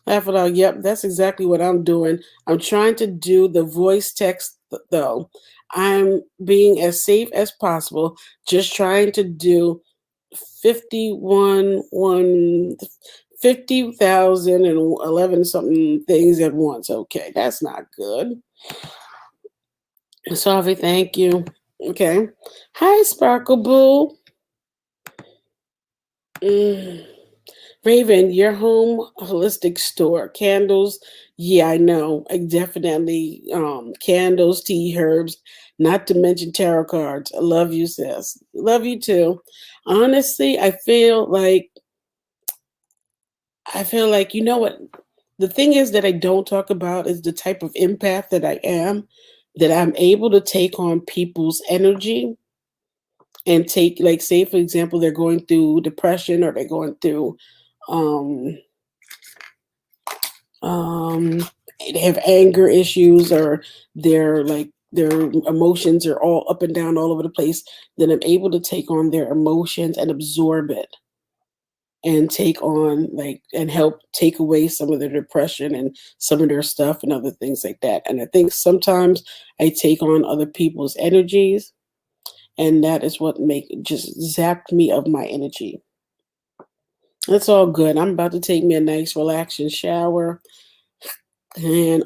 [SPEAKER 1] Laugh it out. Yep, that's exactly what I'm doing. I'm trying to do the voice text though. I'm being as safe as possible, just trying to do 51 one 50,011 something things at once. Okay, that's not good. Sorry, thank you. Okay. Hi, Sparkle Boo. Mm. Raven, your home holistic store. Candles. Yeah, I know. I definitely candles, tea, herbs, not to mention tarot cards. I love you, sis. Love you too. Honestly, I feel like you know what the thing is that I don't talk about is the type of empath that I am, that I'm able to take on people's energy and take, like, say for example they're going through depression or they're going through um um they have anger issues or their emotions are all up and down all over the place, then I'm able to take on their emotions and absorb it and take on like and help take away some of their depression and some of their stuff and other things like that. And I think sometimes I take on other people's energies, and that is what make just zapped me of my energy. It's all good. I'm about to take me a nice relaxing shower and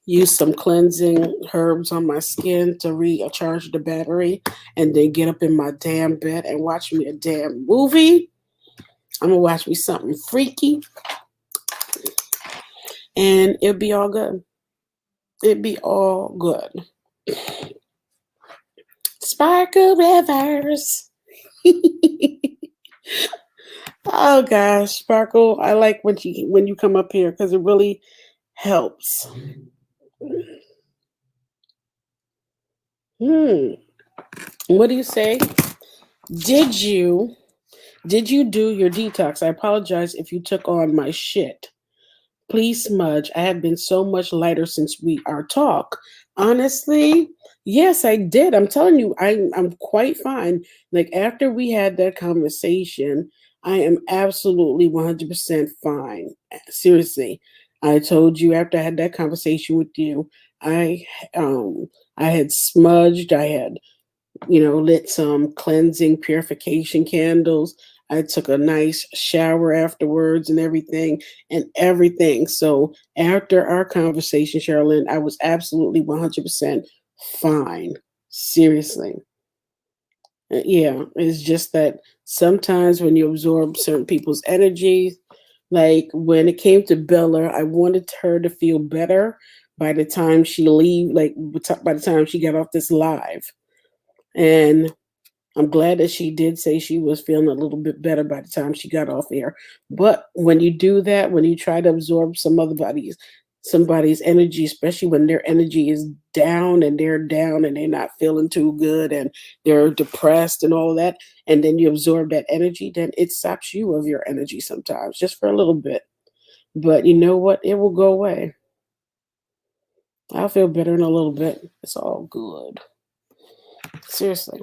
[SPEAKER 1] use some cleansing herbs on my skin to recharge the battery, and then get up in my damn bed and watch me a damn movie. I'm gonna watch me something freaky, and it'll be all good. It'd be all good. Sparkle Rivers. Oh gosh, Sparkle. I like when you come up here because it really helps. Hmm. What do you say? Did you did you do your detox? I apologize if you took on my shit. Please smudge. I have been so much lighter since we our talk. Honestly, yes, I did. I'm telling you, I'm quite fine. Like after we had that conversation, I am absolutely 100% fine. Seriously. I told you after I had that conversation with you, I um I had smudged, I had lit some cleansing purification candles. I took a nice shower afterwards and everything. So after our conversation, Sherilyn, I was absolutely 100% fine. Seriously. Yeah, it's just that sometimes when you absorb certain people's energy, like when it came to Bella, I wanted her to feel better by the time she leave, like by the time she got off this live. And I'm glad that she did say she was feeling a little bit better by the time she got off air. But when you do that, when you try to absorb somebody's energy, especially when their energy is down and they're not feeling too good and they're depressed and all of that, and then you absorb that energy, then it saps you of your energy sometimes, just for a little bit. But you know what? It will go away. I'll feel better in a little bit. It's all good. Seriously.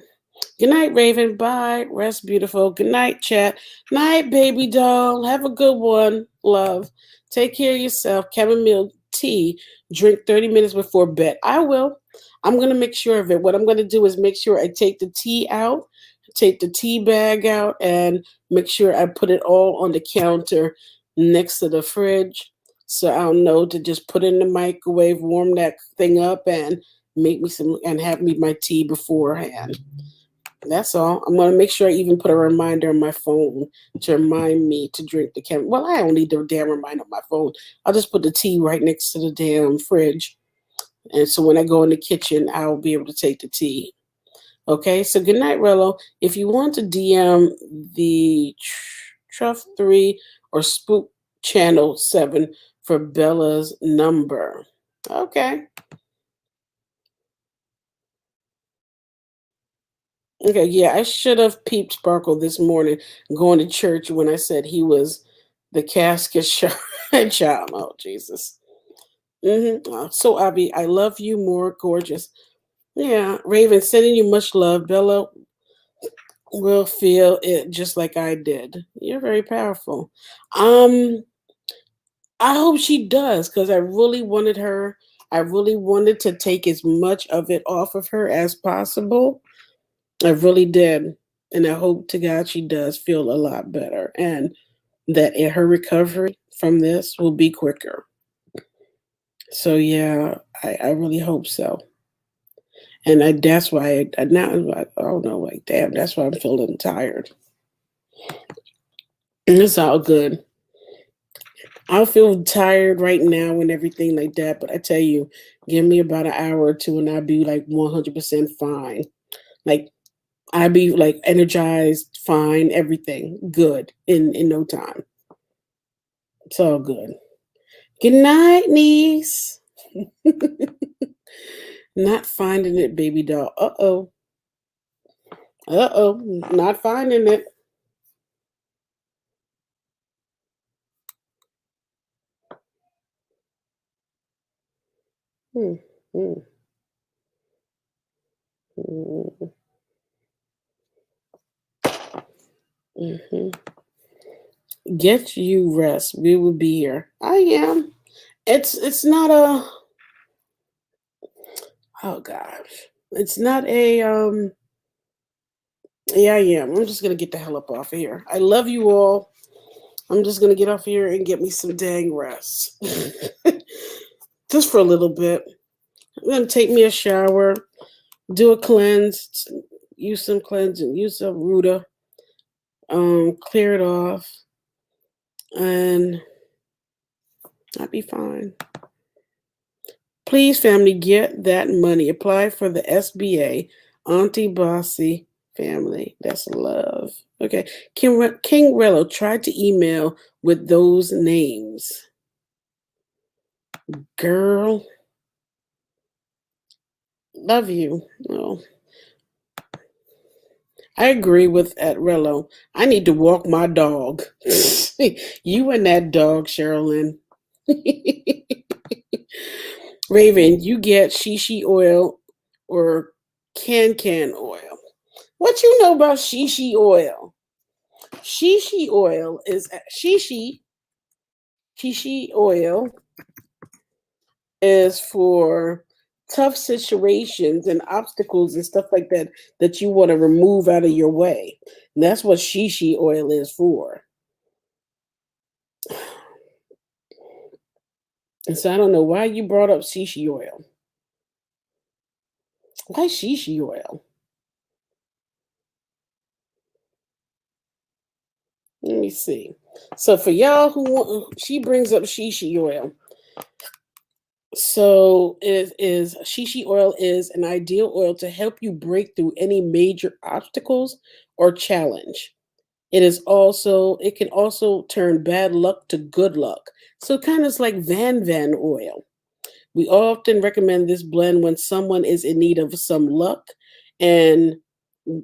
[SPEAKER 1] Good night, Raven. Bye. Rest beautiful. Good night, chat. Night, baby doll. Have a good one. Love. Take care of yourself. Chamomile tea. Drink 30 minutes before bed. I will. I'm going to make sure of it. What I'm going to do is make sure I take the tea out, take the tea bag out, and make sure I put it all on the counter next to the fridge. So I'll know to just put it in the microwave, warm that thing up, and make me some and have me my tea beforehand. That's all. I'm gonna make sure I even put a reminder on my phone to remind me to drink the chem. Well, I don't need the damn reminder on my phone. I'll just put the tea right next to the damn fridge, and so when I go in the kitchen, I'll be able to take the tea. Okay. So good night, Rello. If you want to DM the Truff Three or Spook Channel 7 for Bella's number. Okay. Okay, yeah, I should have peeped Sparkle this morning going to church when I said he was the casket child. Oh, Jesus. So, Abby, I love you more, gorgeous. Yeah, Raven, sending you much love. Bella will feel it just like I did. You're very powerful. Um, I hope she does because I really wanted her. I really wanted to take as much of it off of her as possible. I really did. And I hope to God she does feel a lot better and that her recovery from this will be quicker. So, yeah, I really hope so. And that's why I now I don't know, like, damn, that's why I'm feeling tired. And it's all good. I'll feel tired right now and everything like that, but I tell you, give me about an hour or two and I'll be like 100% fine. Like, I'll be like energized, fine, everything good in no time. It's all good. Good night, niece. Not finding it, baby doll. Uh oh. Uh oh. Not finding it. Hmm. Hmm. Hmm. Hmm. Get you rest. We will be here. I am. It's not a. Oh gosh. It's not a. Yeah, I am. I'm just gonna get the hell up off of here. I love you all. I'm just gonna get off here and get me some dang rest. Just for a little bit. I'm gonna take me a shower, do a cleanse, use some cleansing, use some Ruta, clear it off, and I'll be fine. Please, family, get that money. Apply for the SBA. Auntie Bossy family. That's love. Okay. King Rello tried to email with those names. Girl, love you. No. I agree with at Rello. I need to walk my dog. You and that dog, Sherilyn. Raven, you get shishi oil or can oil. What you know about shishi oil? Shishi oil is shishi oil is for tough situations and obstacles and stuff like that that you want to remove out of your way. And that's what shishi oil is for. And so I don't know why you brought up shishi oil. Why shishi oil? Let me see. So for y'all who want, she brings up shishi oil. So it is shishi oil is an ideal oil to help you break through any major obstacles or challenge. It can also turn bad luck to good luck. So kind of like Van oil. We often recommend this blend when someone is in need of some luck and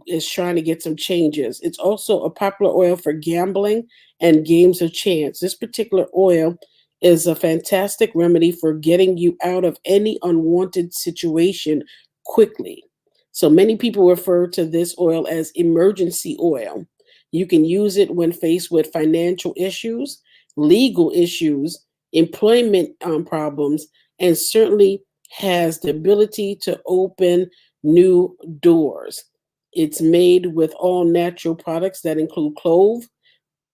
[SPEAKER 1] is trying to get some changes. It's also a popular oil for gambling and games of chance. This particular oil is a fantastic remedy for getting you out of any unwanted situation quickly. So many people refer to this oil as emergency oil. You can use it when faced with financial issues, legal issues, employment problems, and certainly has the ability to open new doors. It's made with all natural products that include clove,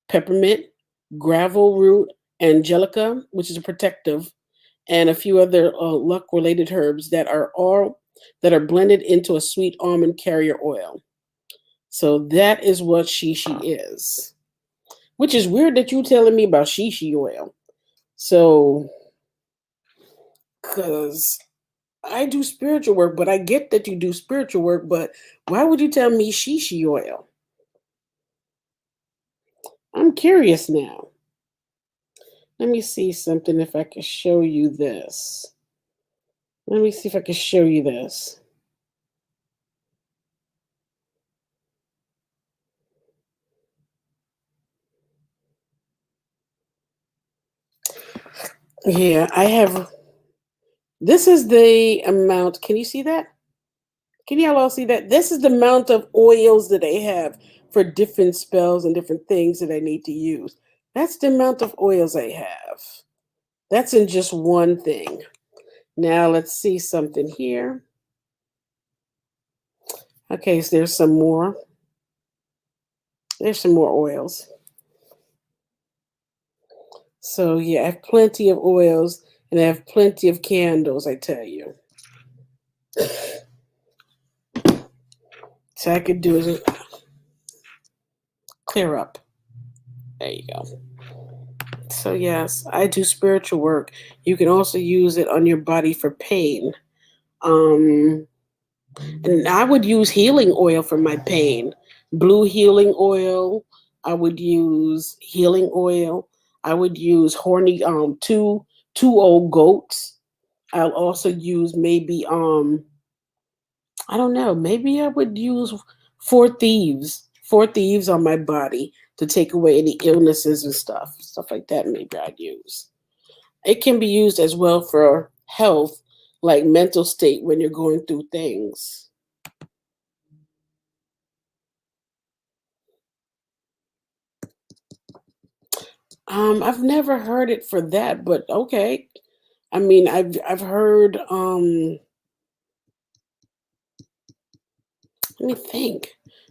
[SPEAKER 1] peppermint, gravel root, angelica, which is a protective, and a few other luck-related herbs that are blended into a sweet almond carrier oil. So that is what shishi is. Which is weird that you telling me about shishi oil. So, because I do spiritual work, but I get that you do spiritual work, but why would you tell me shishi oil? I'm curious now. Let me see something if I can show you this. Let me see if I can show you this. Yeah, I have. This is the amount. Can you see that? Can y'all all see that? This is the amount of oils that I have for different spells and different things that I need to use. That's the amount of oils I have. That's in just one thing. Now let's see something here. Okay, so there's some more. There's some more oils. So yeah, I have plenty of oils and I have plenty of candles, I tell you. So I could do is clear up. There you go. So yes, I do spiritual work. You can also use it on your body for pain. Um, and I would use healing oil for my pain. Blue healing oil. I would use healing oil. I would use horny two old goats. I'll also use maybe I don't know, maybe I would use four thieves on my body to take away any illnesses and stuff like that. Maybe I'd use. It can be used as well for health, like mental state when you're going through things. I've never heard it for that, but okay. I mean, I've heard. Let me think.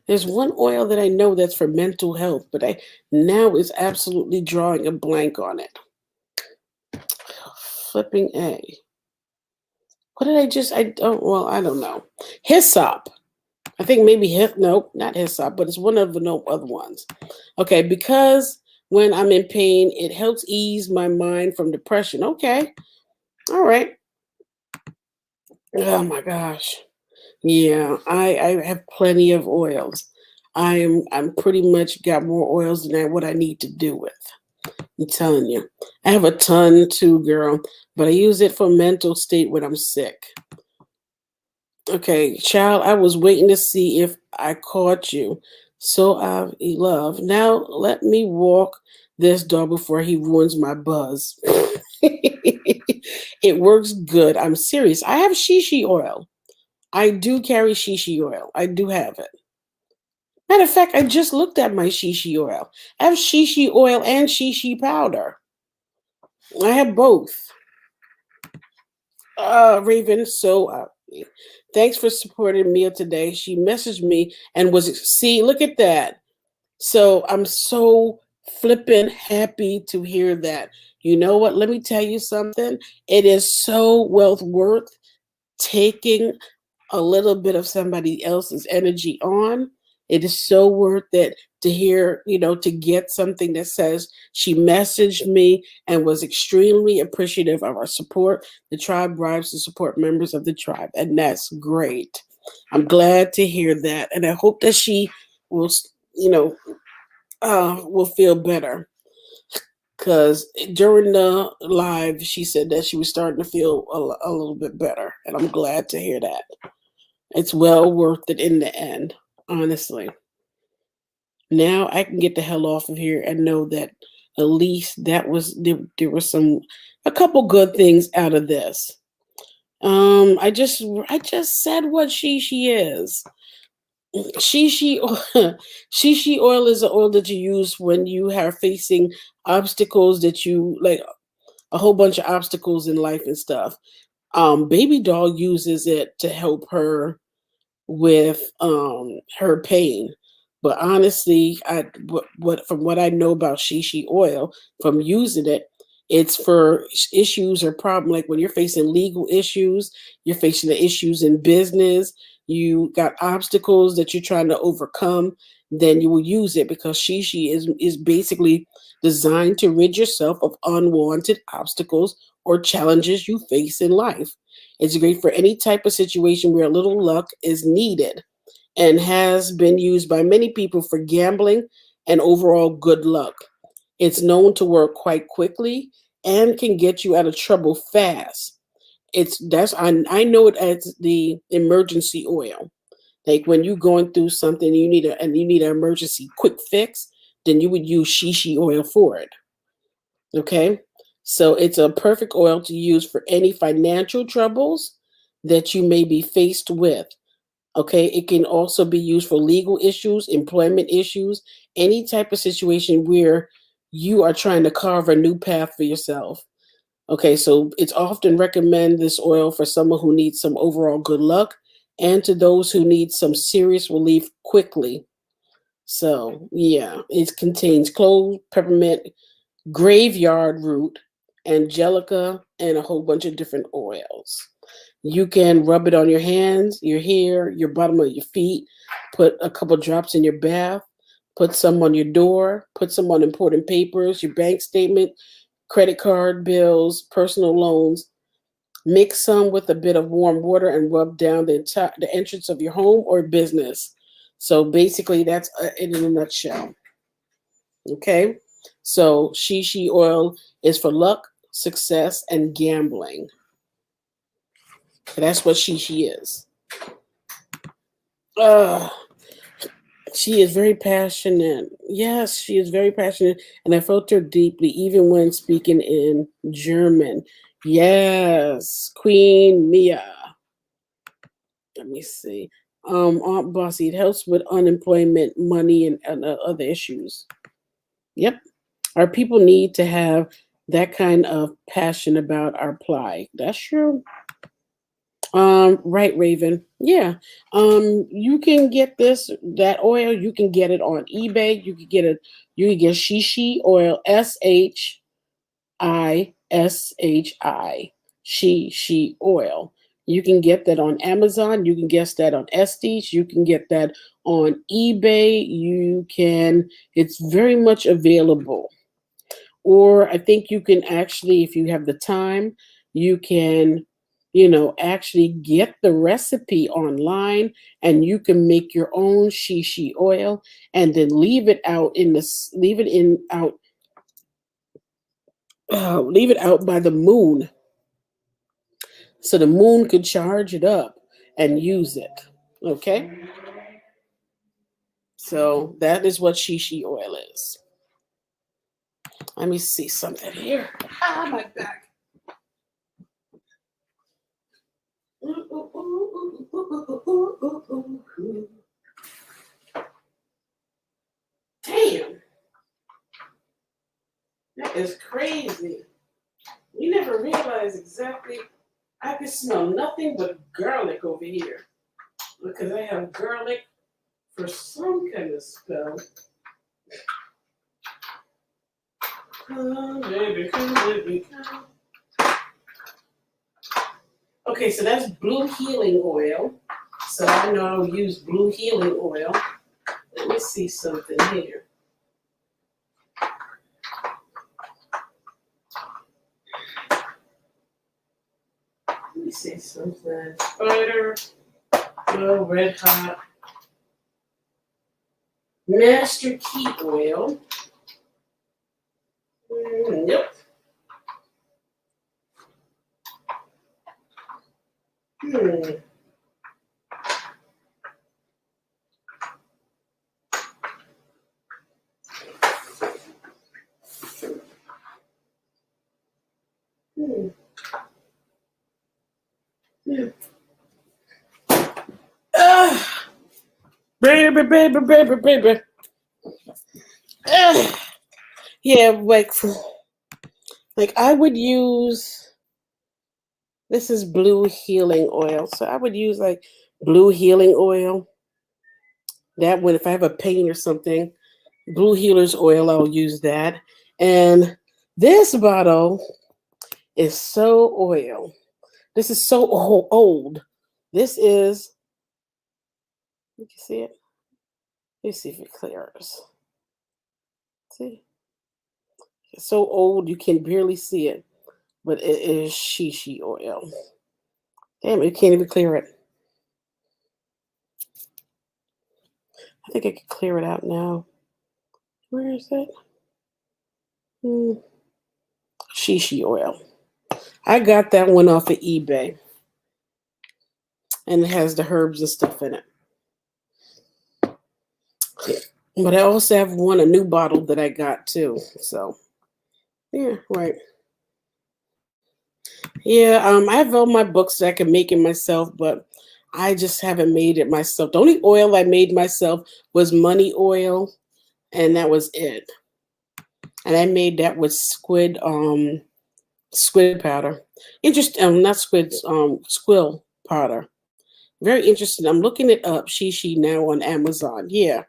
[SPEAKER 1] There's one oil that I know that's for mental health, but I now is absolutely drawing a blank on it. Flipping A. What did I just? I don't. Well, I don't know. Hyssop. I think maybe nope, not hyssop, but it's one of the no other ones. Okay, because when I'm in pain, it helps ease my mind from depression. Okay, all right. Oh my gosh. Yeah, I have plenty of oils. I'm pretty much got more oils than what I need to do with. I'm telling you. I have a ton too, girl, but I use it for mental state when I'm sick. Okay, child, I was waiting to see if I caught you. So I love. Now let me walk this dog before he ruins my buzz. It works good. I'm serious. I have shishi oil. I do carry shishi oil. I do have it. Matter of fact, I just looked at my shishi oil. I have shishi oil and shishi powder. I have both. Raven, thanks for supporting Mia today. She messaged me and look at that. So I'm so flippin' happy to hear that. You know what? Let me tell you something. It is so well worth taking a little bit of somebody else's energy on. It is so worth it to hear, to get something that says she messaged me and was extremely appreciative of our support. The tribe bribes to support members of the tribe, and that's great. I'm glad to hear that, and I hope that she will, will feel better. Because during the live, she said that she was starting to feel a little bit better, and I'm glad to hear that. It's well worth it in the end, honestly. Now I can get the hell off of here and know that at least there was a couple good things out of this. I just said what she is. Shishi shishi oil is the oil that you use when you are facing obstacles that you like a whole bunch of obstacles in life and stuff. Baby doll uses it to help her with her pain. But honestly, what from what I know about shishi oil from using it, it's for issues or problem like when you're facing legal issues, you're facing the issues in business, you got obstacles that you're trying to overcome, then you will use it because shishi is basically designed to rid yourself of unwanted obstacles or challenges you face in life. It's great for any type of situation where a little luck is needed and has been used by many people for gambling and overall good luck. It's known to work quite quickly and can get you out of trouble fast. I know it as the emergency oil. Like when you're going through something, you need an emergency quick fix, then you would use shishi oil for it. Okay, so it's a perfect oil to use for any financial troubles that you may be faced with. Okay, it can also be used for legal issues, employment issues, any type of situation where you are trying to carve a new path for yourself. Okay, so it's often recommend this oil for someone who needs some overall good luck and to those who need some serious relief quickly. So, yeah, it contains clove, peppermint, graveyard root, angelica, and a whole bunch of different oils. You can rub it on your hands, your hair, your bottom of your feet, put a couple drops in your bath, put some on your door, put some on important papers, your bank statement, credit card bills, personal loans. Mix some with a bit of warm water and rub down the entrance of your home or business. So basically, that's it in a nutshell. Okay, so shishi oil is for luck, success, and gambling. That's what shishi is. Uh, she is very passionate. Yes, she is very passionate, and I felt her deeply, even when speaking in German. Yes, Queen Mia. Let me see. Aunt Bossy, it helps with unemployment, money, and other issues. Yep. Our people need to have that kind of passion about our plight. That's true. Right, Raven. Yeah. You can get that oil. You can get it on eBay. You can get shishi oil, SHISHI, she oil. You can get that on Amazon. You can get that on Estes. You can get that on eBay. It's very much available. Or I think you can actually, if you have the time, you can, actually get the recipe online and you can make your own shishi oil and then leave it out by the moon so the moon could charge it up and use it. Okay, so that is what shishi oil is. Let me see something here. Ah, my back. Damn, that is crazy. You never realize exactly. I can smell nothing but garlic over here because I have garlic for some kind of spell. Come, baby, come, baby, come. Okay, so that's blue healing oil. So I know I'll use blue healing oil. Let me see something here. Let me see something. Butter, red hot. Master Key oil. Nope. Hmm. Yeah. Baby. Yeah, like I would use. This is blue healing oil. So I would use like blue healing oil. That one, if I have a pain or something, blue healer's oil, I'll use that. And this bottle is so oil. This is so old. This is, you can see it. Let me see if it clears. See? It's so old you can barely see it. But it is shishi oil. Damn, you can't even clear it. I think I can clear it out now. Where is it? Shishi oil. I got that one off of eBay. And it has the herbs and stuff in it. But I also have a new bottle that I got too. So, yeah, right. Yeah, I have all my books that I can make it myself, but I just haven't made it myself. The only oil I made myself was money oil, and that was it. And I made that with squid powder. Interesting, not squid, squill powder. Very interesting. I'm looking it up, Shishi, now on Amazon. Yeah.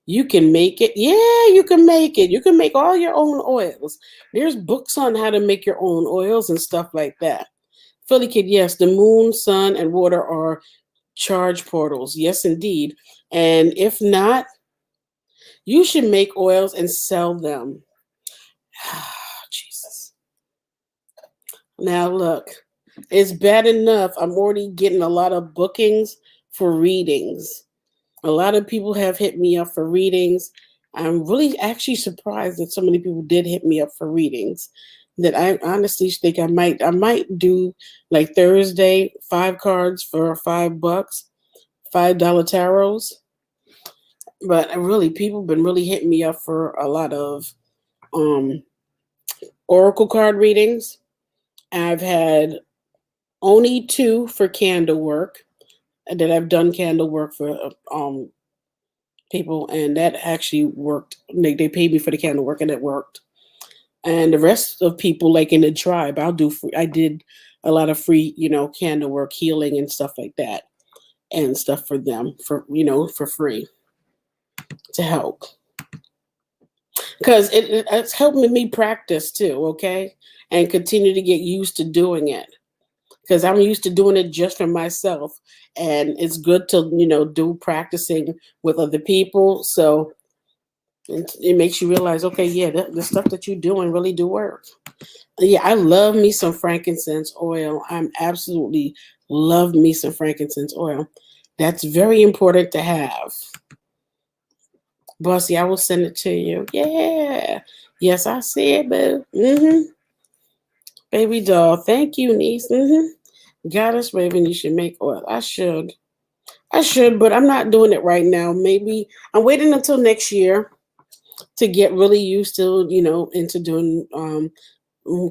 [SPEAKER 1] You can make it. Yeah, you can make it. You can make all your own oils. There's books on how to make your own oils and stuff like that. Philly Kid, yes, the moon, sun, and water are charge portals. Yes, indeed. And if not, you should make oils and sell them. Jesus. Now, look, it's bad enough. I'm already getting a lot of bookings for readings. A lot of people have hit me up for readings. I'm really actually surprised that so many people did hit me up for readings. That I honestly think I might do like Thursday 5 cards for $5, $5 tarots. But really, people have been really hitting me up for a lot of oracle card readings. I've had only 2 for candle work, that I've done candle work for people, and that actually worked. They paid me for the candle work, and it worked. And the rest of people, like in the tribe, I did a lot of free, candle work, healing, and stuff like that, and stuff for them for free to help, because it's helping me practice too, okay, and continue to get used to doing it, because I'm used to doing it just for myself, and it's good to do practicing with other people. So it makes you realize, okay, yeah, the stuff that you're doing really do work. Yeah, I love me some frankincense oil. I'm absolutely love me some frankincense oil. That's very important to have. Bossy, I will send it to you. Yeah. Yes, I see it, boo. Baby doll. Thank you, niece. Goddess Raven, you should make oil. I should, but I'm not doing it right now. Maybe I'm waiting until next year to get really used to, into doing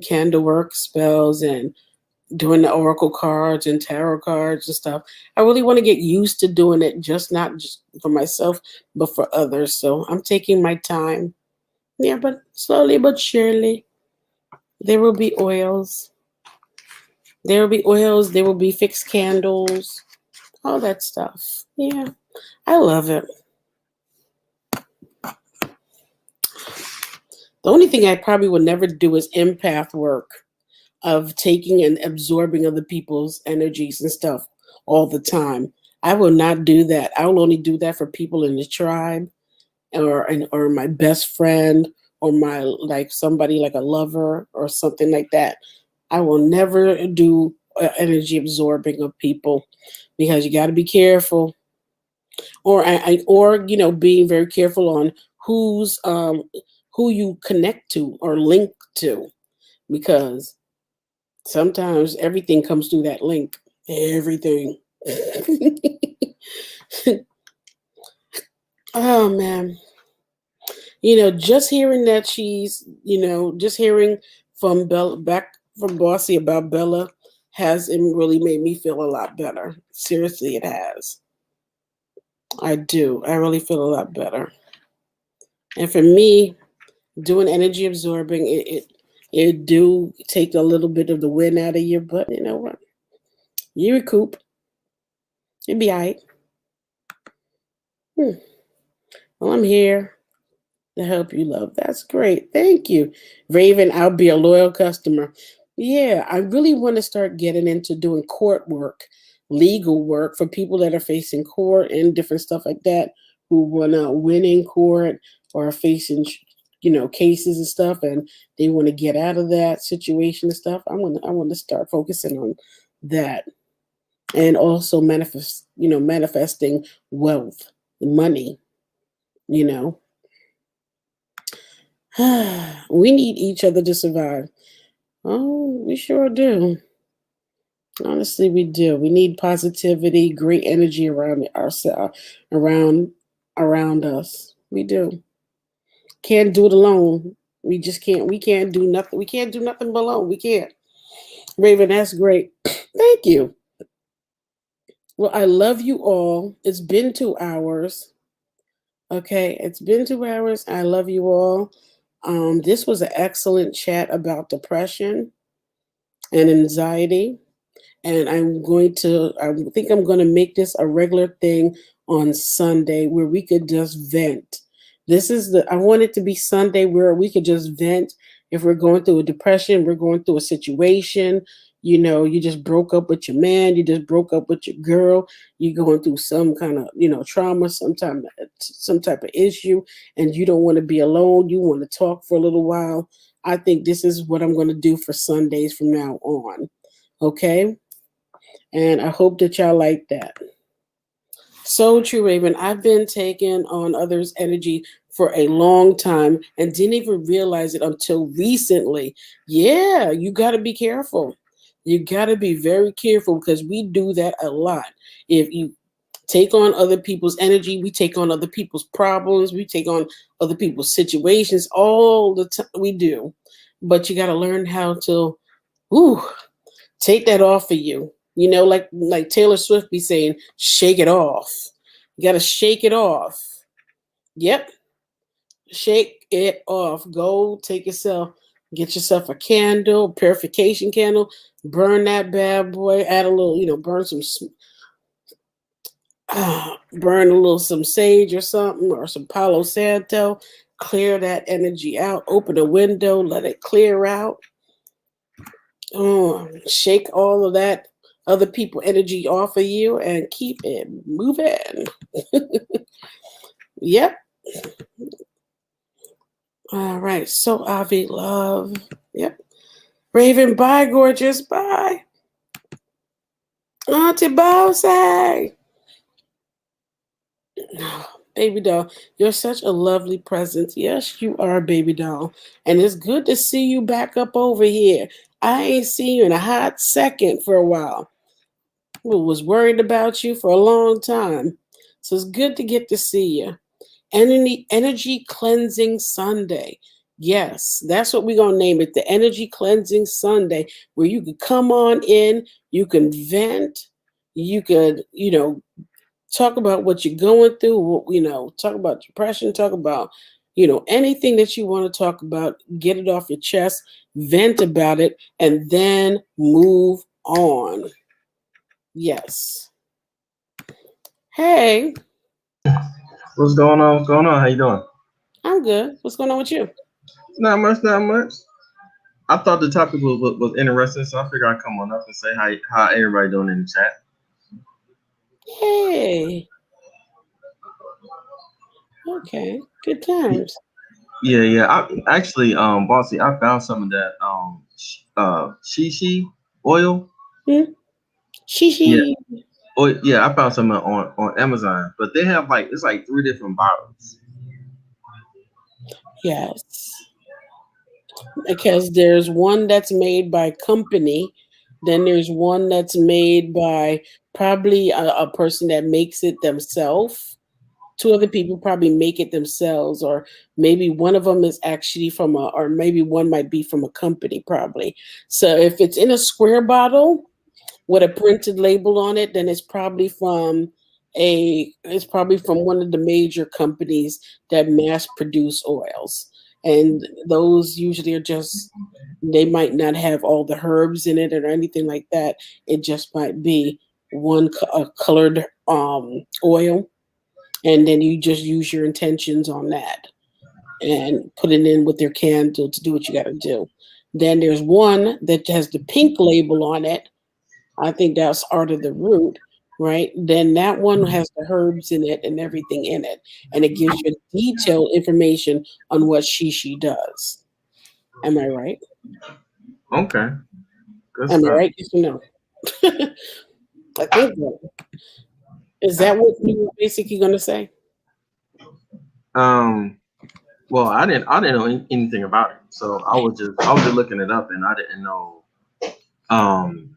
[SPEAKER 1] candle work spells and doing the oracle cards and tarot cards and stuff. I really want to get used to doing it, not just for myself, but for others. So I'm taking my time. Yeah, but slowly but surely, there will be oils. There will be oils. There will be fixed candles. All that stuff. Yeah, I love it. The only thing I probably would never do is empath work of taking and absorbing other people's energies and stuff all the time. I will not do that. I will only do that for people in the tribe, or my best friend, or my like somebody like a lover or something like that. I will never do energy absorbing of people, because you got to be careful, or being very careful on who you connect to or link to, because sometimes everything comes through that link. Everything. Oh man. Just hearing that just hearing from Bella, back from Bossy about Bella, has really made me feel a lot better. Seriously, it has. I do. I really feel a lot better. And for me, doing energy absorbing, it do take a little bit of the wind out of you, but you know what? You recoup. You'll be all right. Hmm. Well, I'm here to help you, love. That's great. Thank you. Raven, I'll be a loyal customer. Yeah, I really want to start getting into doing court work, legal work for people that are facing court and different stuff like that who want to win in court or are facing, cases and stuff and they want to get out of that situation and stuff. I want to start focusing on that and also manifesting wealth, money, you know. We need each other to survive. Oh, we sure do. Honestly, we do. We need positivity, great energy around ourselves, around around us. We do. Can't do it alone. We just can't. We can't do nothing. We can't do nothing alone. We can't. Raven, that's great. Thank you. Well, I love you all. It's been 2 hours. Okay, it's been 2 hours. I love you all. This was an excellent chat about depression and anxiety. And I think I'm going to make this a regular thing on Sunday where we could just vent. I want it to be Sunday where we could just vent. If we're going through a depression, we're going through a situation, you just broke up with your man, you just broke up with your girl, you're going through some kind of, trauma, some type of issue, and you don't want to be alone. You want to talk for a little while. I think this is what I'm going to do for Sundays from now on. Okay? And I hope that y'all like that. So true, Raven. I've been taking on others' energy for a long time and didn't even realize it until recently. Yeah, you got to be careful. You got to be very careful because we do that a lot. If you take on other people's energy, we take on other people's problems, we take on other people's situations all the time. We do. But you got to learn how to, ooh, take that off of you. Like Taylor Swift be saying, shake it off. You gotta shake it off. Yep. Shake it off. Go get yourself a candle, purification candle, burn that bad boy, add a little, burn a little some sage or something, or some Palo Santo, clear that energy out, open a window, let it clear out. Shake all of that other people energy off of you and keep it moving. Yep. All right. So Avi, love. Yep. Raven, bye, gorgeous. Bye. Auntie Bowsy. Baby doll, you're such a lovely presence. Yes, you are, baby doll. And it's good to see you back up over here. I ain't seen you in a hot second for a while. Was worried about you for a long time. So it's good to get to see you. Energy Cleansing Sunday. Yes, that's what we're going to name it, the Energy Cleansing Sunday, where you could come on in, you can vent, you could, talk about what you're going through, talk about depression, talk about, anything that you want to talk about, get it off your chest, vent about it, and then move on. Yes. Hey.
[SPEAKER 3] What's going on? What's going on? How you doing?
[SPEAKER 1] I'm good. What's going on with you?
[SPEAKER 3] Not much, not much. I thought the topic was interesting, so I figured I'd come on up and say how everybody doing in the chat.
[SPEAKER 1] Hey. Okay. Good times.
[SPEAKER 3] Yeah. I actually, bossy, I found some of that shishi oil. Yeah,
[SPEAKER 1] Shishi.
[SPEAKER 3] yeah, I found some on Amazon, but they have it's like 3 different bottles.
[SPEAKER 1] Yes. Because there's one that's made by company, then there's one that's made by probably a person that makes it themselves. Two other people probably make it themselves, or maybe one of them is actually or maybe one might be from a company, probably. So if it's in a square bottle with a printed label on it, then it's probably from one of the major companies that mass produce oils. and those usually are just, they might not have all the herbs in it or anything like that. It just might be a colored oil, and then you just use your intentions on that and put it in with your candle to do what you got to do. Then there's one that has the pink label on it. I think that's Art of the Root, right? Then that one has the herbs in it and everything in it, and it gives you detailed information on what she does. Am I right?
[SPEAKER 3] Okay. Good
[SPEAKER 1] Am I
[SPEAKER 3] stuff.
[SPEAKER 1] right? Yes or no? I think so. Is that what you were basically going to say?
[SPEAKER 3] Well, I didn't know anything about it, so I was just looking it up, and I didn't know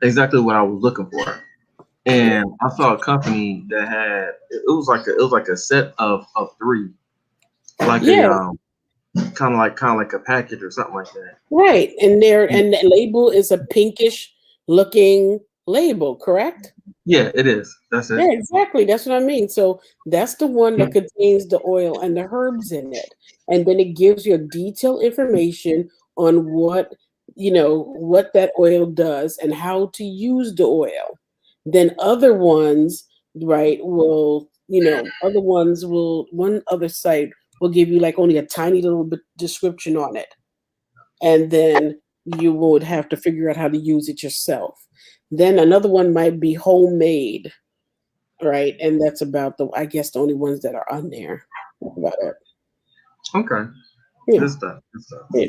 [SPEAKER 3] exactly what I was looking for. And I saw a company that had it was like a set of three, like a
[SPEAKER 1] Yeah,
[SPEAKER 3] kind of like a package or something like that.
[SPEAKER 1] right. And the label is a pinkish looking label, correct?
[SPEAKER 3] Yeah, it is. That's it.
[SPEAKER 1] Yeah, exactly. That's what I mean. So that's the one that contains the oil and the herbs in it. And then it gives you detailed information on what that oil does and how to use the oil. Then other ones, right, one other site will give you like only a tiny little bit description on it. And then you would have to figure out how to use it yourself. Then another one might be homemade, right? And that's about I guess the only ones that are on there. That's about it.
[SPEAKER 3] Okay.
[SPEAKER 1] Yeah.
[SPEAKER 3] Good stuff. Good stuff.
[SPEAKER 1] Yeah.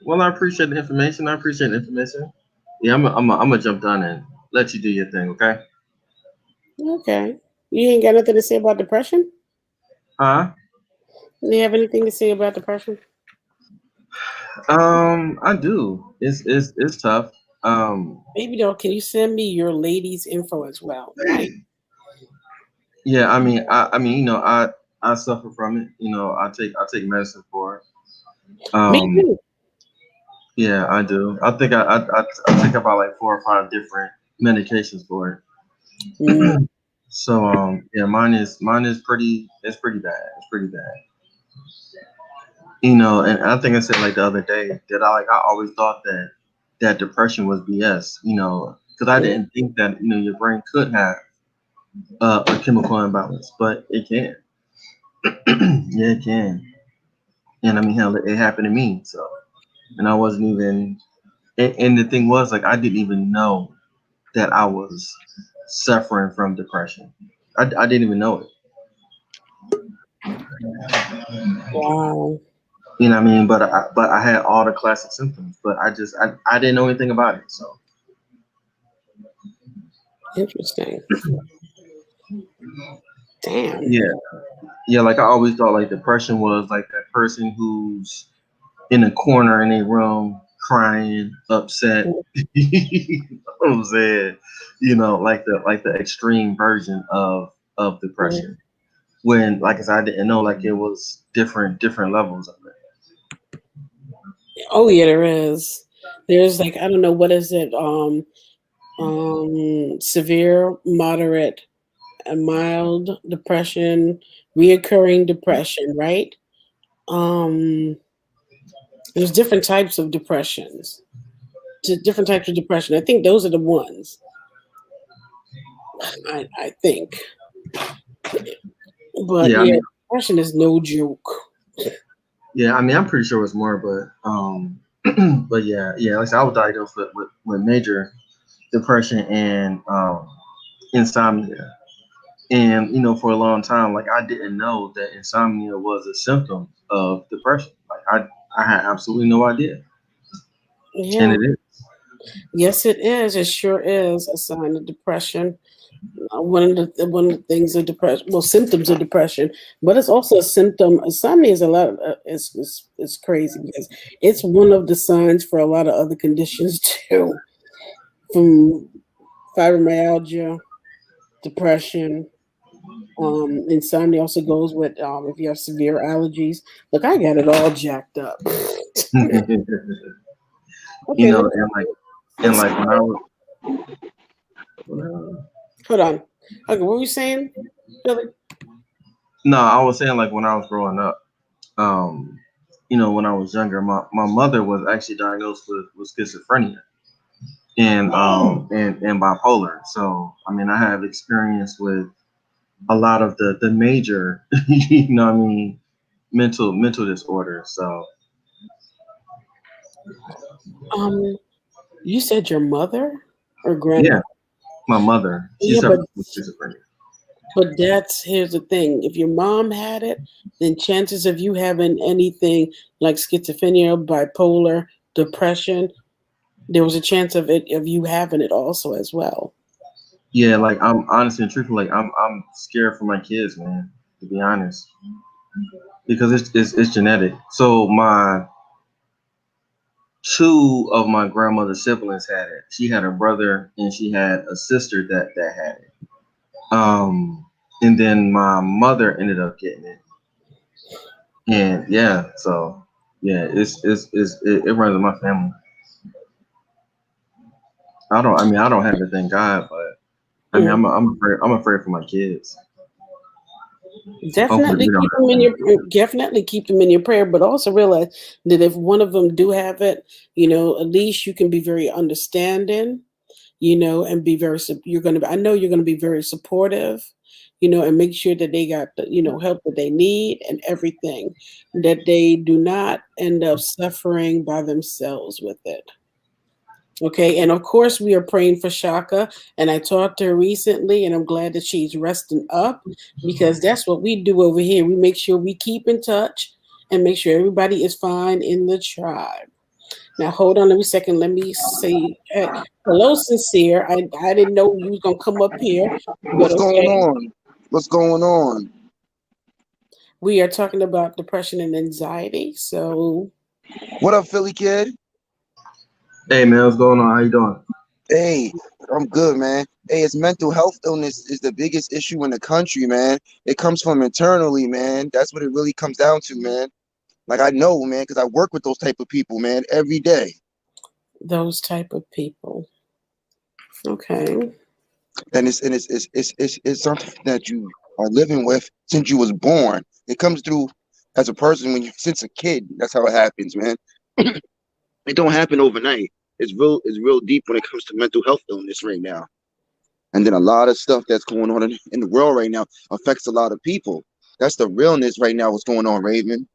[SPEAKER 3] Well, I appreciate the information. I appreciate the information. Yeah, I'm gonna jump down and let you do your thing. Okay.
[SPEAKER 1] Okay. You ain't got nothing to say about depression?
[SPEAKER 3] Huh?
[SPEAKER 1] Do you have anything to say about depression?
[SPEAKER 3] I do. It's tough.
[SPEAKER 1] Maybe though, can you send me your lady's info as well? Right.
[SPEAKER 3] Yeah. I mean, I suffer from it. I take medicine for it.
[SPEAKER 1] Me
[SPEAKER 3] Um,
[SPEAKER 1] too.
[SPEAKER 3] yeah, I do. I think I take about like 4 or 5 different medications for
[SPEAKER 1] Mm.
[SPEAKER 3] it. So yeah, mine is pretty. It's pretty bad. It's pretty bad. And I think I said like the other day that I always thought that depression was BS. Because I didn't think that your brain could have a chemical imbalance, but it can. Yeah, it can. And I mean, hell, it happened to me. So, and I wasn't even. And the thing was, like, I didn't even know that I was suffering from depression. I didn't even know it.
[SPEAKER 1] Wow.
[SPEAKER 3] You know what I mean? But I had all the classic symptoms, but I didn't know anything about it. So
[SPEAKER 1] Interesting. Damn.
[SPEAKER 3] yeah, like I always thought like depression was like that person who's in a corner in a room crying, upset. You know what I'm saying? Like the extreme version of depression. When like I said, I didn't know like it was different levels of it.
[SPEAKER 1] Oh yeah, there is. There's like, I don't know, what is it? Severe, moderate, and mild depression, reoccurring depression, right? Um, there's different types of depressions. Different types of depression. I think those are the ones. I think. But
[SPEAKER 3] Yeah,
[SPEAKER 1] yeah, depression is no joke.
[SPEAKER 3] I mean, I'm pretty sure it's more, but yeah. Like I said, I was diagnosed with major depression and insomnia, and for a long time, like I didn't know that insomnia was a symptom of depression. Like I had absolutely no idea, and
[SPEAKER 1] Yeah.
[SPEAKER 3] it is.
[SPEAKER 1] Yes, it is. It sure is a sign of depression. One of the things of depression, well, symptoms of depression, but it's also a symptom. Insomnia is a lot. It's crazy because it's one of the signs for a lot of other conditions too, from fibromyalgia, depression. Insomnia also goes with if you have severe allergies. Look, I got it all jacked up. Okay, let me
[SPEAKER 3] And like when I was
[SPEAKER 1] hold on. Okay, what were you saying, Billy?
[SPEAKER 3] no, I was saying like when I was growing up, when I was younger, my mother was actually diagnosed with schizophrenia and bipolar. So I mean, I have experience with a lot of the major, mental disorders. So
[SPEAKER 1] Um, you said your mother or
[SPEAKER 3] yeah,
[SPEAKER 1] grandmother?
[SPEAKER 3] my mother, she
[SPEAKER 1] Yeah, but
[SPEAKER 3] suffers from schizophrenia.
[SPEAKER 1] here's the thing. If your mom had it, then chances of you having anything like schizophrenia, bipolar, depression, there was a chance of you having it also as well.
[SPEAKER 3] Yeah, like I'm honestly and truthfully, like I'm scared for my kids, man. To be honest, because it's genetic. So my two of my grandmother's siblings had it. She had a brother and she had a sister that had it. And then my mother ended up getting it. And yeah, so yeah, it runs in my family. I don't have it, thank God, but I mean,
[SPEAKER 1] Mm.
[SPEAKER 3] I'm afraid for my kids. Hopefully,
[SPEAKER 1] Definitely
[SPEAKER 3] we don't
[SPEAKER 1] keep them
[SPEAKER 3] have
[SPEAKER 1] in
[SPEAKER 3] them.
[SPEAKER 1] your definitely keep them in your prayer, but also realize that if one of them do have it, at least you can be very understanding, and be very you're going to I know you're going to be very supportive, and make sure that they got the help that they need and everything, that they do not end up suffering by themselves with it. Okay, and of course, we are praying for Shaka. And I talked to her recently, and I'm glad that she's resting up because that's what we do over here. We make sure we keep in touch and make sure everybody is fine in the tribe. Now, hold on, let me second. Let me say, hello, sincere. I didn't know you was gonna come up here, but
[SPEAKER 4] What's going
[SPEAKER 1] okay.
[SPEAKER 4] on? What's going on?
[SPEAKER 1] We are talking about depression and anxiety. So,
[SPEAKER 4] What up, Philly kid?
[SPEAKER 3] Hey man, what's going on? How you doing?
[SPEAKER 4] Hey, I'm good, man. Hey, it's mental health illness is the biggest issue in the country, man. It comes from internally, man. That's what it really comes down to, man. Like I know, man, because I work with those type of people, man, every day.
[SPEAKER 1] those type of people. Okay.
[SPEAKER 4] And it's something that you are living with since you was born. It comes through as a person when you since a kid. That's how it happens, man. It don't happen overnight. It's real deep when it comes to mental health illness right now. And then a lot of stuff that's going on in the world right now affects a lot of people. That's the realness right now. What's going on, Raven?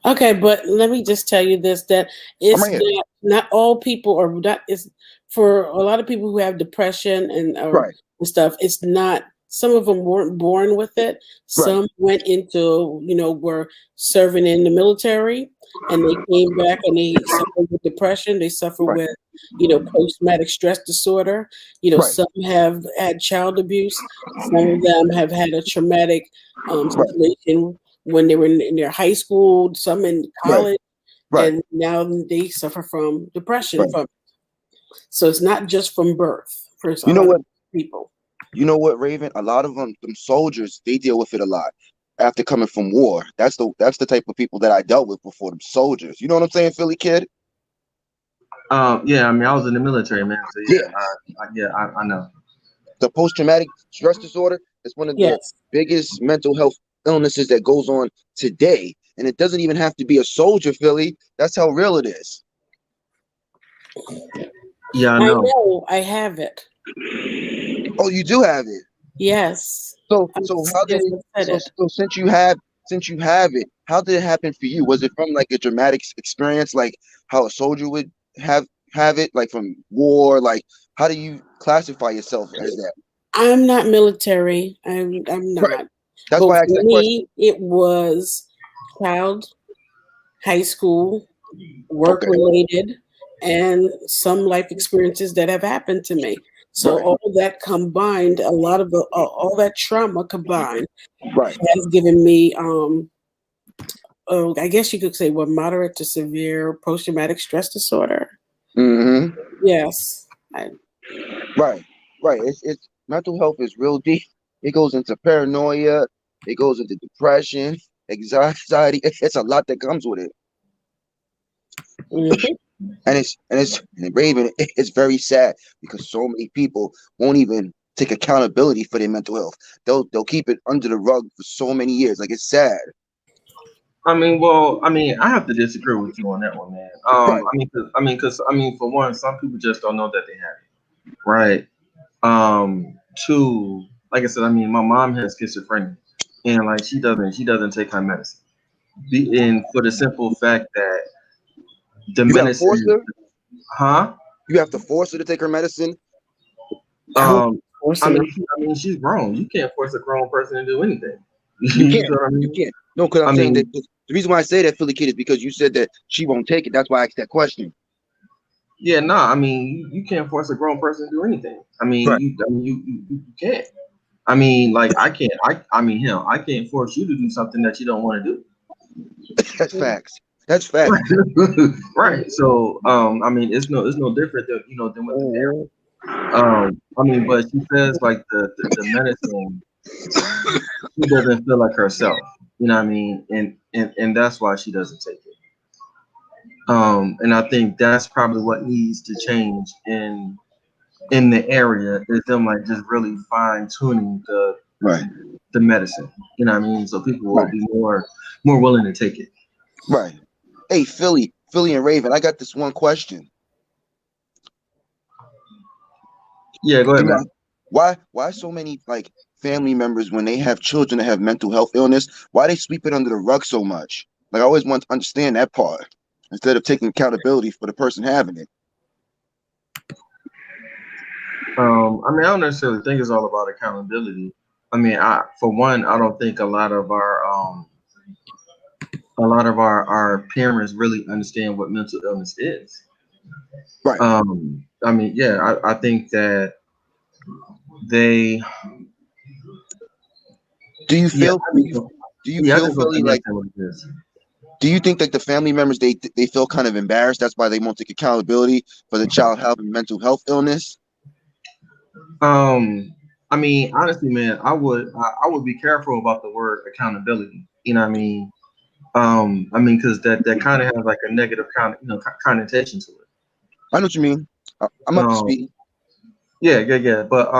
[SPEAKER 1] Okay, but let me just tell you this: that
[SPEAKER 4] I'm
[SPEAKER 1] it's
[SPEAKER 4] right here.
[SPEAKER 1] not all people are not. It's for a lot of people who have depression
[SPEAKER 4] Right,
[SPEAKER 1] and stuff. It's not. Some of them weren't born with it.
[SPEAKER 4] right,
[SPEAKER 1] Some went into were serving in the military, and they came back and they suffered with depression. They suffer
[SPEAKER 4] right,
[SPEAKER 1] with post traumatic stress disorder.
[SPEAKER 4] right,
[SPEAKER 1] Some have had child abuse. Some of them have had a traumatic
[SPEAKER 4] right,
[SPEAKER 1] situation when they were in their high school, some in
[SPEAKER 4] right,
[SPEAKER 1] college,
[SPEAKER 4] right,
[SPEAKER 1] and now they suffer from depression
[SPEAKER 4] right.
[SPEAKER 1] from. So it's not just from birth for a
[SPEAKER 4] You know
[SPEAKER 1] lot of
[SPEAKER 4] what?
[SPEAKER 1] people.
[SPEAKER 4] You know what, Raven? A lot of them soldiers, they deal with it a lot after coming from war. That's the type of people that I dealt with before. Them soldiers. You know what I'm saying, Philly kid?
[SPEAKER 3] Yeah, I mean, I was in the military, man. So
[SPEAKER 4] Yeah.
[SPEAKER 3] I know.
[SPEAKER 4] The post-traumatic stress disorder is one of the
[SPEAKER 1] Yes.
[SPEAKER 4] biggest mental health illnesses that goes on today. And it doesn't even have to be a soldier, Philly. That's how real it is.
[SPEAKER 3] Yeah, I
[SPEAKER 1] I
[SPEAKER 3] know.
[SPEAKER 1] know I have it.
[SPEAKER 4] Oh, you do have it.
[SPEAKER 1] Yes.
[SPEAKER 4] So how did
[SPEAKER 1] Yes,
[SPEAKER 4] it
[SPEAKER 1] I said it.
[SPEAKER 4] so since you have it, how did it happen for you? Was it from like a dramatic experience like how a soldier would have it, like from war? Like how do you classify yourself as that?
[SPEAKER 1] I'm not military. I'm
[SPEAKER 4] Right.
[SPEAKER 1] not.
[SPEAKER 4] That's
[SPEAKER 1] But
[SPEAKER 4] why I asked
[SPEAKER 1] for
[SPEAKER 4] that question.
[SPEAKER 1] me, it was child, high school, work
[SPEAKER 4] Okay.
[SPEAKER 1] related, and some life experiences that have happened to me. So
[SPEAKER 4] Right.
[SPEAKER 1] all of that combined, a lot of all that trauma combined
[SPEAKER 4] Right.
[SPEAKER 1] has given me, I guess you could say, moderate to severe post traumatic stress disorder.
[SPEAKER 4] Mm-hmm.
[SPEAKER 1] Yes,
[SPEAKER 4] Right. Right. It's mental health is real deep. It goes into paranoia. It goes into depression, anxiety. It's a lot that comes with it.
[SPEAKER 1] mhm.
[SPEAKER 4] And Raven, it's very sad because so many people won't even take accountability for their mental health. They'll keep it under the rug for so many years. Like it's sad.
[SPEAKER 3] I mean, well, I mean, I have to disagree with you on that one, man.
[SPEAKER 4] Right.
[SPEAKER 3] For one, some people just don't know that they have it, right? Two, like I said, I mean, my mom has schizophrenia, and like she doesn't take her medicine, and for the simple fact that the
[SPEAKER 4] You gotta force
[SPEAKER 3] medicine,
[SPEAKER 4] her.
[SPEAKER 3] huh?
[SPEAKER 4] You have to force her to take her medicine.
[SPEAKER 1] How
[SPEAKER 3] Um,
[SPEAKER 1] forcing them?
[SPEAKER 3] I mean, she's grown. You can't force a grown person to do anything.
[SPEAKER 4] You
[SPEAKER 3] You
[SPEAKER 4] can't.
[SPEAKER 3] know what I
[SPEAKER 4] You
[SPEAKER 3] mean?
[SPEAKER 4] can't. No, because I'm
[SPEAKER 3] I
[SPEAKER 4] saying that
[SPEAKER 3] mean,
[SPEAKER 4] the reason why I say that, Philly kid, is because you said that she won't take it. That's why I asked that question.
[SPEAKER 3] yeah, nah. I mean, you can't force a grown person to do anything.
[SPEAKER 4] Right.
[SPEAKER 3] You can't. I mean, like I can't. I mean, hell, I can't force you to do something that you don't want to do.
[SPEAKER 4] That's facts. That's facts.
[SPEAKER 3] Right. So, I mean, it's no different than than with the parent.
[SPEAKER 1] Mhm.
[SPEAKER 3] I mean, but she says like the medicine, she doesn't feel like herself. You know what I mean? And that's why she doesn't take it. And I think that's probably what needs to change in the area is them like just really fine tuning
[SPEAKER 4] Right.
[SPEAKER 3] the medicine. You know what I mean? So people will
[SPEAKER 4] Right.
[SPEAKER 3] be more willing to take it.
[SPEAKER 4] Right. Hey, Philly and Raven, I got this one question.
[SPEAKER 3] Yeah, go
[SPEAKER 4] Do
[SPEAKER 3] ahead,
[SPEAKER 4] you
[SPEAKER 3] man.
[SPEAKER 4] why so many like family members when they have children that have mental health illness, why they sweep it under the rug so much? Like I always want to understand that part instead of taking accountability for the person having it.
[SPEAKER 3] I mean, I don't necessarily think it's all about accountability. I mean, for one, I don't think a lot of our parents really understand what mental illness is.
[SPEAKER 4] Right.
[SPEAKER 3] I mean, yeah, I think that they,
[SPEAKER 4] Do you
[SPEAKER 3] yeah,
[SPEAKER 4] feel
[SPEAKER 3] I
[SPEAKER 4] do
[SPEAKER 3] just
[SPEAKER 4] you
[SPEAKER 3] don't,
[SPEAKER 4] do you
[SPEAKER 3] yeah, I
[SPEAKER 4] feel
[SPEAKER 3] just don't
[SPEAKER 4] Philly like
[SPEAKER 3] understand what it is.
[SPEAKER 4] do you think that the family members they feel kind of embarrassed? That's why they won't take accountability for the child having mental health illness?
[SPEAKER 3] Um, I mean, honestly, man, I would be careful about the word accountability. You know what I mean? I mean, because that kind of has like a negative connotation to it.
[SPEAKER 4] I know what you mean. I'm up to
[SPEAKER 3] Um,
[SPEAKER 4] speed.
[SPEAKER 3] yeah, yeah, yeah. But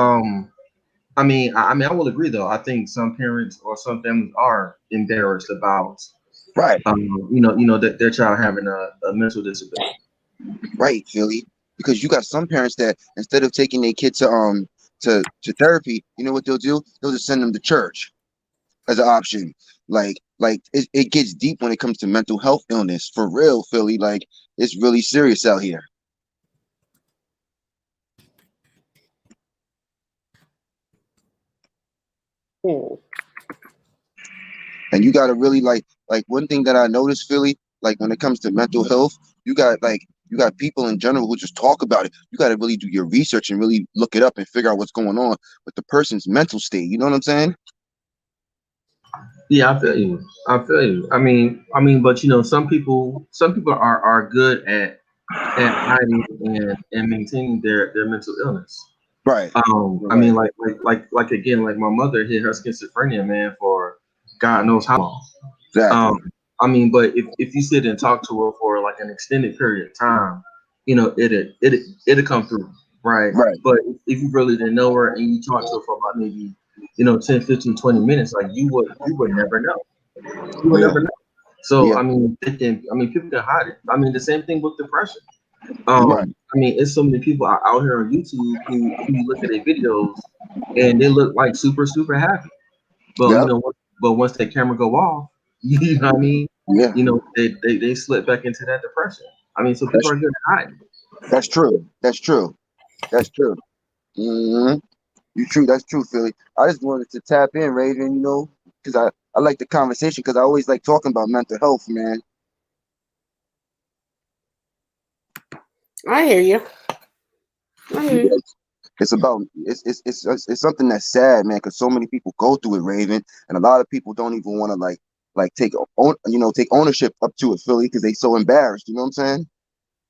[SPEAKER 3] I mean, I will agree though. I think some parents or some families are embarrassed about,
[SPEAKER 4] Right.
[SPEAKER 3] that their child having a mental disability.
[SPEAKER 4] Right, Philly. Because you got some parents that instead of taking their kid to therapy, you know what they'll do? They'll just send them to church as an option. Like it gets deep when it comes to mental health illness. For real, Philly. Like it's really serious out here.
[SPEAKER 1] Hmm.
[SPEAKER 4] And you gotta really like one thing that I noticed, Philly, like when it comes to mental health, you got people in general who just talk about it. You gotta really do your research and really look it up and figure out what's going on with the person's mental state. You know what I'm saying?
[SPEAKER 3] Yeah, I feel you. I feel you. But some people are good at hiding and maintaining their mental illness.
[SPEAKER 4] Right.
[SPEAKER 3] I mean,
[SPEAKER 4] Right.
[SPEAKER 3] like again, like my mother hit her schizophrenia, man, for God knows how long.
[SPEAKER 4] Exactly.
[SPEAKER 3] Um, I mean, but if you sit and talk to her for like an extended period of time, it'll come through, right?
[SPEAKER 4] Right.
[SPEAKER 3] But if you really didn't know her and you talk to her for about maybe 10, 15, 20 minutes, like you would never know. You would
[SPEAKER 4] Yeah.
[SPEAKER 3] never know. So
[SPEAKER 4] Yeah.
[SPEAKER 3] I mean, people can hide it. I mean, the same thing with depression.
[SPEAKER 4] Right.
[SPEAKER 3] I mean, it's so many people out here on YouTube who you look at their videos and they look like super super happy, but
[SPEAKER 4] Yep.
[SPEAKER 3] but once that camera go off, you know what I mean.
[SPEAKER 4] Yeah.
[SPEAKER 3] They slip back into that depression. I mean, so people
[SPEAKER 4] That's
[SPEAKER 3] are good at hiding.
[SPEAKER 4] that's true. That's true. That's true. Hmm. You true. That's true, Philly. I just wanted to tap in, Raven. Because I like the conversation because I always like talking about mental health, man.
[SPEAKER 1] I hear you. I hear you.
[SPEAKER 4] It's about it's something that's sad, man, because so many people go through it, Raven, and a lot of people don't even want to like take ownership up to it, Philly, because they so embarrassed. You know what I'm saying?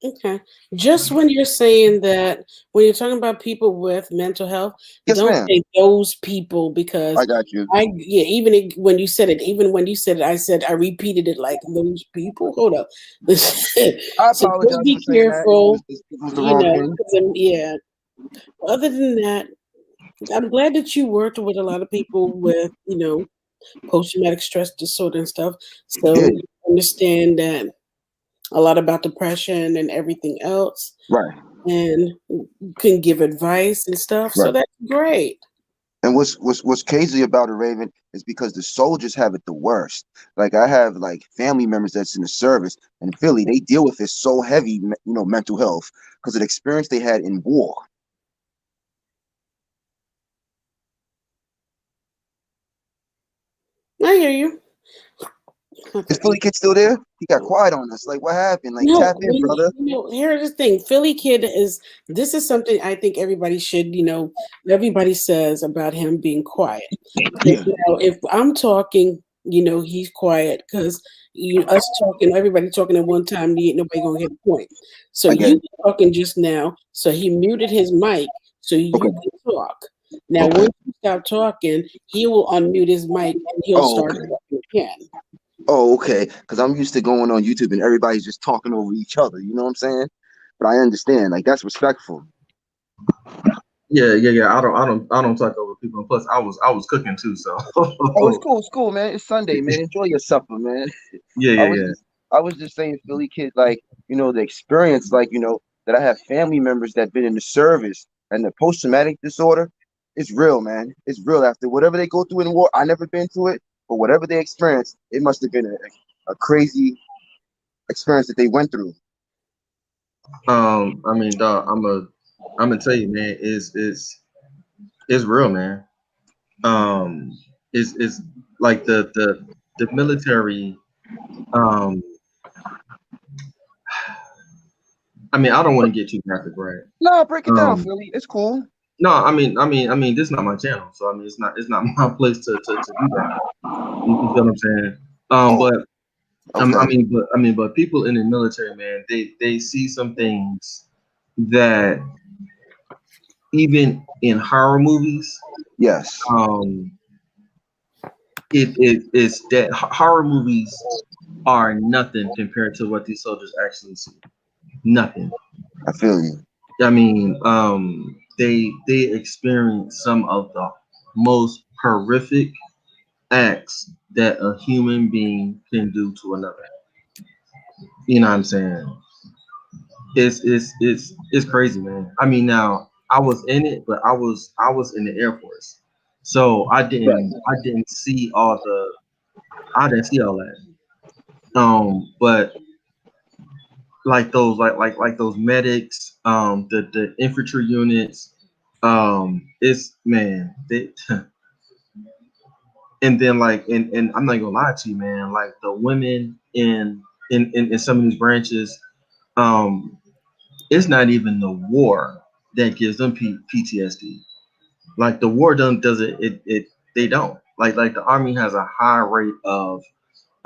[SPEAKER 1] Okay. Just when you're saying that, when you're talking about people with mental health,
[SPEAKER 4] Yes,
[SPEAKER 1] don't
[SPEAKER 4] ma'am.
[SPEAKER 1] say those people because
[SPEAKER 4] I got you.
[SPEAKER 1] yeah, when you said it, I said, I repeated it like those people. Hold up.
[SPEAKER 4] I
[SPEAKER 1] So just
[SPEAKER 4] apologize
[SPEAKER 1] be
[SPEAKER 4] for saying that.
[SPEAKER 1] careful,
[SPEAKER 4] It was the wrong thing.
[SPEAKER 1] 'cause yeah. Other than that, I'm glad that you worked with a lot of people with, post-traumatic stress disorder and stuff. So
[SPEAKER 4] Yeah,
[SPEAKER 1] you understand that a lot about depression and everything else,
[SPEAKER 4] right,
[SPEAKER 1] and can give advice and stuff. So
[SPEAKER 4] right.
[SPEAKER 1] that's great.
[SPEAKER 4] And what's crazy about it, Raven, is because the soldiers have it the worst. Like I have like family members that's in the service and in Philly, they deal with it so heavy, mental health because of the experience they had in war.
[SPEAKER 1] I hear you.
[SPEAKER 4] Is Philly kid still there? He got quiet on us. Like what happened? Like
[SPEAKER 1] No,
[SPEAKER 4] tap in, brother.
[SPEAKER 1] here's the thing. Philly Kid is this is something I think everybody should, everybody says about him being quiet. So
[SPEAKER 4] Yeah,
[SPEAKER 1] now if I'm talking, he's quiet because us talking, everybody talking at one time, ain't nobody gonna get a point. So
[SPEAKER 4] I get
[SPEAKER 1] you
[SPEAKER 4] it.
[SPEAKER 1] were talking just now, so he muted his mic so
[SPEAKER 4] Okay,
[SPEAKER 1] you can talk. Now
[SPEAKER 4] okay.
[SPEAKER 1] once you stop talking, he will unmute his mic and he'll
[SPEAKER 4] Oh,
[SPEAKER 1] start
[SPEAKER 4] okay.
[SPEAKER 1] talking again.
[SPEAKER 4] Oh, okay. Because I'm used to going on YouTube and everybody's just talking over each other. You know what I'm saying? But I understand. Like that's respectful.
[SPEAKER 3] Yeah. I don't talk over people. And plus, I was cooking too, so
[SPEAKER 4] Oh, it's cool. It's cool, man. It's Sunday, man. Enjoy your supper, man.
[SPEAKER 3] yeah,
[SPEAKER 4] I
[SPEAKER 3] yeah,
[SPEAKER 4] was
[SPEAKER 3] yeah.
[SPEAKER 4] just I was just saying, Philly kid, like, the experience, like, that I have family members that been in the service and the post-traumatic disorder, it's real, man. It's real after whatever they go through in war. I never been through it, but whatever they experienced, it must have been a crazy experience that they went through.
[SPEAKER 3] I mean, dog, I'm gonna tell you, man, it's real, man. Um, it's like the military. Um, I mean, I don't want to get too graphic, right?
[SPEAKER 4] No, break it down,
[SPEAKER 3] Um,
[SPEAKER 4] Philly. It's cool.
[SPEAKER 3] no, I mean, this is not my channel, so I mean, it's not my place to do that. You feel what I'm saying?
[SPEAKER 4] Oh,
[SPEAKER 3] But
[SPEAKER 4] okay.
[SPEAKER 3] but people in the military, man, they see some things that even in horror movies,
[SPEAKER 4] Yes,
[SPEAKER 3] um, it's that horror movies are nothing compared to what these soldiers actually see. Nothing.
[SPEAKER 4] I feel you.
[SPEAKER 3] I mean, they experience some of the most horrific acts that a human being can do to another. You know what I'm saying? It's crazy, man. I mean, now I was in it, but I was in the Air Force, so
[SPEAKER 4] Right.
[SPEAKER 3] I didn't see all that. But like those like those medics, the infantry units, it's man, they and then like and I'm not gonna lie to you, man, like the women in some of these branches, um, it's not even the war that gives them PTSD. Like the war does it they don't. Like the army has a high rate of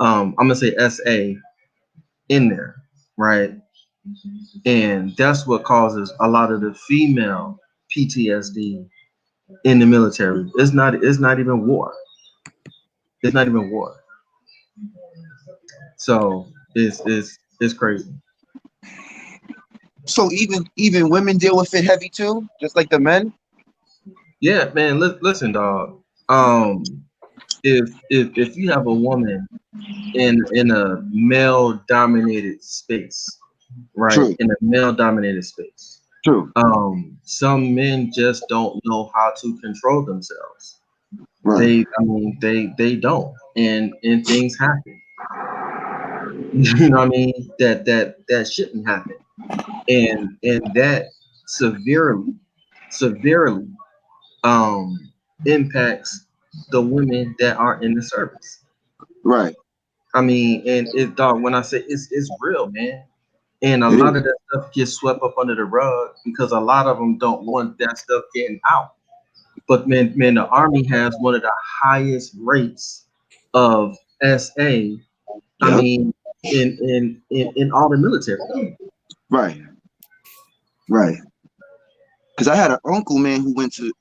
[SPEAKER 3] I'm gonna say SA in there, right? And that's what causes a lot of the female PTSD in the military. It's not even war. It's not even war. So it's crazy.
[SPEAKER 4] So even women deal with it heavy too, just like the men.
[SPEAKER 3] Yeah, man. Listen, dog. If you have a woman in a male dominated space, right?
[SPEAKER 4] True.
[SPEAKER 3] In a male dominated space,
[SPEAKER 4] True.
[SPEAKER 3] some men just don't know how to control themselves.
[SPEAKER 4] Right.
[SPEAKER 3] I mean, they don't, and things happen. You know what I mean? That shouldn't happen, and that severely um impacts the women that are in the service.
[SPEAKER 4] Right.
[SPEAKER 3] I mean, and it dog when I say it's real, man. And a
[SPEAKER 4] It
[SPEAKER 3] lot
[SPEAKER 4] is.
[SPEAKER 3] of that stuff gets swept up under the rug because a lot of them don't want that stuff getting out. But man, the army has one of the highest rates of SA. I
[SPEAKER 4] Yep.
[SPEAKER 3] mean, in all the military.
[SPEAKER 4] Right. Right. Because I had an uncle, man, who went to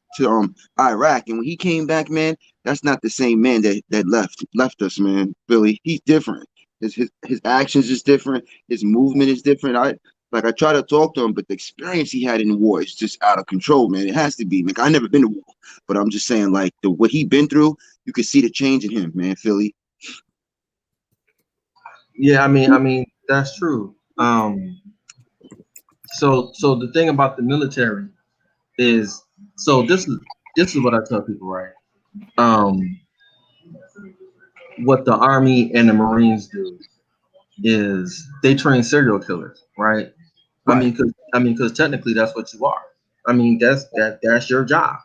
[SPEAKER 4] Iraq, and when he came back, man, that's not the same man that left us, man. Billy, he's different. His actions is different. His movement is different. Like I try to talk to him, but the experience he had in war is just out of control, man. It has to be. Like I never been to war, but I'm just saying, like what he been through, you can see the change in him, man. Philly.
[SPEAKER 3] Yeah, I mean that's true. So the thing about the military is, so this is what I tell people, right? Um, what the Army and the Marines do is they train serial killers, right?
[SPEAKER 4] Right.
[SPEAKER 3] Because technically that's what you are. I mean, that's your job,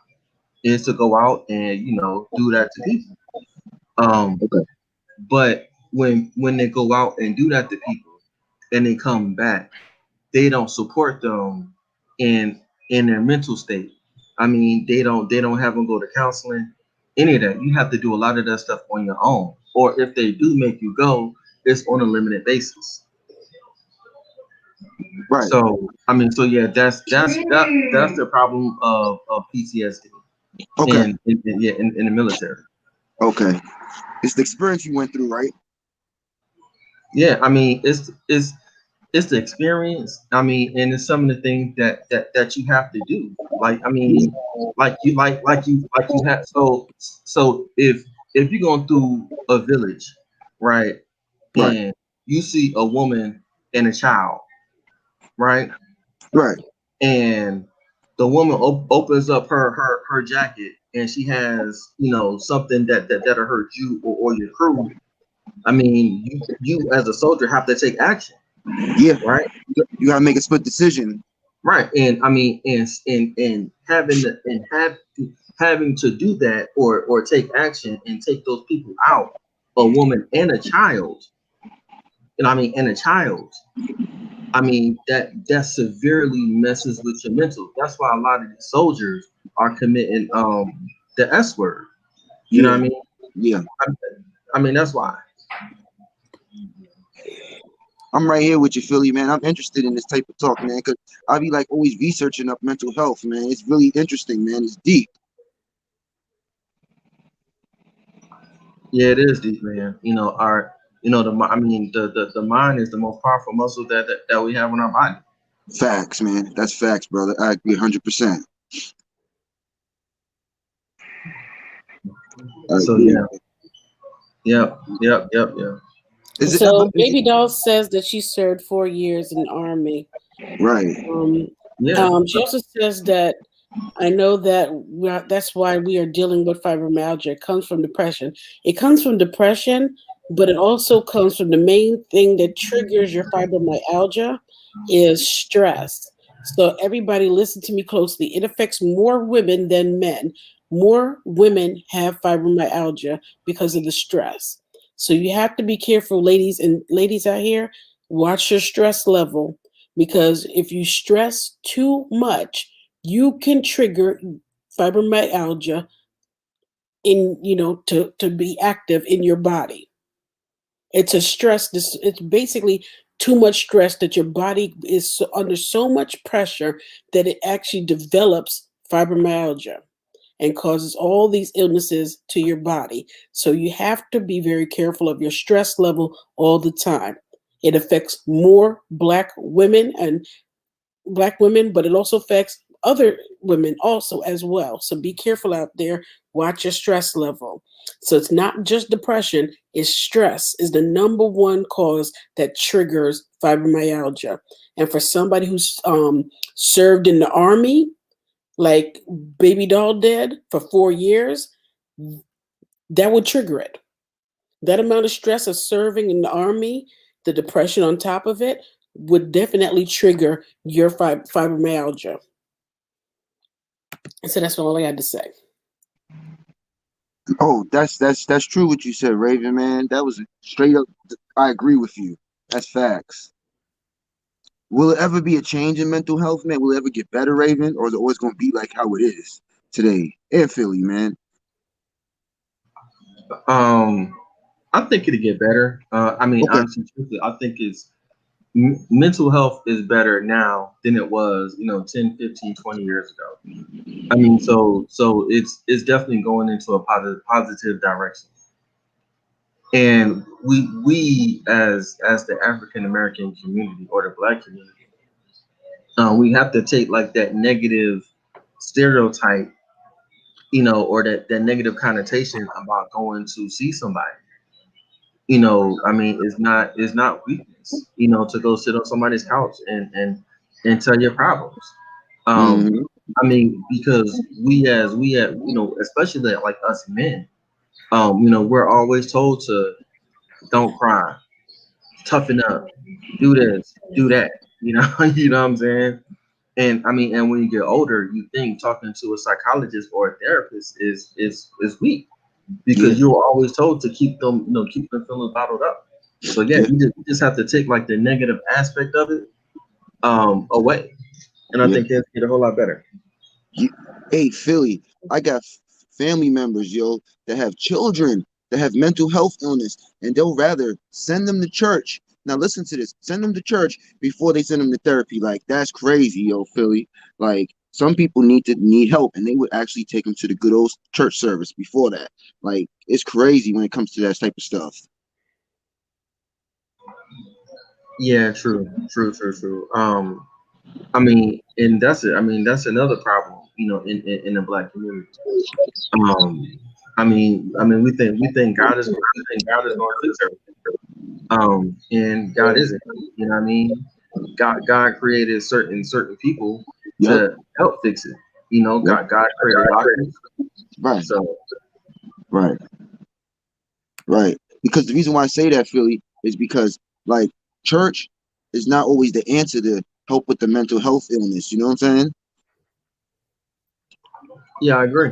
[SPEAKER 3] is to go out and do that to people. Um,
[SPEAKER 4] Okay.
[SPEAKER 3] but when they go out and do that to people and they come back, they don't support them in their mental state. I mean, they don't have them go to counseling, any of that. You have to do a lot of that stuff on your own. Or if they do make you go, it's on a limited basis.
[SPEAKER 4] Right.
[SPEAKER 3] So I mean, so yeah, that's the problem of PTSD
[SPEAKER 4] Okay.
[SPEAKER 3] in the military.
[SPEAKER 4] Okay. It's the experience you went through, right?
[SPEAKER 3] Yeah, I mean, it's the experience. I mean, and it's some of the things that you have to do. Like, I
[SPEAKER 4] Yeah.
[SPEAKER 3] mean, like you have. So if you're going through a village, right,
[SPEAKER 4] Right.
[SPEAKER 3] and you see a woman and a child, right,
[SPEAKER 4] Right.
[SPEAKER 3] and the woman opens up her jacket and she has something that'll hurt you or your crew. I mean, you as a soldier have to take action,
[SPEAKER 4] Yeah.
[SPEAKER 3] right?
[SPEAKER 4] You gotta make a split decision.
[SPEAKER 3] Right, and I mean, and having to do that or take action and take those people out, a woman and a child, I mean, and a child. I mean, that severely messes with your mental. That's why a lot of these soldiers are committing the S word. You know
[SPEAKER 4] Yeah.
[SPEAKER 3] what I mean?
[SPEAKER 4] Yeah.
[SPEAKER 3] I, I mean, that's why.
[SPEAKER 4] I'm right here with you, Philly, man. I'm interested in this type of talk, man, because I be like always researching up mental health, man. It's really interesting, man. It's deep.
[SPEAKER 3] Yeah, it is deep, man. I mean, the mind is the most powerful muscle that we have in our body.
[SPEAKER 4] Facts, man. That's facts, brother. I agree 100%. I
[SPEAKER 3] So
[SPEAKER 4] agree.
[SPEAKER 3] yeah, yep.
[SPEAKER 4] Is it ever?
[SPEAKER 1] So Baby Doll says that she served 4 years in the army.
[SPEAKER 4] Right.
[SPEAKER 1] Um,
[SPEAKER 3] Yeah.
[SPEAKER 1] she also says that I know that that's why we are dealing with fibromyalgia. It comes from depression. It comes from depression, but it also comes from the main thing that triggers your fibromyalgia is stress. So everybody listen to me closely. It affects more women than men. More women have fibromyalgia because of the stress. So you have to be careful, ladies and ladies out here. Watch your stress level because if you stress too much, you can trigger fibromyalgia in to be active in your body. It's a stress. It's basically too much stress that your body is under so much pressure that it actually develops fibromyalgia and causes all these illnesses to your body. So you have to be very careful of your stress level all the time. It affects more black women, but it also affects other women also as well. So be careful out there. Watch your stress level. So it's not just depression, it's stress is the number one cause that triggers fibromyalgia. And for somebody who's served in the army, like Baby Doll did for 4 years, that would trigger it. That amount of stress of serving in the army, the depression on top of it, would definitely trigger your fibromyalgia. So that's all I had to say.
[SPEAKER 4] Oh, that's true what you said, Raven, man. That was straight up. I agree with you. That's facts. Will it ever be a change in mental health, man? Will it ever get better, Raven, or is it always going to be like how it is today in Philly, man?
[SPEAKER 3] Um, I think it'll get better. I mean,
[SPEAKER 4] Okay.
[SPEAKER 3] honestly, truthfully, I think mental health is better now than it was, 10, 15, 20 years ago. I mean, so it's definitely going into a positive direction. And we as the African American community or the Black community, We have to take like that negative stereotype, or that negative connotation about going to see somebody. I mean, it's not weakness, to go sit on somebody's couch and tell your problems. Um,
[SPEAKER 4] Hmm.
[SPEAKER 3] I mean, because we as especially like us men, we're always told to don't cry, toughen up, do this, do that. You know what I'm saying? And I mean, and when you get older, you think talking to a psychologist or a therapist is weak
[SPEAKER 4] Yeah,
[SPEAKER 3] because you were always told to keep them feelings bottled up. So yeah,
[SPEAKER 4] yeah,
[SPEAKER 3] you just have to take like the negative aspect of it away, and I
[SPEAKER 4] yeah.
[SPEAKER 3] think things get a whole lot better.
[SPEAKER 4] You, hey, Philly, I got family members, yo, that have children that have mental health illness, and they'll rather send them to church. Now, listen to this: send them to church before they send them to therapy. Like, that's crazy, yo, Philly. Like, some people need help, and they would actually take them to the good old church service before that. Like, it's crazy when it comes to that type of stuff.
[SPEAKER 3] Yeah, true, true, true, true. I mean, and that's it. I mean, that's another problem, in the black community. Um, we think God is going to fix everything. And God isn't. You know what I mean? God created certain people
[SPEAKER 4] Yep,
[SPEAKER 3] to help fix it.
[SPEAKER 4] yep,
[SPEAKER 3] God created doctors.
[SPEAKER 4] right,
[SPEAKER 3] So
[SPEAKER 4] right, right. Because the reason why I say that, Philly, is because like church is not always the answer to help with the mental health illness. You know what I'm saying?
[SPEAKER 3] yeah, I agree.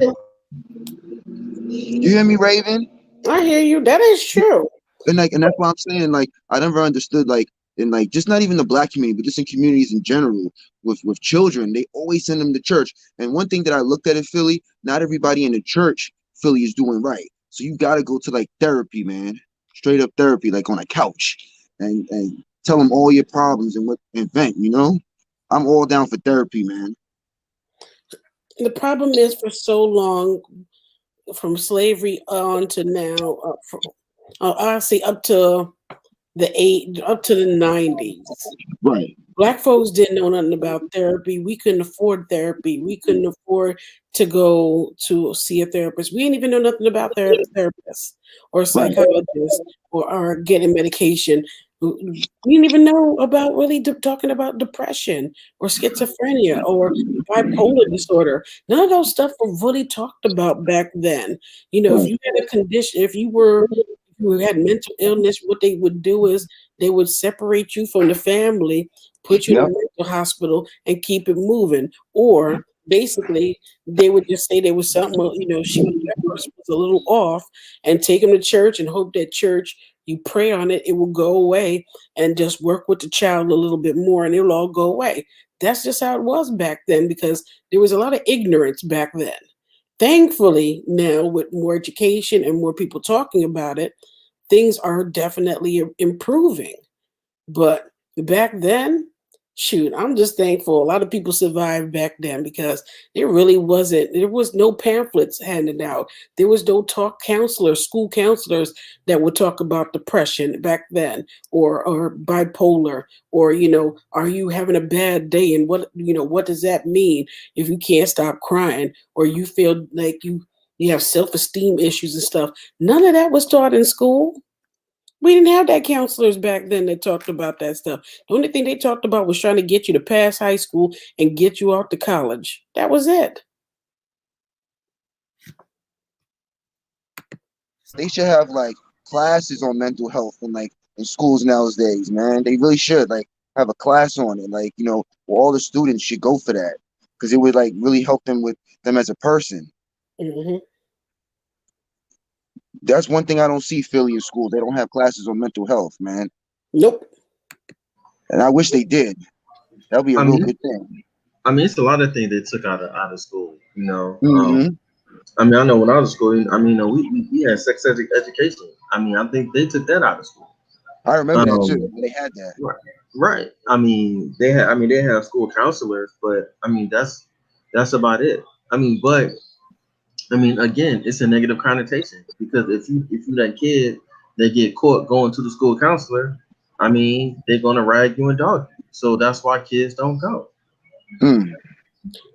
[SPEAKER 4] You hear me, Raven?
[SPEAKER 1] I hear you. That is true.
[SPEAKER 4] And that's why I'm saying like I never understood like in like just not even the black community, but just in communities in general with children, they always send them to church. And one thing that I looked at in Philly, not everybody in the church Philly is doing right. So you got to go to like therapy, man, straight up therapy, like on a couch, and tell them all your problems and what and vent. You know, I'm all down for therapy, man.
[SPEAKER 1] The problem is for so long, from slavery on to now, honestly, up to the 90s.
[SPEAKER 4] Right,
[SPEAKER 1] Black folks didn't know nothing about therapy. We couldn't afford therapy. We couldn't afford to go to see a therapist. We didn't even know nothing about therapists or
[SPEAKER 4] right,
[SPEAKER 1] psychologists or getting medication. We didn't even know about really talking about depression or schizophrenia or bipolar disorder. None of those stuff were really talked about back then. If
[SPEAKER 4] right.
[SPEAKER 1] you had a condition, if you had mental illness, what they would do is they would separate you from the family, put you in a
[SPEAKER 4] Yep,
[SPEAKER 1] mental hospital, and keep it moving. Or basically, they would just say there was something, that person was a little off, and take them to church and hope that church, you pray on it, it will go away, and just work with the child a little bit more, and it'll all go away. That's just how it was back then because there was a lot of ignorance back then. Thankfully, now with more education and more people talking about it, things are definitely improving. But back then, shoot, I'm just thankful a lot of people survived back then because there was no pamphlets handed out. There was no talk counselors, school counselors that would talk about depression back then or bipolar or, are you having a bad day and what does that mean if you can't stop crying or you feel like you have self-esteem issues and stuff. None of that was taught in school. We didn't have that counselors back then that talked about that stuff. The only thing they talked about was trying to get you to pass high school and get you out to college. That was it.
[SPEAKER 4] they should have like classes on mental health and like in schools nowadays, man. They really should like have a class on it. Like, where all the students should go for that. Because it would like really help them with them as a person.
[SPEAKER 1] Hmm.
[SPEAKER 4] That's one thing I don't see Philly in school. They don't have classes on mental health, man.
[SPEAKER 1] Nope.
[SPEAKER 4] And I wish they did. That'd be a
[SPEAKER 3] I
[SPEAKER 4] real
[SPEAKER 3] mean,
[SPEAKER 4] good thing.
[SPEAKER 3] it's a lot of things they took out of school.
[SPEAKER 4] Hmm.
[SPEAKER 3] I mean, I know when I was in school, I mean, we had education. I mean, I think they took that out of school.
[SPEAKER 4] I remember that too.
[SPEAKER 3] Um,
[SPEAKER 4] When they had that.
[SPEAKER 3] right, right. They have school counselors, but I mean, that's about it. I mean, but I mean, again, it's a negative connotation because if you that kid that get caught going to the school counselor, I mean, they're gonna rag you and dog you. So that's why kids don't go.
[SPEAKER 4] Mm.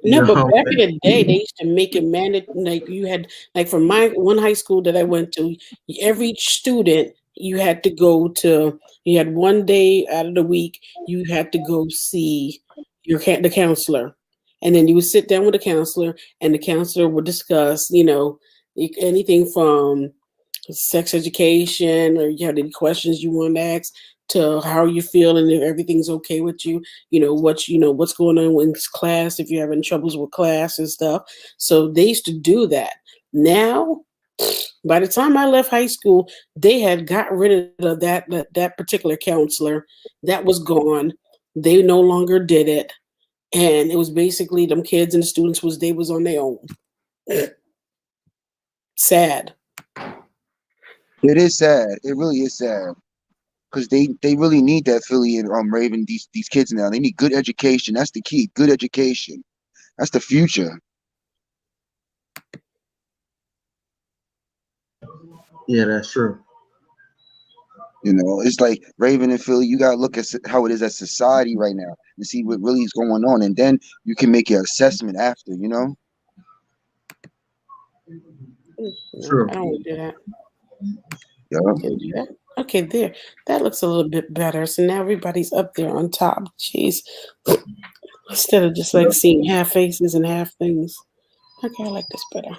[SPEAKER 1] No,
[SPEAKER 3] You
[SPEAKER 1] but
[SPEAKER 3] know,
[SPEAKER 1] back in the day, they used to make it mandatory. Like you had, like from my one high school that I went to, every student you had to go to. You had one day out of the week you had to go see the counselor, and then you would sit down with the counselor, and the counselor would discuss, anything from sex education, or you had any questions you want to ask, to how you feel and if everything's okay with you, what's going on in class, if you're having troubles with class and stuff. So they used to do that. Now, by the time I left high school, they had got rid of that particular counselor. That was gone. They no longer did it. And it was basically them kids and the students was on their own. Sad.
[SPEAKER 4] It is sad. It really is sad. Because they really need that Philly and Raven, these kids now. They need good education. That's the key. Good education. That's the future.
[SPEAKER 3] yeah, that's true.
[SPEAKER 4] You know, it's like Raven and Philly, you gotta look at how it is as society right now and see what really is going on. And then you can make your assessment after, you know?
[SPEAKER 3] True.
[SPEAKER 1] I don't want to do that.
[SPEAKER 4] Yeah.
[SPEAKER 1] Can you do that? Okay, there. That looks a little bit better. So now everybody's up there on top. Jeez. Instead of just like seeing half faces and half things. Okay, I like this better.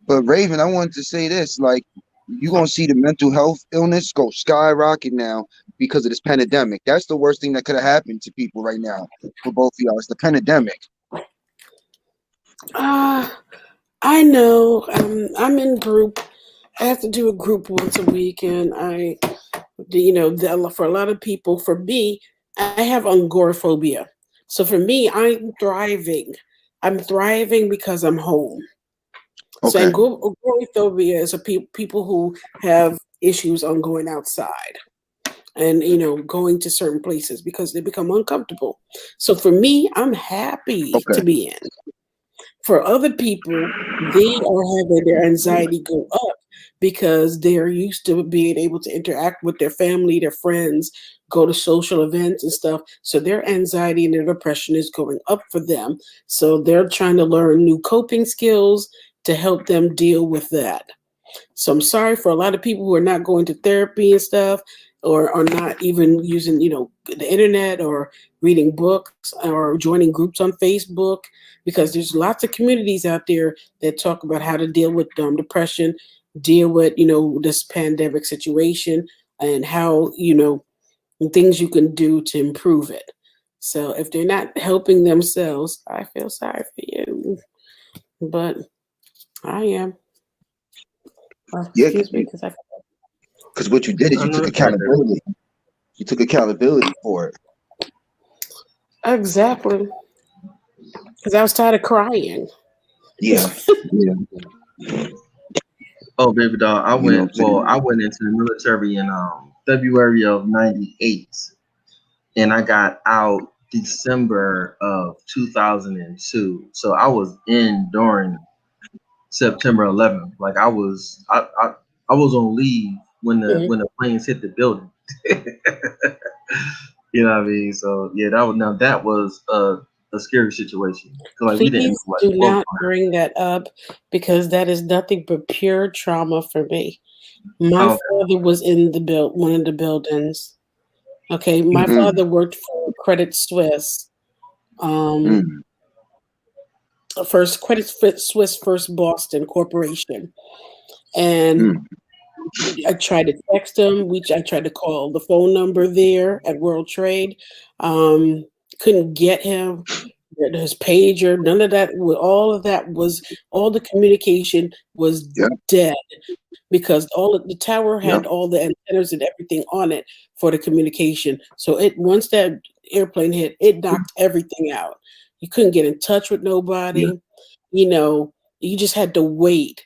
[SPEAKER 4] But Raven, I wanted to say this, like you're gonna see the mental health illness go skyrocket now because of this pandemic. That's the worst thing that could have happened to people right now for both of y'all. It's the pandemic.
[SPEAKER 1] I know. I'm in group. I have to do a group once a week, and for a lot of people, for me, I have agoraphobia. So for me, I'm thriving. I'm thriving because I'm home. So
[SPEAKER 4] Okay.
[SPEAKER 1] agoraphobia is people who have issues on going outside and going to certain places because they become uncomfortable. So for me, I'm happy
[SPEAKER 4] Okay.
[SPEAKER 1] to be in. For other people, they are having their anxiety go up because they're used to being able to interact with their family, their friends, go to social events and stuff. So their anxiety and their depression is going up for them. So they're trying to learn new coping skills to help them deal with that. So I'm sorry for a lot of people who are not going to therapy and stuff, or are not even using, the internet or reading books or joining groups on Facebook, because there's lots of communities out there that talk about how to deal with depression, deal with, this pandemic situation, and how, things you can do to improve it. So if they're not helping themselves, I feel sorry for you. But I am.
[SPEAKER 4] Yeah,
[SPEAKER 1] Excuse me, because
[SPEAKER 4] because what you did is
[SPEAKER 3] I
[SPEAKER 4] you
[SPEAKER 3] know
[SPEAKER 4] took
[SPEAKER 3] it's right there.
[SPEAKER 4] accountability. You took accountability for it.
[SPEAKER 1] exactly, because I was tired of crying.
[SPEAKER 4] Yeah. Yeah.
[SPEAKER 3] Oh, baby doll, I
[SPEAKER 4] You know
[SPEAKER 3] went.
[SPEAKER 4] what I'm saying?
[SPEAKER 3] Well, I went into the military in February of '98, and I got out December of 2002. So I was in during September 11th. Like I was on leave when the
[SPEAKER 1] Mhm.
[SPEAKER 3] planes hit the building. You know what I mean? So yeah, that was a scary situation because like we didn't know
[SPEAKER 1] Please
[SPEAKER 3] like
[SPEAKER 1] do
[SPEAKER 3] what was
[SPEAKER 1] not bring that up, because that is nothing but pure trauma for me. My
[SPEAKER 3] going
[SPEAKER 1] father was in one of the buildings. Okay, my
[SPEAKER 3] on.
[SPEAKER 4] Mm,
[SPEAKER 1] father worked for Credit Suisse. Um,
[SPEAKER 4] mm,
[SPEAKER 1] First Credit Suisse, First Boston Corporation, and
[SPEAKER 4] mm.
[SPEAKER 1] I tried to text him. I tried to call the phone number there at World Trade. Um, couldn't get him. His pager, none of that. All the communication was
[SPEAKER 4] Yeah.
[SPEAKER 1] dead, because all of the tower
[SPEAKER 4] Yeah.
[SPEAKER 1] had all the antennas and everything on it for the communication. So once that airplane hit, it knocked everything out. You couldn't get in touch with
[SPEAKER 4] Yeah.
[SPEAKER 1] nobody. You just had to wait.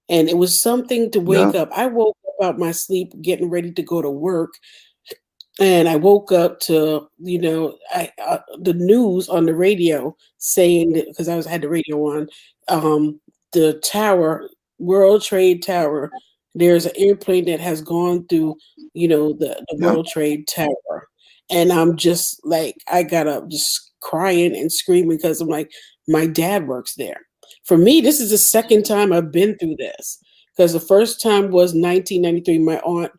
[SPEAKER 1] And it was something to
[SPEAKER 4] Yeah.
[SPEAKER 1] wake up. I woke up out my sleep getting ready to go to work, and I woke up to, the news on the radio saying that, because had the radio on, the tower, World Trade Tower, there's an airplane that has gone through, the
[SPEAKER 4] Yeah.
[SPEAKER 1] World Trade Tower. And I'm just like, I got up, just crying and screaming because I'm like, my dad works there. For me, this is the second time I've been through this because the first time was 1993. My aunt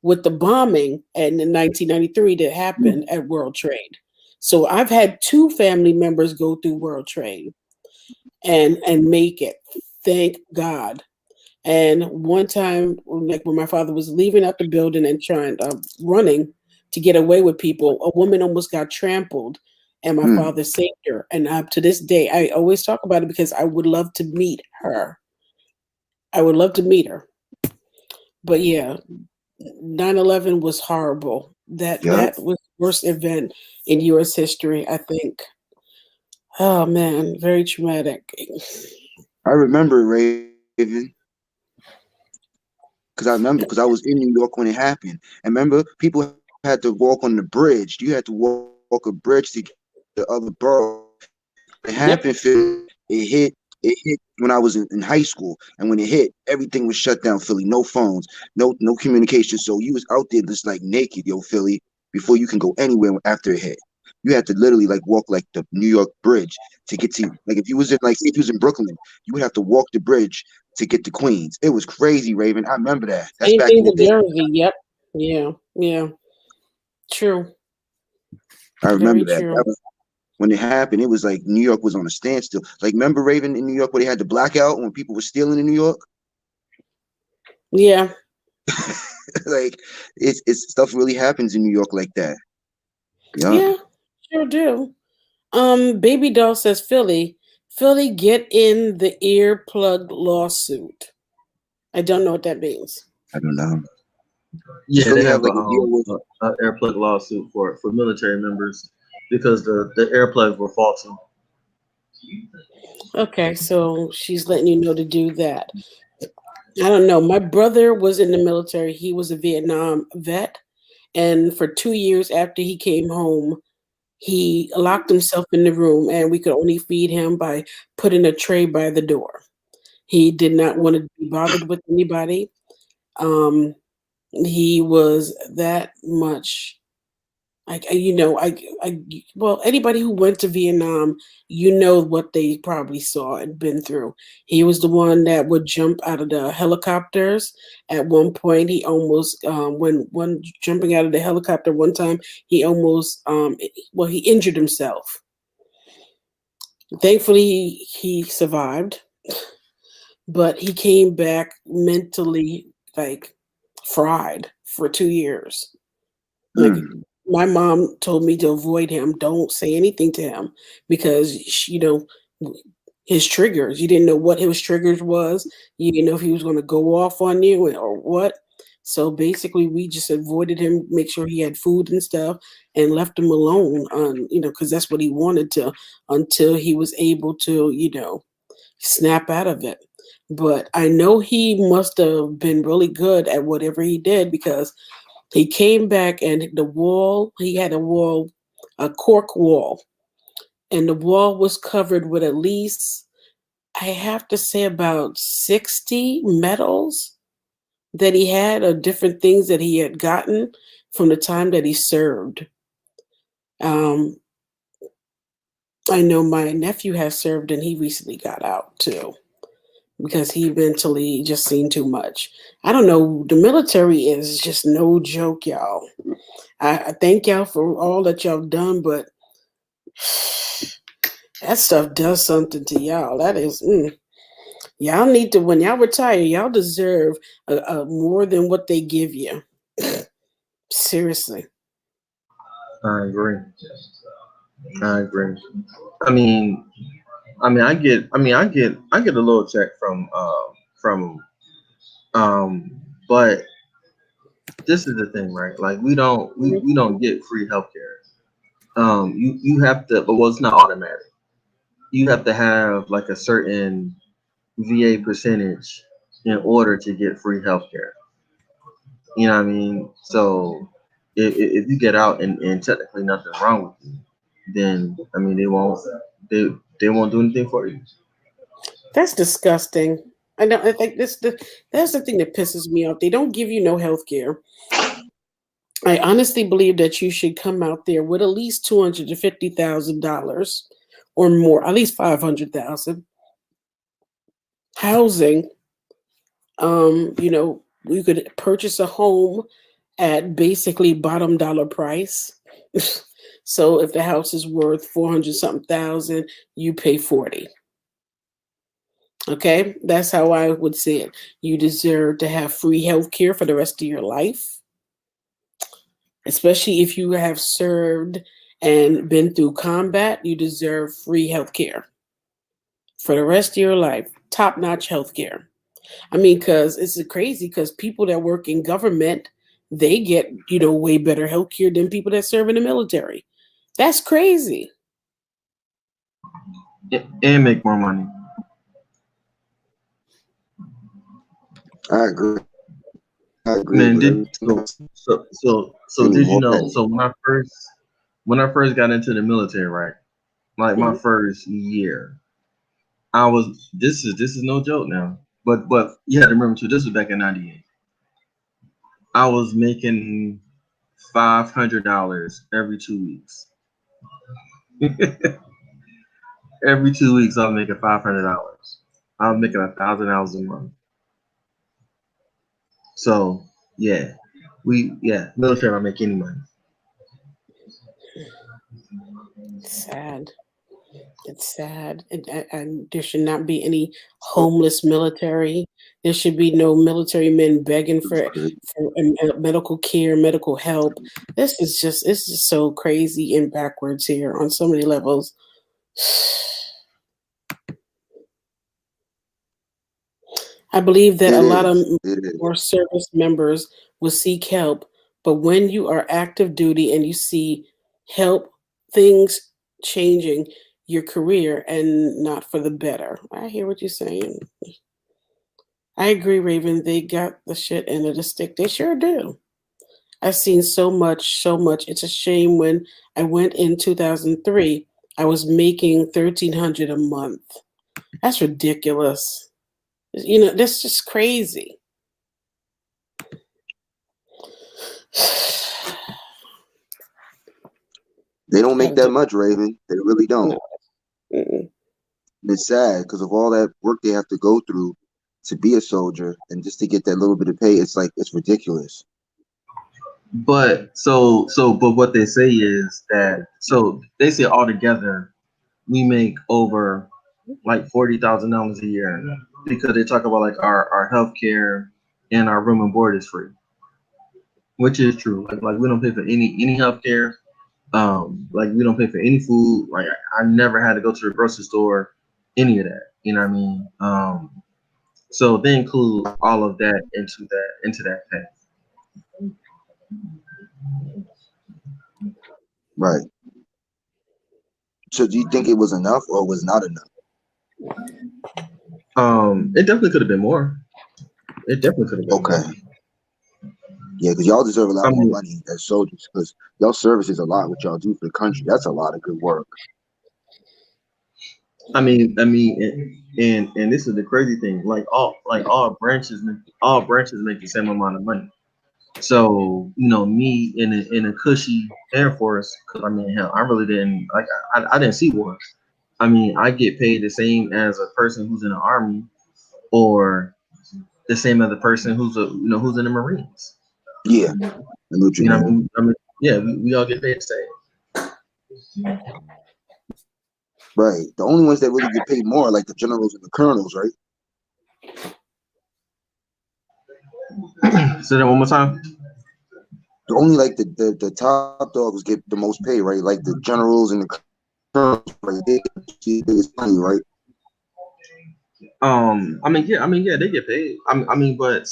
[SPEAKER 1] with the bombing and in 1993 that happened at World Trade. So I've had two family members go through World Trade and make it. Thank God. And one time, like when my father was leaving out the building and running to get away with people, a woman almost got trampled, and my
[SPEAKER 4] Mm.
[SPEAKER 1] father saved her. And up to this day, I always talk about it because I would love to meet her. I would love to meet her. But yeah, 9/11 was horrible. That
[SPEAKER 4] Yeah,
[SPEAKER 1] that was the worst event in U.S. history, I think. Oh man, very traumatic.
[SPEAKER 4] I remember it, Raven, because I was in New York when it happened. And remember, people had to walk on the bridge. You had to walk a bridge to get to the other borough. It
[SPEAKER 1] Yep.
[SPEAKER 4] happened, Philly. It hit when I was in high school, and when it hit, everything was shut down. Philly, no phones, no communication. So you was out there just like naked, yo, Philly, before you can go anywhere after it hit. You had to literally like walk like the New York Bridge to get to like if you was in like say if you was in Brooklyn, you would have to walk the bridge to get to Queens. It was crazy, Raven. I remember that. That's
[SPEAKER 1] Same
[SPEAKER 4] back
[SPEAKER 1] thing
[SPEAKER 4] in the
[SPEAKER 1] with
[SPEAKER 4] day.
[SPEAKER 1] Jersey. Yep. Yeah. Yeah. True.
[SPEAKER 4] I
[SPEAKER 1] Very
[SPEAKER 4] remember that.
[SPEAKER 1] true.
[SPEAKER 4] That was when it happened. It was like New York was on a standstill. Like remember Raven in New York where they had the blackout when people were stealing in New York?
[SPEAKER 1] Yeah.
[SPEAKER 4] Like it's stuff really happens in New York like that. Yeah.
[SPEAKER 1] Yeah. Sure do. Baby doll says Philly, get in the earplug lawsuit. I don't know what that means.
[SPEAKER 4] I don't know. Does
[SPEAKER 3] Yeah, they
[SPEAKER 4] Philly have
[SPEAKER 3] have
[SPEAKER 4] like a deal with
[SPEAKER 3] a airplug lawsuit for military members because the airplugs were faulty.
[SPEAKER 1] Okay, so she's letting you know to do that. I don't know. My brother was in the military. He was a Vietnam vet, and for 2 years after he came home, he locked himself in the room, and we could only feed him by putting a tray by the door. He did not want to be bothered with anybody. Um, he was that much like well, anybody who went to Vietnam, you know what they probably saw and been through. He was the one that would jump out of the helicopters. At one point, he almost when jumping out of the helicopter one time, he almost he injured himself. Thankfully, he survived, but he came back mentally like fried for 2 years. Like
[SPEAKER 4] mm,
[SPEAKER 1] my mom told me to avoid him. Don't say anything to him because his triggers. You didn't know what his triggers was. You didn't know if he was going to go off on you or what. So basically, we just avoided him, make sure he had food and stuff, and left him alone. Because that's what he wanted to until he was able to, snap out of it. But I know he must have been really good at whatever he did because he came back and he had a cork wall, and the wall was covered with at least, I have to say, about 60 medals that he had of different things that he had gotten from the time that he served. Um, I know my nephew has served and he recently got out too because he mentally just seen too much. I don't know. The military is just no joke, y'all. I thank y'all for all that y'all done, but that stuff does something to y'all. That is, y'all need to, when y'all retire, y'all deserve more than what they give you. Seriously.
[SPEAKER 3] I agree. I agree. I mean, I get a little check from but this is the thing, right? Like we don't get free healthcare. You have to, but well, it's not automatic. You have to have like a certain VA percentage in order to get free healthcare. You know what I mean? So if you get out and technically nothing's wrong with you, then I mean they they won't do anything for you.
[SPEAKER 1] That's disgusting. I know. I think that's the thing that pisses me off. They don't give you no health care. I honestly believe that you should come out there with at least $250,000 or more, at least 500,000 housing. You could purchase a home at basically bottom dollar price. So if the house is worth 400 something thousand, you pay 40. Okay, that's how I would say it. You deserve to have free health care for the rest of your life, especially if you have served and been through combat. You deserve free health care for the rest of your life. Top notch health care. I mean, because it's crazy because people that work in government, they get, way better health care than people that serve in the military. That's crazy.
[SPEAKER 3] And make more money.
[SPEAKER 4] I agree. I agree,
[SPEAKER 3] Man,
[SPEAKER 4] but
[SPEAKER 3] did
[SPEAKER 4] everything else
[SPEAKER 3] did you
[SPEAKER 4] more
[SPEAKER 3] know?
[SPEAKER 4] petty.
[SPEAKER 3] So when I first got into the military, right? Like my
[SPEAKER 1] Mhm.
[SPEAKER 3] first year, I was this is no joke now. But you had to remember too, this was back in '98. I was making $500 every 2 weeks. Every 2 weeks, I was making $500. I was making $1,000 a month. So yeah, military don't make any money.
[SPEAKER 1] Sad. It's sad. And there should not be any homeless military. There should be no military men begging for medical care, medical help. It's just so crazy and backwards here on so many levels. I believe that a
[SPEAKER 4] It
[SPEAKER 1] lot of
[SPEAKER 4] is. It is.
[SPEAKER 1] more service members will seek help, but when you are active duty and you see help, things changing your career and not for the better. I hear what you're saying. I agree, Raven. They got the shit end of the stick. They sure do. I've seen so much, so much. It's a shame when I went in 2003, I was making 1,300 a month. That's ridiculous. That's just crazy.
[SPEAKER 4] They don't make
[SPEAKER 1] Gotta
[SPEAKER 4] that
[SPEAKER 1] do
[SPEAKER 4] much, Raven. They really don't.
[SPEAKER 1] no. Mm-mm.
[SPEAKER 4] And it's sad because of all that work they have to go through to be a soldier and just to get that little bit of pay. It's like it's ridiculous.
[SPEAKER 3] But what they say is that so they say altogether we make over like $40,000 a year because they talk about like our health care and our room and board is free, which is true. Like we don't pay for any health care. Like we don't pay for any food. Like I never had to go to the grocery store, any of that. You know what I mean? So they include all of that into that pay.
[SPEAKER 4] Right. So do you think it was enough or was not enough?
[SPEAKER 3] It definitely could have been more. It definitely could have been
[SPEAKER 4] Okay.
[SPEAKER 3] more.
[SPEAKER 4] Yeah, because y'all deserve a
[SPEAKER 3] I
[SPEAKER 4] lot more
[SPEAKER 3] mean,
[SPEAKER 4] money as soldiers because y'all service is a lot what y'all do for the country. That's a lot of good work.
[SPEAKER 3] and this is the crazy thing. All branches make the same amount of money. So me in a cushy Air Force, because I mean, hell, I really didn't like. I didn't see wars. I mean, I get paid the same as a person who's in the Army, or the same as a person who's in the Marines.
[SPEAKER 4] Yeah, I know what you
[SPEAKER 3] You know, what
[SPEAKER 4] mean.
[SPEAKER 3] I mean, yeah, we all get paid the same.
[SPEAKER 4] Right. The only ones that really get paid more are like the generals and the colonels, right?
[SPEAKER 3] Say that one more time.
[SPEAKER 4] The only like the top dogs get the most pay, right? Like the generals and the colonels, right? They get the biggest money, right?
[SPEAKER 3] I mean, yeah, they get paid. I mean, but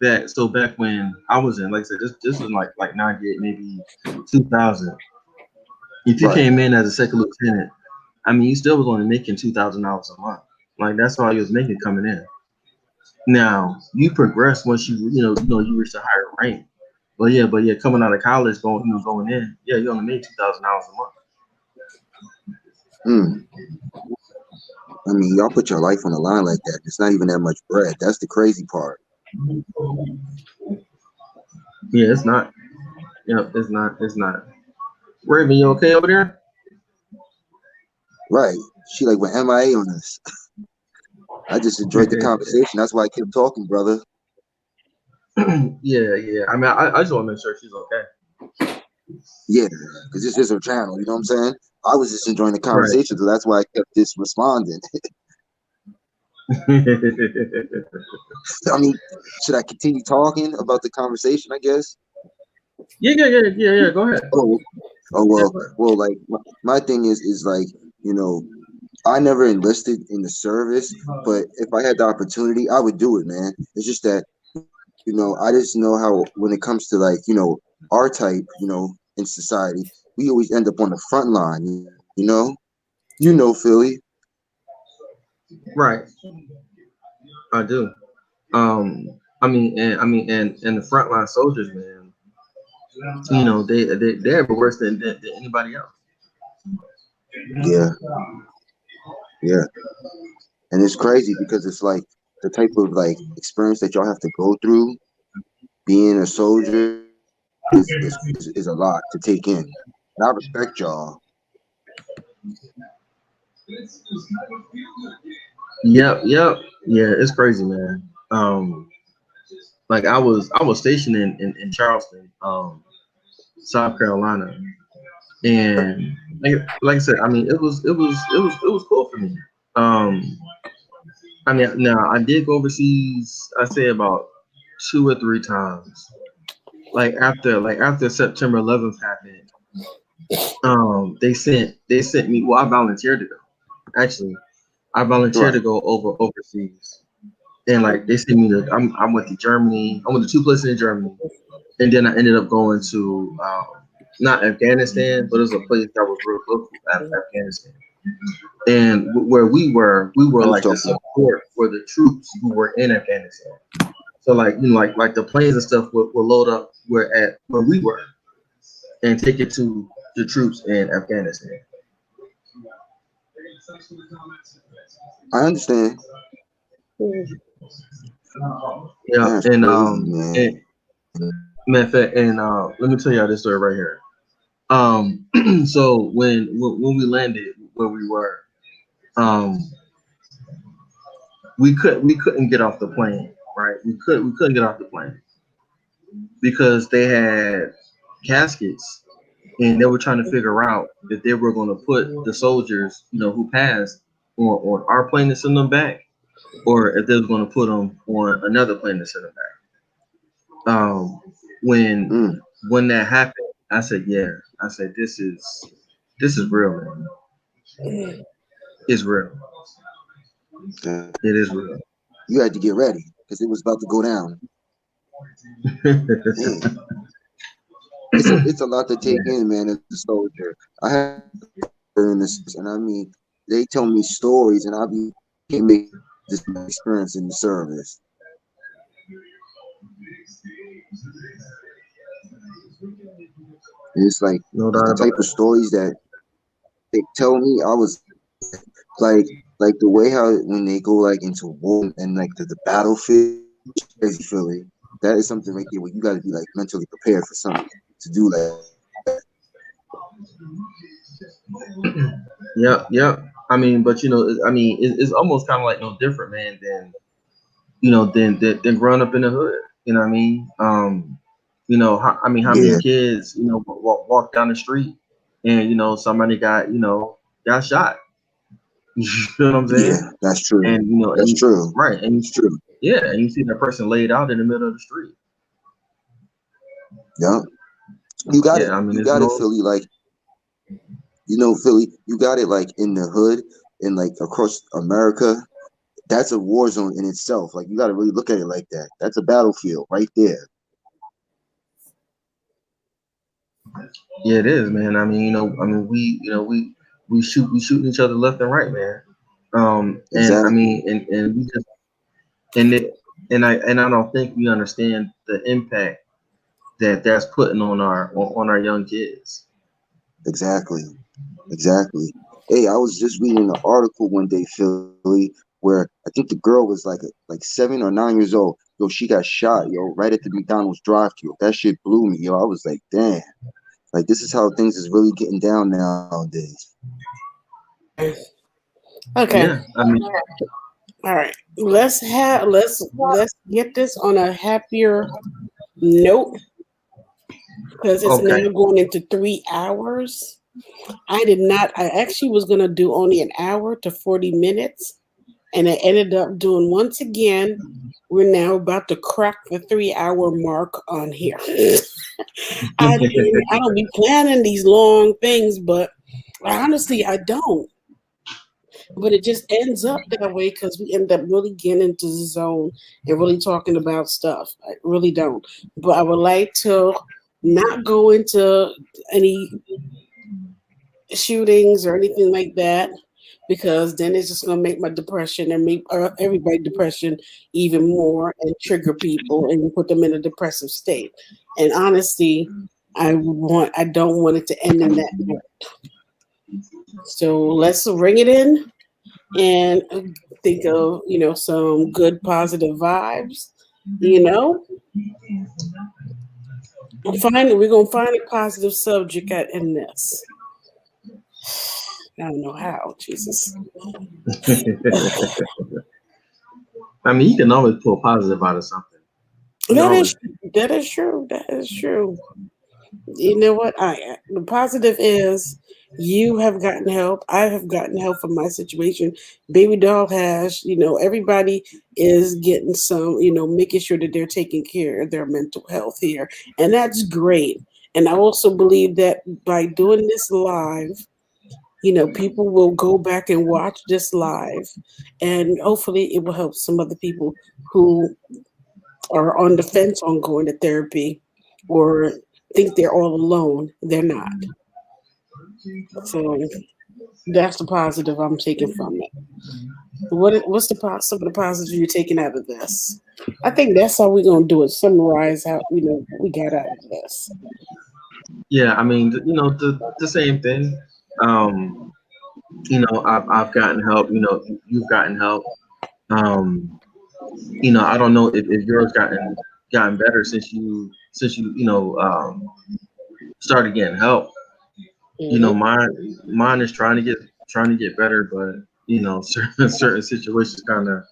[SPEAKER 3] back when I was in, like I said, this was like 98, maybe 2000. If you
[SPEAKER 4] Right.
[SPEAKER 3] came in as a second lieutenant, I mean, you still was only making $2,000 a month. Like that's all you was making coming in. Now you progress once you reach a higher rank. But yeah, coming out of college, going in, yeah, you only made $2,000 a month.
[SPEAKER 4] Hmm. I mean, y'all put your life on the line like that. It's not even that much bread. That's the crazy part.
[SPEAKER 3] Yeah, it's not. Yep, it's not. It's not. Raven, you okay over there?
[SPEAKER 4] Right. She like went MIA on us. I just enjoyed the conversation. That's why I kept talking, brother.
[SPEAKER 3] Yeah, yeah. I mean, I just want to make sure she's okay.
[SPEAKER 4] Yeah, because this is her channel. You know what I'm saying? I was just enjoying the
[SPEAKER 3] Right.
[SPEAKER 4] conversation, so that's why I kept this responding. I mean, should I continue talking about the conversation? I guess.
[SPEAKER 3] Yeah. Go ahead.
[SPEAKER 4] Oh,
[SPEAKER 3] Yeah,
[SPEAKER 4] well,
[SPEAKER 3] go ahead.
[SPEAKER 4] like my thing is like, you know, I never enlisted in the service, but if I had the opportunity, I would do it, man. It's just that, you know, I just know how when it comes to like, you know, our type, you know, in society, we always end up on the front line, you know? You know, Philly.
[SPEAKER 3] Right. I do. And the frontline soldiers, man. You know, they're worse than anybody else.
[SPEAKER 4] Yeah, yeah. And it's crazy because it's like the type of like experience that y'all have to go through being a soldier is a lot to take in. And I respect y'all.
[SPEAKER 3] Yep. Yeah, it's crazy, man. Like I was stationed in Charleston, South Carolina, and like I said, I mean, it was cool for me. Um, I mean, now I did go overseas. I say about 2 or 3 times. Like after September 11th happened, they sent me. Well, I volunteered to go. Actually, I volunteered
[SPEAKER 4] Right.
[SPEAKER 3] to go overseas, and like they sent me to. I went to Germany. I went to 2 places in Germany, and then I ended up going to not Afghanistan, but it was a place that was real close to Afghanistan. And where we were
[SPEAKER 4] I know what
[SPEAKER 3] like
[SPEAKER 4] you're
[SPEAKER 3] the
[SPEAKER 4] talking
[SPEAKER 3] support for the troops who were in Afghanistan. So like like the planes and stuff would load up where we were and take it to the troops in Afghanistan.
[SPEAKER 4] about. I understand.
[SPEAKER 3] Yeah,
[SPEAKER 4] That's crazy, man.
[SPEAKER 3] and matter of fact, and let me tell y'all this story right here. So when we landed where we were, um, we couldn't get off the plane, right? We couldn't get off the plane because they had caskets and they were trying to figure out if they were going to put the soldiers, who passed on our plane to send them back, or if they was going to put them on another plane to send them back. When
[SPEAKER 4] Mm.
[SPEAKER 3] when that happened, I said, yeah. I said, this is real, man. It's real.
[SPEAKER 4] Uh,
[SPEAKER 3] It is real.
[SPEAKER 4] You had to get ready because it was about to go down. Man, it's a lot to take
[SPEAKER 3] Yeah.
[SPEAKER 4] in, man. As a soldier, I have in this, and I mean, they tell me stories, and I be can't make this experience in the service. And it's like
[SPEAKER 3] No
[SPEAKER 4] the
[SPEAKER 3] doubt about
[SPEAKER 4] type of stories that they tell me. I was like the way how when they go like into war and like the battlefield, crazy feeling. That is something right there where you got to be like mentally prepared for something to do like.
[SPEAKER 3] it. Yep. I mean, but it's almost kind of like no different, man, than growing up in the hood. You know what I mean? How many
[SPEAKER 4] Yeah,
[SPEAKER 3] kids, walk down the street and somebody got shot. You know what I'm
[SPEAKER 4] yeah,
[SPEAKER 3] saying?
[SPEAKER 4] that's true.
[SPEAKER 3] And
[SPEAKER 4] That's true.
[SPEAKER 3] right, and
[SPEAKER 4] It's true.
[SPEAKER 3] yeah, and you see that person laid out in the middle of the street.
[SPEAKER 4] Yeah, you got it.
[SPEAKER 3] Yeah, I mean,
[SPEAKER 4] You
[SPEAKER 3] it's
[SPEAKER 4] got it,
[SPEAKER 3] no.
[SPEAKER 4] Philly. Like Philly, you got it. Like in the hood and like across America, that's a war zone in itself. Like you got to really look at it like that. That's a battlefield right there.
[SPEAKER 3] Yeah, it is, man. I mean, we shooting each other left and right, man. And I
[SPEAKER 4] Exactly.
[SPEAKER 3] mean, and we just and it and I don't think we understand the impact that that's putting on our young kids.
[SPEAKER 4] Exactly. Exactly. Hey, I was just reading an article one day, Philly, where I think the girl was like 7 or 9 years old. yo, she got shot, yo, right at the McDonald's drive-thru. That shit blew me, yo. I was like, damn, like this is how things is really getting down nowadays.
[SPEAKER 1] Okay.
[SPEAKER 3] Yeah, I mean,
[SPEAKER 1] All right. Let's get this on a happier note because it's
[SPEAKER 3] okay.
[SPEAKER 1] now going into 3 hours. I actually was gonna do only an hour to 40 minutes, and I ended up doing once again. We're now about to crack the 3 hour mark on here. I don't be planning these long things, but honestly, I don't. But it just ends up that way because we end up really getting into the zone and really talking about stuff. I really don't. But I would like to not go into any shootings or anything like that because then it's just going to make my depression and make everybody depression even more and trigger people and put them in a depressive state. And honestly, I don't want it to end in that note. So let's ring it in and think of some good positive vibes. We're gonna find a positive subject in this. I don't know how. Jesus.
[SPEAKER 3] I mean, you can always pull positive out of something.
[SPEAKER 1] That is true. That is true. You know what? The positive is you have gotten help. I have gotten help from my situation. Baby doll has, everybody is getting some, making sure that they're taking care of their mental health here. And that's great. And I also believe that by doing this live, people will go back and watch this live and hopefully it will help some other people who are on the fence on going to therapy or think they're all alone. They're not. So that's the positive I'm taking from it. What's some of the positives you're taking out of this? I think that's how we're gonna do it. Summarize how we got out of this.
[SPEAKER 3] Yeah, I mean, the same thing. I've gotten help. You've gotten help. I don't know if yours gotten better since you started getting help.
[SPEAKER 1] Mm-hmm.
[SPEAKER 3] Mine is trying to get better, but certain situations kind of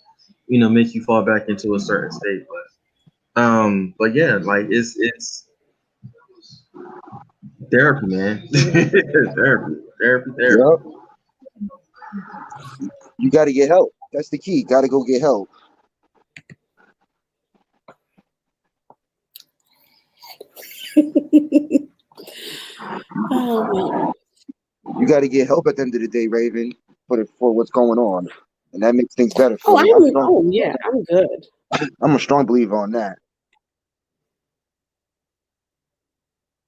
[SPEAKER 3] make you fall back into a certain state. But yeah, like it's therapy, man. Therapy.
[SPEAKER 4] Yep. You got to get help. That's the key. Got to go get help.
[SPEAKER 1] Oh,
[SPEAKER 4] You got to get help at the end of the day, Raven, for what's going on, and that makes things better
[SPEAKER 1] oh,
[SPEAKER 4] for you.
[SPEAKER 1] yeah, I'm good.
[SPEAKER 4] I'm a strong believer on that.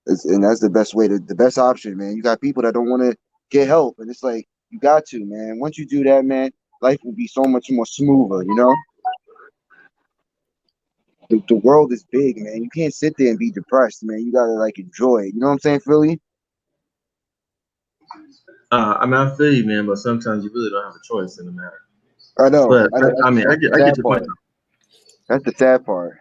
[SPEAKER 4] And that's the best way the best option, man. You got people that don't want to get help, and it's like you got to, man. Once you do that, man, life will be so much more smoother. The world is big, man. You can't sit there and be depressed, man. You gotta like enjoy it. You know what I'm saying, Philly?
[SPEAKER 3] I mean, I feel you, man, but sometimes you really don't have a choice in the matter.
[SPEAKER 4] I know.
[SPEAKER 3] But
[SPEAKER 4] I know.
[SPEAKER 3] I mean, I
[SPEAKER 4] That's the
[SPEAKER 3] get
[SPEAKER 4] sad
[SPEAKER 3] your
[SPEAKER 4] part.
[SPEAKER 3] point.
[SPEAKER 4] That's the sad part.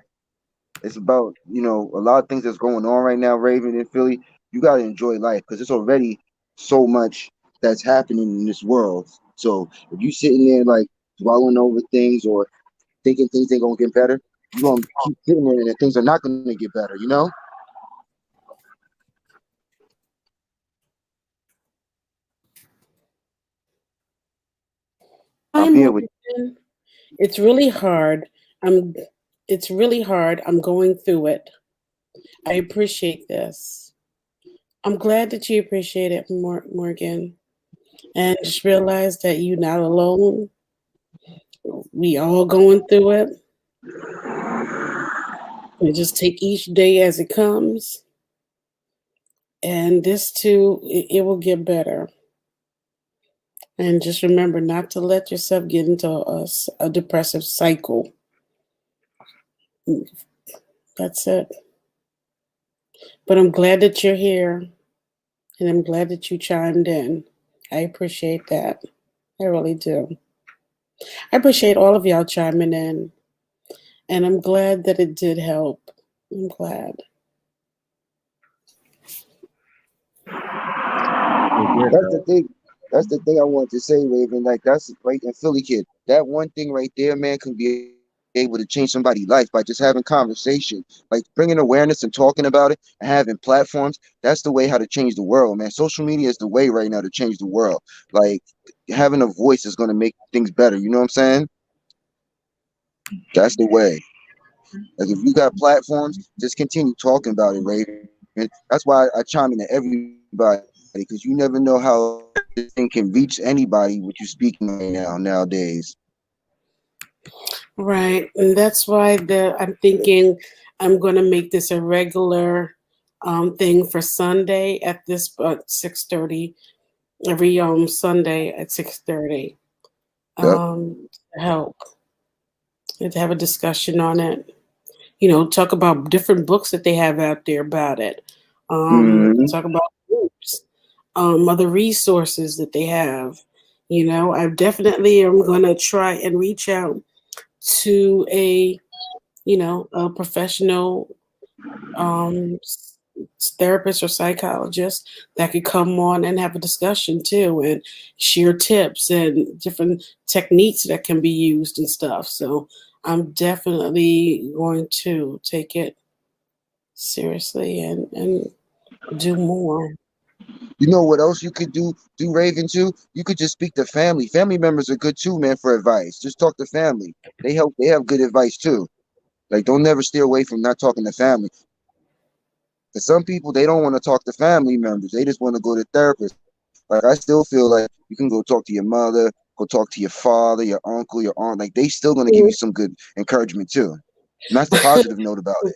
[SPEAKER 4] It's about a lot of things that's going on right now, Raven and Philly. You gotta enjoy life because there's already so much that's happening in this world. So if you sitting there like dwelling over things or thinking things ain't gonna get better, you gonna keep sitting there and things are not gonna get better. I'm here with
[SPEAKER 1] It's really hard. I'm. It's really hard. I'm going through it. I appreciate this. I'm glad that you appreciate it, Morgan, and just realize that you're not alone. We all going through it. We just take each day as it comes, and this too, it will get better. And just remember not to let yourself get into a depressive cycle. That's it. But I'm glad that you're here, and I'm glad that you chimed in. I appreciate that. I really do. I appreciate all of y'all chiming in. And I'm glad that it did help. I'm glad.
[SPEAKER 4] That's the thing. That's the thing I wanted to say, Raven. Like that's right in Philly, kid. That one thing right there, man, can be able to change somebody's life by just having conversation, like bringing awareness and talking about it, and having platforms. That's the way how to change the world, man. Social media is the way right now to change the world. Like having a voice is going to make things better. You know what I'm saying? That's the way. Like if you got platforms, just continue talking about it, Raven. That's why I chime into everybody because you never know how this thing can reach anybody what you're speaking right now nowadays.
[SPEAKER 1] Right. And that's why I'm thinking I'm going to make this a regular thing for Sunday at this 6:30 every Sunday at 6:30
[SPEAKER 4] Yep.
[SPEAKER 1] to help and to have a discussion on it. Talk about different books that they have out there about it.
[SPEAKER 4] Hmm.
[SPEAKER 1] Talk about groups, other resources that they have. I definitely am going to try and reach out to a professional therapist or psychologist that could come on and have a discussion too and share tips and different techniques that can be used and stuff. So I'm definitely going to take it seriously and do more.
[SPEAKER 4] You know what else you could do, Raven, too? You could just speak to family. Family members are good too, man, for advice. Just talk to family. They have good advice too. Like don't never steer away from not talking to family. Because some people they don't want to talk to family members. They just want to go to therapists. Like I still feel like you can go talk to your mother, go talk to your father, your uncle, your aunt. Like they still gonna give you some good encouragement too. And that's the positive note about it.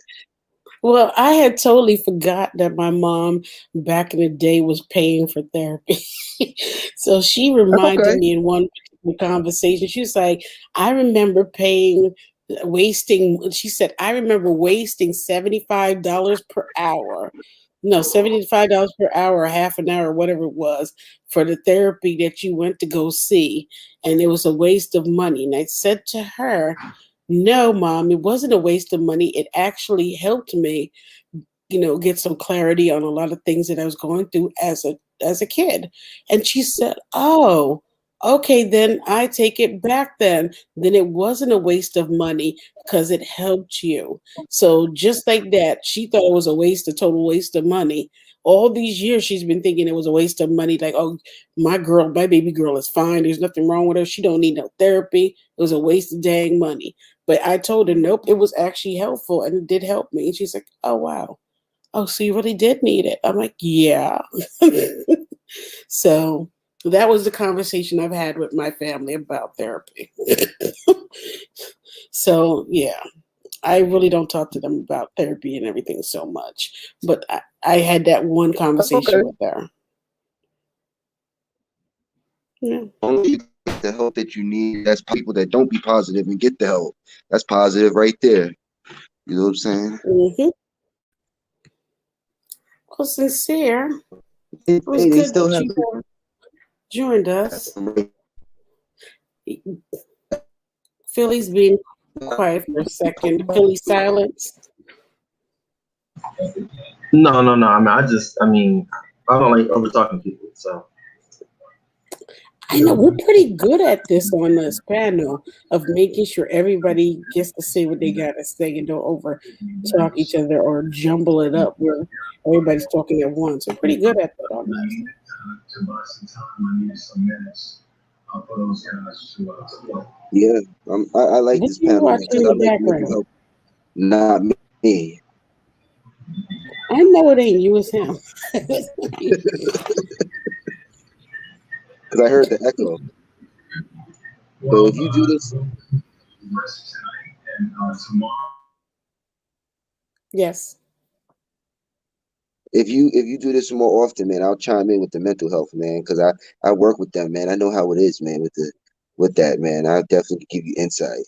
[SPEAKER 1] Well, I had totally forgot that my mom back in the day was paying for therapy. So she
[SPEAKER 4] That's
[SPEAKER 1] reminded
[SPEAKER 4] okay.
[SPEAKER 1] me in one particular conversation, she was like, I remember wasting, she said, I remember wasting $75 per hour. No, $75 per hour, half an hour, whatever it was, for the therapy that you went to go see. And it was a waste of money. And I said to her, no, mom, it wasn't a waste of money. It actually helped me, get some clarity on a lot of things that I was going through as a kid. And she said, "Oh, okay, then I take it back then. Then it wasn't a waste of money because it helped you." So just like that, she thought it was a total waste of money. All these years she's been thinking it was a waste of money, like, oh, my baby girl is fine. There's nothing wrong with her. She don't need no therapy. It was a waste of dang money. But I told her, nope, it was actually helpful and it did help me. And she's like, oh wow. Oh, so you really did need it. I'm like, yeah. So that was the conversation I've had with my family about therapy. So yeah, I really don't talk to them about therapy and everything so much. But I had that one
[SPEAKER 4] That's okay.
[SPEAKER 1] conversation with her. Yeah.
[SPEAKER 4] Only you get the help that you need. That's people that don't be positive and get the help. That's positive right there. You know what I'm saying?
[SPEAKER 1] Mm-hmm. Well, sincere.
[SPEAKER 4] Hey,
[SPEAKER 1] It was
[SPEAKER 4] they
[SPEAKER 1] good
[SPEAKER 4] still
[SPEAKER 1] that
[SPEAKER 4] have
[SPEAKER 1] you joined us. Philly's being quiet for a second. Philly silence.
[SPEAKER 3] No, no, no. I don't like over talking people. So
[SPEAKER 1] I know we're pretty good at this on this panel of making sure everybody gets to say what they got to say and don't over talk each other or jumble it up where everybody's talking at once. We're pretty good at that on this.
[SPEAKER 4] Yeah, I like
[SPEAKER 1] What
[SPEAKER 4] this
[SPEAKER 1] are you
[SPEAKER 4] panel, man,
[SPEAKER 1] watching
[SPEAKER 4] because
[SPEAKER 1] in
[SPEAKER 4] I
[SPEAKER 1] the
[SPEAKER 4] like mental
[SPEAKER 1] background?
[SPEAKER 4] health, not me.
[SPEAKER 1] I know it ain't you, it's him.
[SPEAKER 4] Because I heard the echo. So
[SPEAKER 1] Yes.
[SPEAKER 4] if you do this more often, man, I'll chime in with the mental health, man, because I work with them, man. I know how it is, man, with that, man. I'll definitely give you insight.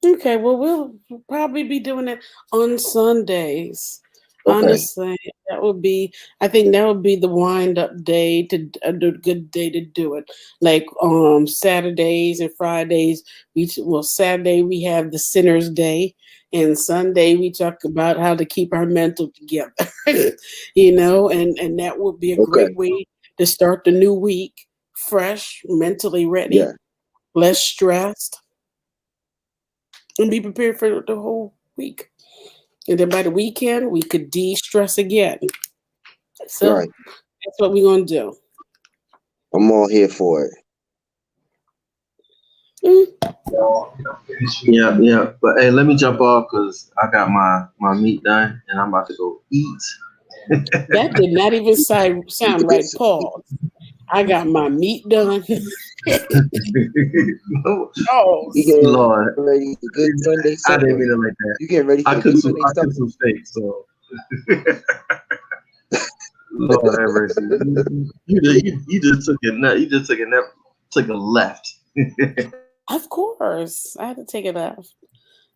[SPEAKER 1] Okay, well, we'll probably be doing it on Sundays. Honestly, that would be. I think that would be the wind up day to a good day to do it. Like Saturdays and Fridays. Saturday we have the Sinners Day, and Sunday we talk about how to keep our mental together. And that would be a
[SPEAKER 4] Okay.
[SPEAKER 1] great way to start the new week fresh, mentally
[SPEAKER 4] Yeah.
[SPEAKER 1] ready, less stressed, and be prepared for the whole week. And then by the weekend, we could de-stress again. So
[SPEAKER 4] Right.
[SPEAKER 1] that's what we're gonna do.
[SPEAKER 4] I'm all here for it.
[SPEAKER 1] Mm,
[SPEAKER 3] Yeah, yeah. But hey, let me jump off because I got my meat done and I'm about to go eat.
[SPEAKER 1] that did not even sound right, Paul. I got my meat done. Oh,
[SPEAKER 4] You getting
[SPEAKER 3] Lord,
[SPEAKER 4] ready for good Sunday
[SPEAKER 3] I didn't
[SPEAKER 4] supper?
[SPEAKER 3] mean it like that.
[SPEAKER 4] You getting ready for
[SPEAKER 3] I
[SPEAKER 4] the
[SPEAKER 3] cooked
[SPEAKER 4] good
[SPEAKER 3] some
[SPEAKER 4] Sunday
[SPEAKER 3] I
[SPEAKER 4] supper?
[SPEAKER 3] cooked some steak, so Lord have mercy. You just took it nut. You just took a left.
[SPEAKER 1] of course. I had to take it off.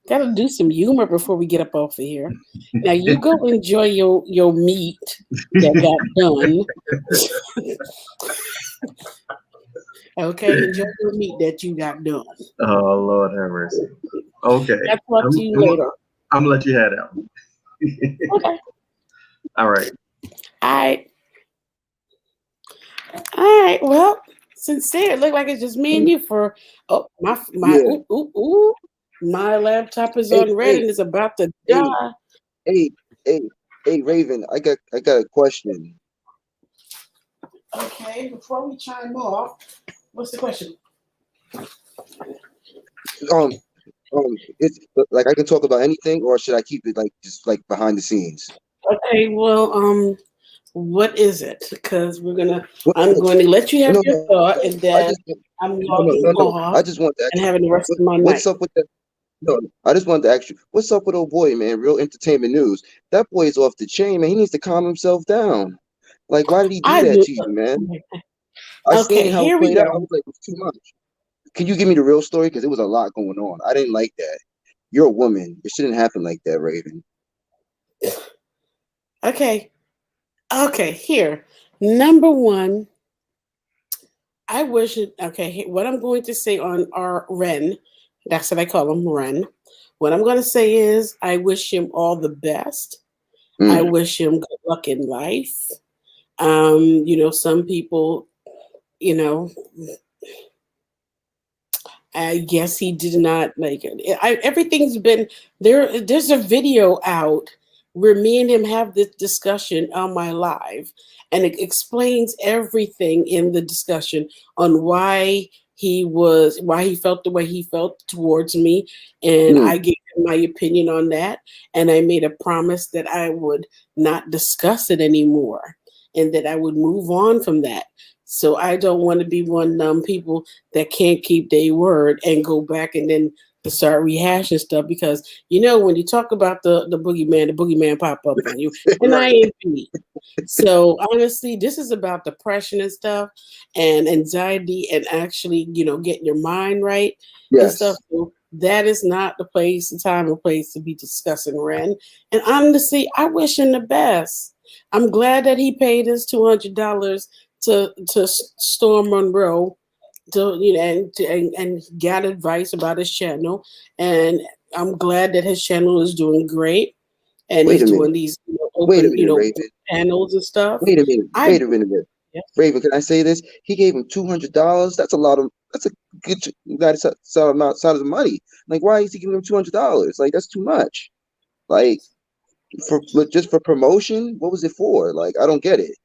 [SPEAKER 1] Gotta do some humor before we get up off of here. Now you go enjoy your meat that got done. Okay, enjoy your meat that you got done.
[SPEAKER 3] Oh Lord have mercy. Okay,
[SPEAKER 1] I'll talk to you later.
[SPEAKER 3] I'm gonna let you have that one.
[SPEAKER 1] Okay.
[SPEAKER 3] All right.
[SPEAKER 1] All right. All right. Well, sincere. It looked like it's just me and you for my
[SPEAKER 4] Yeah.
[SPEAKER 1] ooh ooh ooh. My laptop is
[SPEAKER 4] Hey,
[SPEAKER 1] on red
[SPEAKER 4] hey,
[SPEAKER 1] and it's about to
[SPEAKER 4] hey,
[SPEAKER 1] die.
[SPEAKER 4] hey, hey, hey, Raven. I got a question.
[SPEAKER 1] Okay, before we chime off, what's the question?
[SPEAKER 4] Um, it's like I can talk about anything, or should I keep it like just like behind the scenes?
[SPEAKER 1] Okay, well, what is it? Because
[SPEAKER 4] What,
[SPEAKER 1] I'm going to let you have
[SPEAKER 4] no,
[SPEAKER 1] your
[SPEAKER 4] no,
[SPEAKER 1] thought, and
[SPEAKER 4] I
[SPEAKER 1] then
[SPEAKER 4] just
[SPEAKER 1] I'm
[SPEAKER 4] no,
[SPEAKER 1] logging
[SPEAKER 4] no, no.
[SPEAKER 1] off
[SPEAKER 4] I just want to ask
[SPEAKER 1] and
[SPEAKER 4] you,
[SPEAKER 1] having the rest of my
[SPEAKER 4] what's
[SPEAKER 1] night.
[SPEAKER 4] up with that? No, I just wanted to ask you, what's up with old boy, man? Real entertainment news. That boy is off the chain, man. He needs to calm himself down. Like, why did he do
[SPEAKER 1] I
[SPEAKER 4] that
[SPEAKER 1] do.
[SPEAKER 4] to you, man? I
[SPEAKER 1] Okay,
[SPEAKER 4] seen how it
[SPEAKER 1] here we
[SPEAKER 4] played out. I
[SPEAKER 1] go.
[SPEAKER 4] was like, it's too much. Can you give me the real story? Because it was a lot going on. I didn't like that. You're a woman. It shouldn't happen like that, Raven.
[SPEAKER 1] Okay, okay, here. Number one, I wish it. Okay, what I'm going to say on our Ren, that's what I call him, Ren. What I'm going to say is, I wish him all the best. I
[SPEAKER 4] Mm,
[SPEAKER 1] wish him good luck in life. Some people, you know, I guess he did not like it. Everything's been there. There's a video out where me and him have this discussion on my live, and it explains everything in the discussion on why he felt the way he felt towards me, and
[SPEAKER 4] mm,
[SPEAKER 1] I gave him my opinion on that, and I made a promise that I would not discuss it anymore, and that I would move on from that. So I don't want to be one people that can't keep their word and go back and then to start rehashing stuff because when you talk about the boogeyman pop up on you, and I
[SPEAKER 4] right.
[SPEAKER 1] ain't me. So honestly, this is about depression and stuff and anxiety and actually, getting your mind right and stuff.
[SPEAKER 4] Yes.
[SPEAKER 1] So that is not the place, the time or place to be discussing Ren. And honestly, I wish him the best. I'm glad that he paid his $200 to Storm Monroe to and got advice about his channel, and I'm glad that his channel is doing great, and
[SPEAKER 4] Wait
[SPEAKER 1] he's
[SPEAKER 4] a
[SPEAKER 1] doing
[SPEAKER 4] minute.
[SPEAKER 1] these
[SPEAKER 4] Wait a
[SPEAKER 1] open
[SPEAKER 4] minute, Raven.
[SPEAKER 1] panels and stuff.
[SPEAKER 4] Wait a minute.
[SPEAKER 1] I
[SPEAKER 4] Wait a minute.
[SPEAKER 1] yeah.
[SPEAKER 4] Raven, can I say this? He gave him $200. That's a lot of. That's a good. That's a solid amount of money. Like, why is he giving him $200? Like, that's too much. Like, just for promotion. What was it for? Like, I don't get it.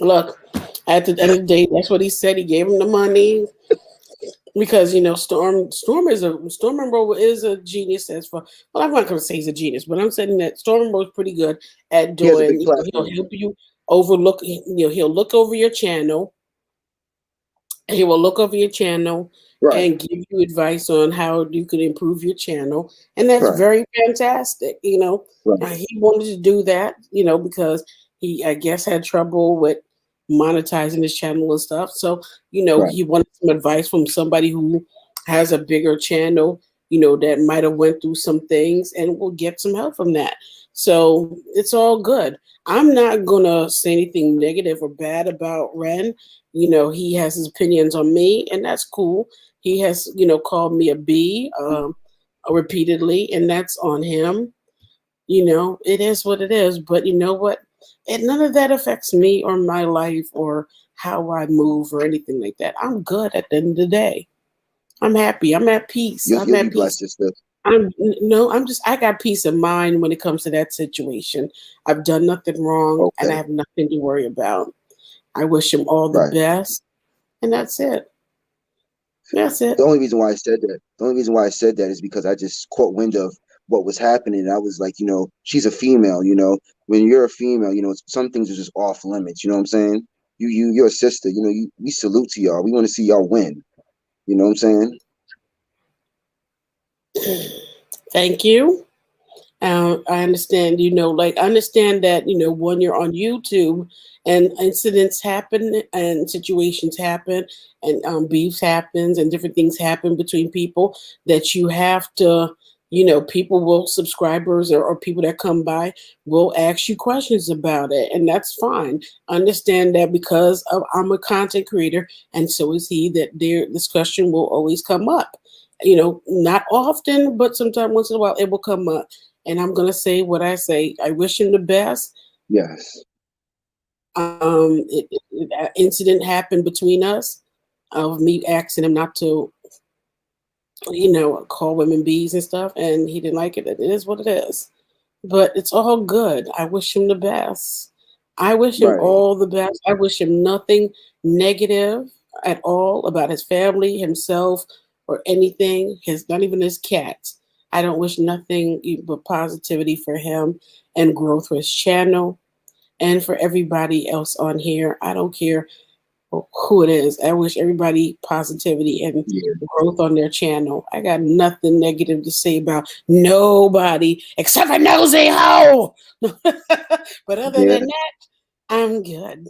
[SPEAKER 1] Look, at the end of the day, that's what he said. He gave him the money because Storm Monroe is a genius as far. Well, I'm not going to say he's a genius, but I'm saying that Storm Monroe is pretty good at
[SPEAKER 4] He has a
[SPEAKER 1] doing.
[SPEAKER 4] big
[SPEAKER 1] He'll
[SPEAKER 4] platform.
[SPEAKER 1] help you overlook. He'll look over your channel. He will look over your channel
[SPEAKER 4] Right.
[SPEAKER 1] and give you advice on how you can improve your channel, and that's
[SPEAKER 4] Right.
[SPEAKER 1] very fantastic.
[SPEAKER 4] Right.
[SPEAKER 1] He wanted to do that. Because he, I guess, had trouble with monetizing his channel and stuff. So
[SPEAKER 4] Right.
[SPEAKER 1] he wanted some advice from somebody who has a bigger channel that might have went through some things and will get some help from that. So it's all good. I'm not gonna say anything negative or bad about Ren. He has his opinions on me, and that's cool. He has, called me a B repeatedly, and that's on him. It is what it is. But you know what? And none of that affects me or my life or how I move or anything like that. I'm good at the end of the day. I'm happy. I'm at peace. I'm
[SPEAKER 4] You'll be
[SPEAKER 1] at peace.
[SPEAKER 4] blessed, sister.
[SPEAKER 1] I got peace of mind when it comes to that situation. I've done nothing wrong and I
[SPEAKER 4] Okay,
[SPEAKER 1] have nothing to worry about. I wish him all the
[SPEAKER 4] right.
[SPEAKER 1] best, and that's it. That's it.
[SPEAKER 4] The only reason why I said that, is because I just caught wind of what was happening. And I was like, she's a female. When you're a female, some things are just off limits. You know what I'm saying? You're a sister. We salute to y'all. We want to see y'all win. You know what I'm saying?
[SPEAKER 1] Thank you. I understand, I understand that, when you're on YouTube and incidents happen and situations happen and beefs happens and different things happen between people that you have to, people will, subscribers or people that come by will ask you questions about it. And that's fine. Understand that because I'm a content creator and so is he, that this question will always come up. Not often, but sometimes once in a while it will come up. And I'm gonna say what I say. I wish him the best.
[SPEAKER 4] Yes.
[SPEAKER 1] That incident happened between us of me asking him not to, call women bees and stuff, and he didn't like it. It is what it is. But it's all good. I wish him the best. I wish him
[SPEAKER 4] Right.
[SPEAKER 1] all the best. I wish him nothing negative at all about his family, himself, or anything. Not even his cats. I don't wish nothing but positivity for him and growth for his channel and for everybody else on here. I don't care who it is. I wish everybody positivity and
[SPEAKER 4] Yeah.
[SPEAKER 1] growth on their channel. I got nothing negative to say about nobody except for Nosy Ho. But other
[SPEAKER 4] Yeah.
[SPEAKER 1] than that, I'm good.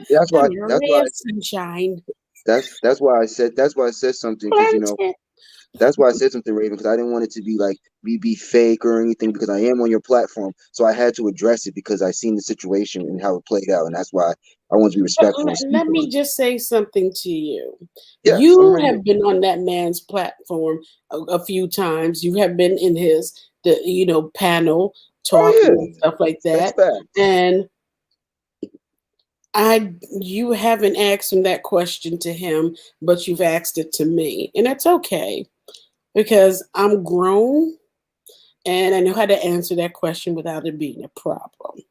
[SPEAKER 4] That's why.
[SPEAKER 1] I'm your
[SPEAKER 4] That's
[SPEAKER 1] ray
[SPEAKER 4] why.
[SPEAKER 1] of sunshine.
[SPEAKER 4] That's why I said. That's why I said something because that's why I said something, Raven, because I didn't want it to be like be fake or anything because I am on your platform. So I had to address it because I seen the situation and how it played out. And that's why I wanted to be respectful and speak
[SPEAKER 1] Let
[SPEAKER 4] on
[SPEAKER 1] me
[SPEAKER 4] it.
[SPEAKER 1] just say something to you.
[SPEAKER 4] Yes, I'm
[SPEAKER 1] You
[SPEAKER 4] right here.
[SPEAKER 1] have been on that man's platform a few times. You have been in the panel
[SPEAKER 4] Oh
[SPEAKER 1] talking
[SPEAKER 4] yeah.
[SPEAKER 1] and stuff like
[SPEAKER 4] That's
[SPEAKER 1] that.
[SPEAKER 4] fact.
[SPEAKER 1] And you haven't asked him that question to him, but you've asked it to me. And that's okay because I'm grown and I know how to answer that question without it being a problem.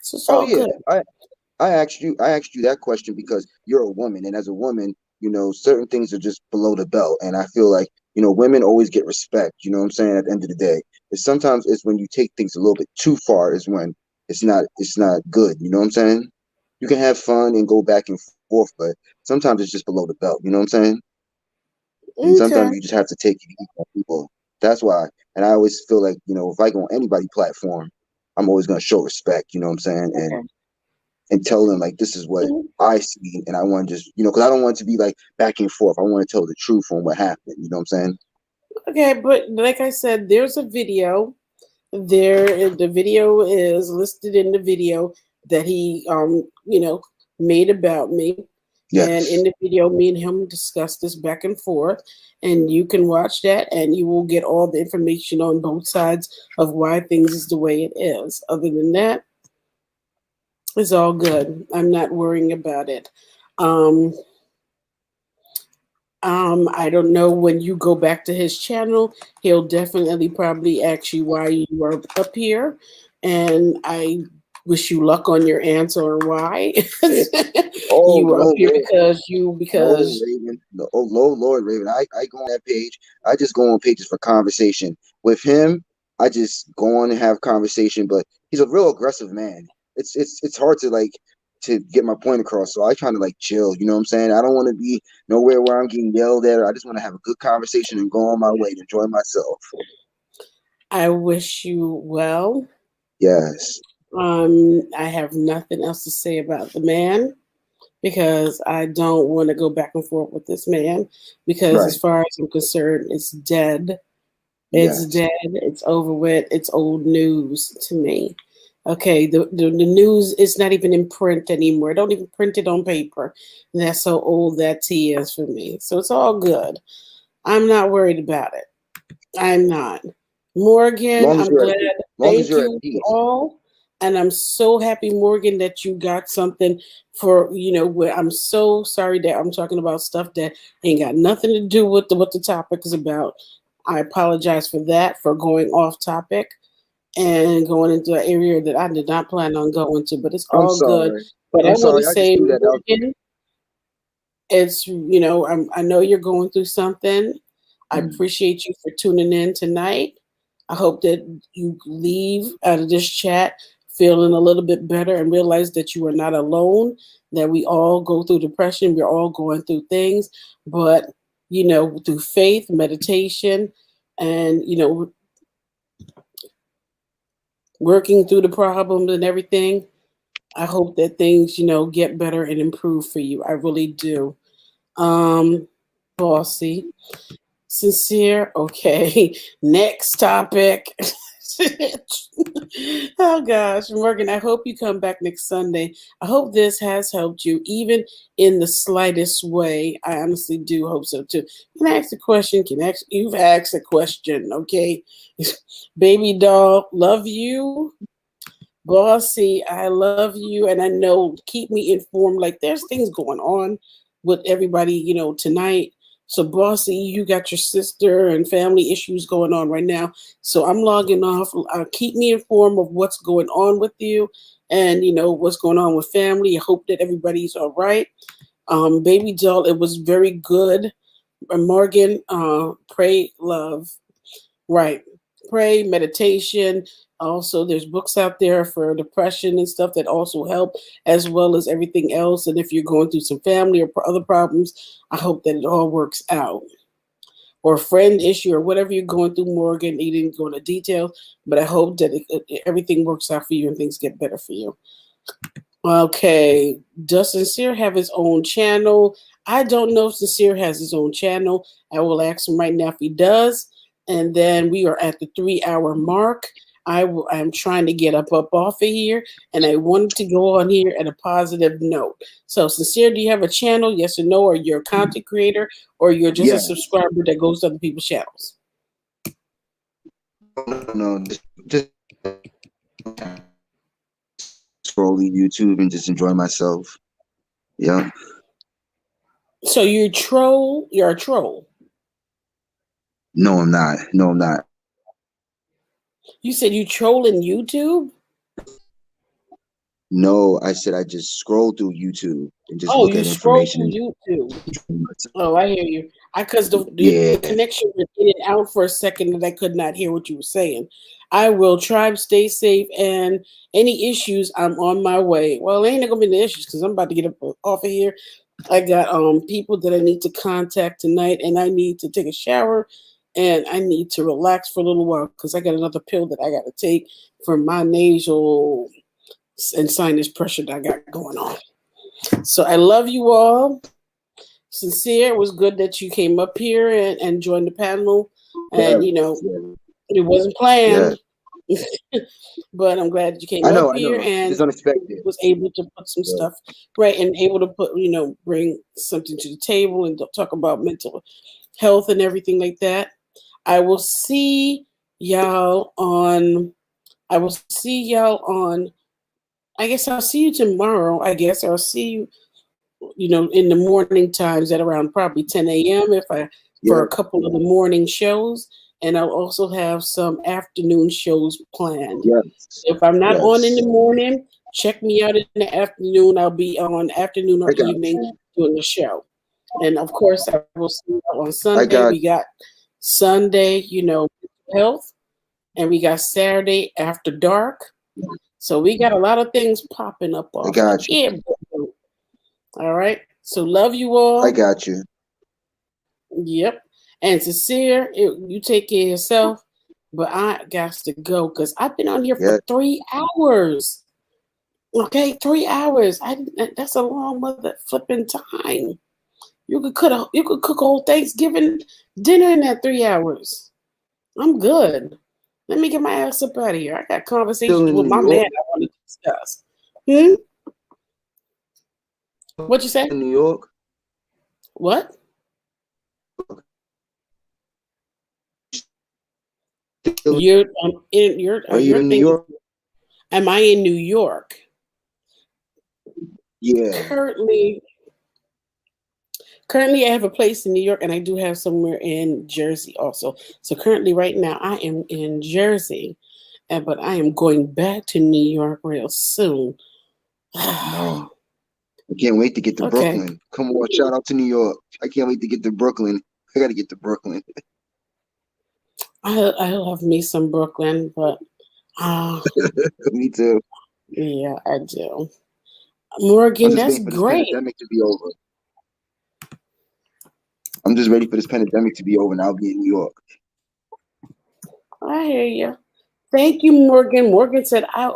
[SPEAKER 1] So it's
[SPEAKER 4] Oh
[SPEAKER 1] all
[SPEAKER 4] yeah.
[SPEAKER 1] good.
[SPEAKER 4] I asked you that question because you're a woman, and as a woman, certain things are just below the belt. And I feel like, women always get respect, you know what I'm saying, at the end of the day. It's sometimes it's when you take things a little bit too far is when it's not good, you know what I'm saying? You can have fun and go back and forth, but sometimes it's just below the belt, you know what I'm saying? And
[SPEAKER 1] Okay.
[SPEAKER 4] sometimes you just have to take it easy on people. That's why. And I always feel like, if I go on anybody's platform, I'm always gonna show respect, you know what I'm saying? And tell them like this is what
[SPEAKER 1] Mhm.
[SPEAKER 4] I see, and I want to just because I don't want it to be like back and forth. I want to tell the truth on what happened. You know what I'm saying?
[SPEAKER 1] Okay, but like I said, there's a video. The video is listed in the video that he made about me. And in
[SPEAKER 4] Yes.
[SPEAKER 1] the video, me and him discussed this back and forth. And you can watch that and you will get all the information on both sides of why things is the way it is. Other than that, it's all good. I'm not worrying about it. Um, I don't know when you go back to his channel, he'll definitely probably ask you why you are up here. And I wish you luck on your answer or why.
[SPEAKER 4] Oh
[SPEAKER 1] You were up
[SPEAKER 4] no,
[SPEAKER 1] here
[SPEAKER 4] Lord, no,
[SPEAKER 1] because
[SPEAKER 4] Raven. No, oh Lord, Raven. I go on that page. I just go on pages for conversation. With him, I just go on and have conversation. But he's a real aggressive man. It's hard to to get my point across. So I try to chill. You know what I'm saying? I don't want to be nowhere where I'm getting yelled at. I just want to have a good conversation and go on my way and enjoy myself.
[SPEAKER 1] I wish you well.
[SPEAKER 4] Yes.
[SPEAKER 1] I have nothing else to say about the man because I don't want to go back and forth with this man because as
[SPEAKER 4] Right.
[SPEAKER 1] far as I'm concerned, it's dead. It's
[SPEAKER 4] Yes.
[SPEAKER 1] dead. It's over with. It's old news to me. Okay, the news is not even in print anymore. Don't even print it on paper. That's how old that tea is for me. So it's all good. I'm not worried about it. I'm not. Morgan,
[SPEAKER 4] Long as
[SPEAKER 1] I'm
[SPEAKER 4] you're at
[SPEAKER 1] glad.
[SPEAKER 4] peace. Long as
[SPEAKER 1] Thank
[SPEAKER 4] you're at
[SPEAKER 1] you
[SPEAKER 4] peace.
[SPEAKER 1] all. And I'm so happy, Morgan, that you got something for, where I'm so sorry that I'm talking about stuff that ain't got nothing to do with what the topic is about. I apologize for that, for going off topic and going into an area that I did not plan on going to, but it's
[SPEAKER 4] I'm
[SPEAKER 1] all good.
[SPEAKER 4] sorry.
[SPEAKER 1] But I
[SPEAKER 4] I'm
[SPEAKER 1] want to
[SPEAKER 4] sorry. I just
[SPEAKER 1] say,
[SPEAKER 4] threw that out there.
[SPEAKER 1] Morgan, it's, I know you're going through something. I appreciate you for tuning in tonight. I hope that you leave out of this chat feeling a little bit better and realize that you are not alone, that we all go through depression. We're all going through things, but, through faith, meditation, and, working through the problems and everything, I hope that things, get better and improve for you. I really do. Bossy. Sincere. Okay. Next topic. Oh gosh, Morgan, I hope you come back next Sunday. I hope this has helped you, even in the slightest way. I honestly do hope so too. Can I ask a question? You've asked a question, okay? Baby doll, love you. Bossy, I love you, and I know, keep me informed. Like, there's things going on with everybody, tonight. So, Bossy, you got your sister and family issues going on right now. So, I'm logging off. Keep me informed of what's going on with you and, what's going on with family. I hope that everybody's all right. Baby doll, it was very good. Morgan, pray, love. Right. Pray, meditation. Also, there's books out there for depression and stuff that also help, as well as everything else. And if you're going through some family or other problems, I hope that it all works out. Or a friend issue or whatever you're going through, Morgan. You didn't go into details, but I hope that everything works out for you and things get better for you. Okay. Does Sincere have his own channel? I don't know if Sincere has his own channel. I will ask him right now if he does. And then we are at the 3-hour mark. I'm trying to get up off of here, and I wanted to go on here at a positive note. So, Sincere, do you have a channel? Yes or no? Or you're a content creator, or you're just a
[SPEAKER 4] Yeah.
[SPEAKER 1] subscriber that goes to other people's channels?
[SPEAKER 4] No, just scrolling YouTube and just enjoy myself. Yeah.
[SPEAKER 1] So you're a troll. You're a troll.
[SPEAKER 4] No, I'm not. No, I'm not.
[SPEAKER 1] You said you trolling YouTube?
[SPEAKER 4] No, I said I just scroll through YouTube and just
[SPEAKER 1] Oh,
[SPEAKER 4] look
[SPEAKER 1] you
[SPEAKER 4] at
[SPEAKER 1] scroll
[SPEAKER 4] information
[SPEAKER 1] through
[SPEAKER 4] and
[SPEAKER 1] YouTube.
[SPEAKER 4] enjoy myself.
[SPEAKER 1] Oh, I hear you. Because the
[SPEAKER 4] Yeah.
[SPEAKER 1] connection was in and out for a second, and I could not hear what you were saying. I will try to stay safe, and any issues, I'm on my way. Well, ain't gonna be the issues because I'm about to get up off of here. I got people that I need to contact tonight, and I need to take a shower, and I need to relax for a little while because I got another pill that I got to take for my nasal and sinus pressure that I got going on. So I love you all. Sincere, it was good that you came up here and joined the panel. And, it wasn't
[SPEAKER 4] Yeah.
[SPEAKER 1] planned, but I'm glad that you came
[SPEAKER 4] I
[SPEAKER 1] up
[SPEAKER 4] know.
[SPEAKER 1] here and
[SPEAKER 4] It's unexpected.
[SPEAKER 1] was able to put some
[SPEAKER 4] Yeah.
[SPEAKER 1] stuff right and able to put, bring something to the table and talk about mental health and everything like that. I will see y'all on, I guess I'll see you tomorrow. I guess I'll see you in the morning times at around probably 10 a.m. For
[SPEAKER 4] Yeah.
[SPEAKER 1] a couple of the morning shows, and I'll also have some afternoon shows planned.
[SPEAKER 4] Yes.
[SPEAKER 1] If I'm not on in the
[SPEAKER 4] Yes.
[SPEAKER 1] morning, check me out in the afternoon. I'll be on afternoon or
[SPEAKER 4] I got
[SPEAKER 1] evening
[SPEAKER 4] you.
[SPEAKER 1] doing the show. And of course, I will see you on
[SPEAKER 4] I
[SPEAKER 1] Sunday.
[SPEAKER 4] got
[SPEAKER 1] We got Sunday, health, and we got Saturday after dark. So we got a lot of things popping up
[SPEAKER 4] I
[SPEAKER 1] off of
[SPEAKER 4] got you.
[SPEAKER 1] here. All right. So love you all.
[SPEAKER 4] I got you.
[SPEAKER 1] Yep. And Sincere, you take care of yourself. But I got to go because I've been on here
[SPEAKER 4] Yeah.
[SPEAKER 1] for 3 hours. Okay, 3 hours. That's a long mother flipping time. You could cook a whole Thanksgiving dinner in that 3 hours. I'm good. Let me get my ass up out of here. I got
[SPEAKER 4] Still
[SPEAKER 1] conversations
[SPEAKER 4] in
[SPEAKER 1] with
[SPEAKER 4] New
[SPEAKER 1] my man
[SPEAKER 4] York?
[SPEAKER 1] I want to discuss. Hmm? What you say?
[SPEAKER 4] In New York?
[SPEAKER 1] What?
[SPEAKER 4] Still, are you
[SPEAKER 1] Your
[SPEAKER 4] in New
[SPEAKER 1] thing is,
[SPEAKER 4] York?
[SPEAKER 1] am I in New York?
[SPEAKER 4] Yeah.
[SPEAKER 1] Currently, I have a place in New York and I do have somewhere in Jersey also. So currently right now I am in Jersey, but I am going back to New York real soon.
[SPEAKER 4] No. I can't wait to get to
[SPEAKER 1] Okay.
[SPEAKER 4] Brooklyn. Come on, shout out to New York. I can't wait to get to Brooklyn. I gotta get to Brooklyn.
[SPEAKER 1] I love me some Brooklyn, but
[SPEAKER 4] Me too.
[SPEAKER 1] yeah, I do. Morgan,
[SPEAKER 4] I'm just
[SPEAKER 1] that's
[SPEAKER 4] waiting for this
[SPEAKER 1] great.
[SPEAKER 4] pandemic to be over. I'm just ready for this pandemic to be over and I'll be in New York.
[SPEAKER 1] I hear you. Thank you, Morgan. Morgan said, I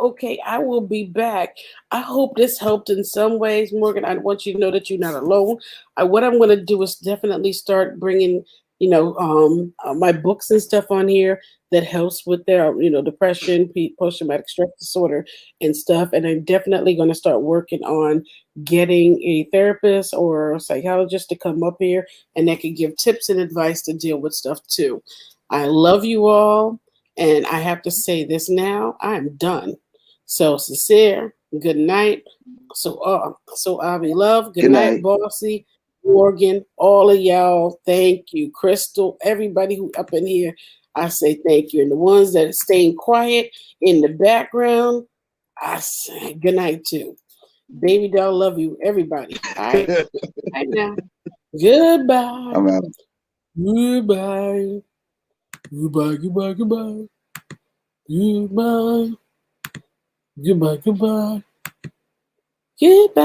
[SPEAKER 1] will be back. I hope this helped in some ways, Morgan. I want you to know that you're not alone. What I'm going to do is definitely start bringing, my books and stuff on here that helps with their, depression, post-traumatic stress disorder and stuff. And I'm definitely going to start working on getting a therapist or a psychologist to come up here and they can give tips and advice to deal with stuff too. I love you all. And I have to say this now, I'm done. So sincere, good night. So I'll be love. Good
[SPEAKER 4] Good
[SPEAKER 1] night,
[SPEAKER 4] night.
[SPEAKER 1] Bossy, Morgan, all of y'all. Thank you. Crystal, everybody who up in here, I say thank you. And the ones that are staying quiet in the background, I say good night too. Baby doll, love you, everybody. All right. Right now. Goodbye.
[SPEAKER 4] I'm out.
[SPEAKER 1] Goodbye. Goodbye, goodbye, goodbye. Goodbye. Goodbye, goodbye. Goodbye.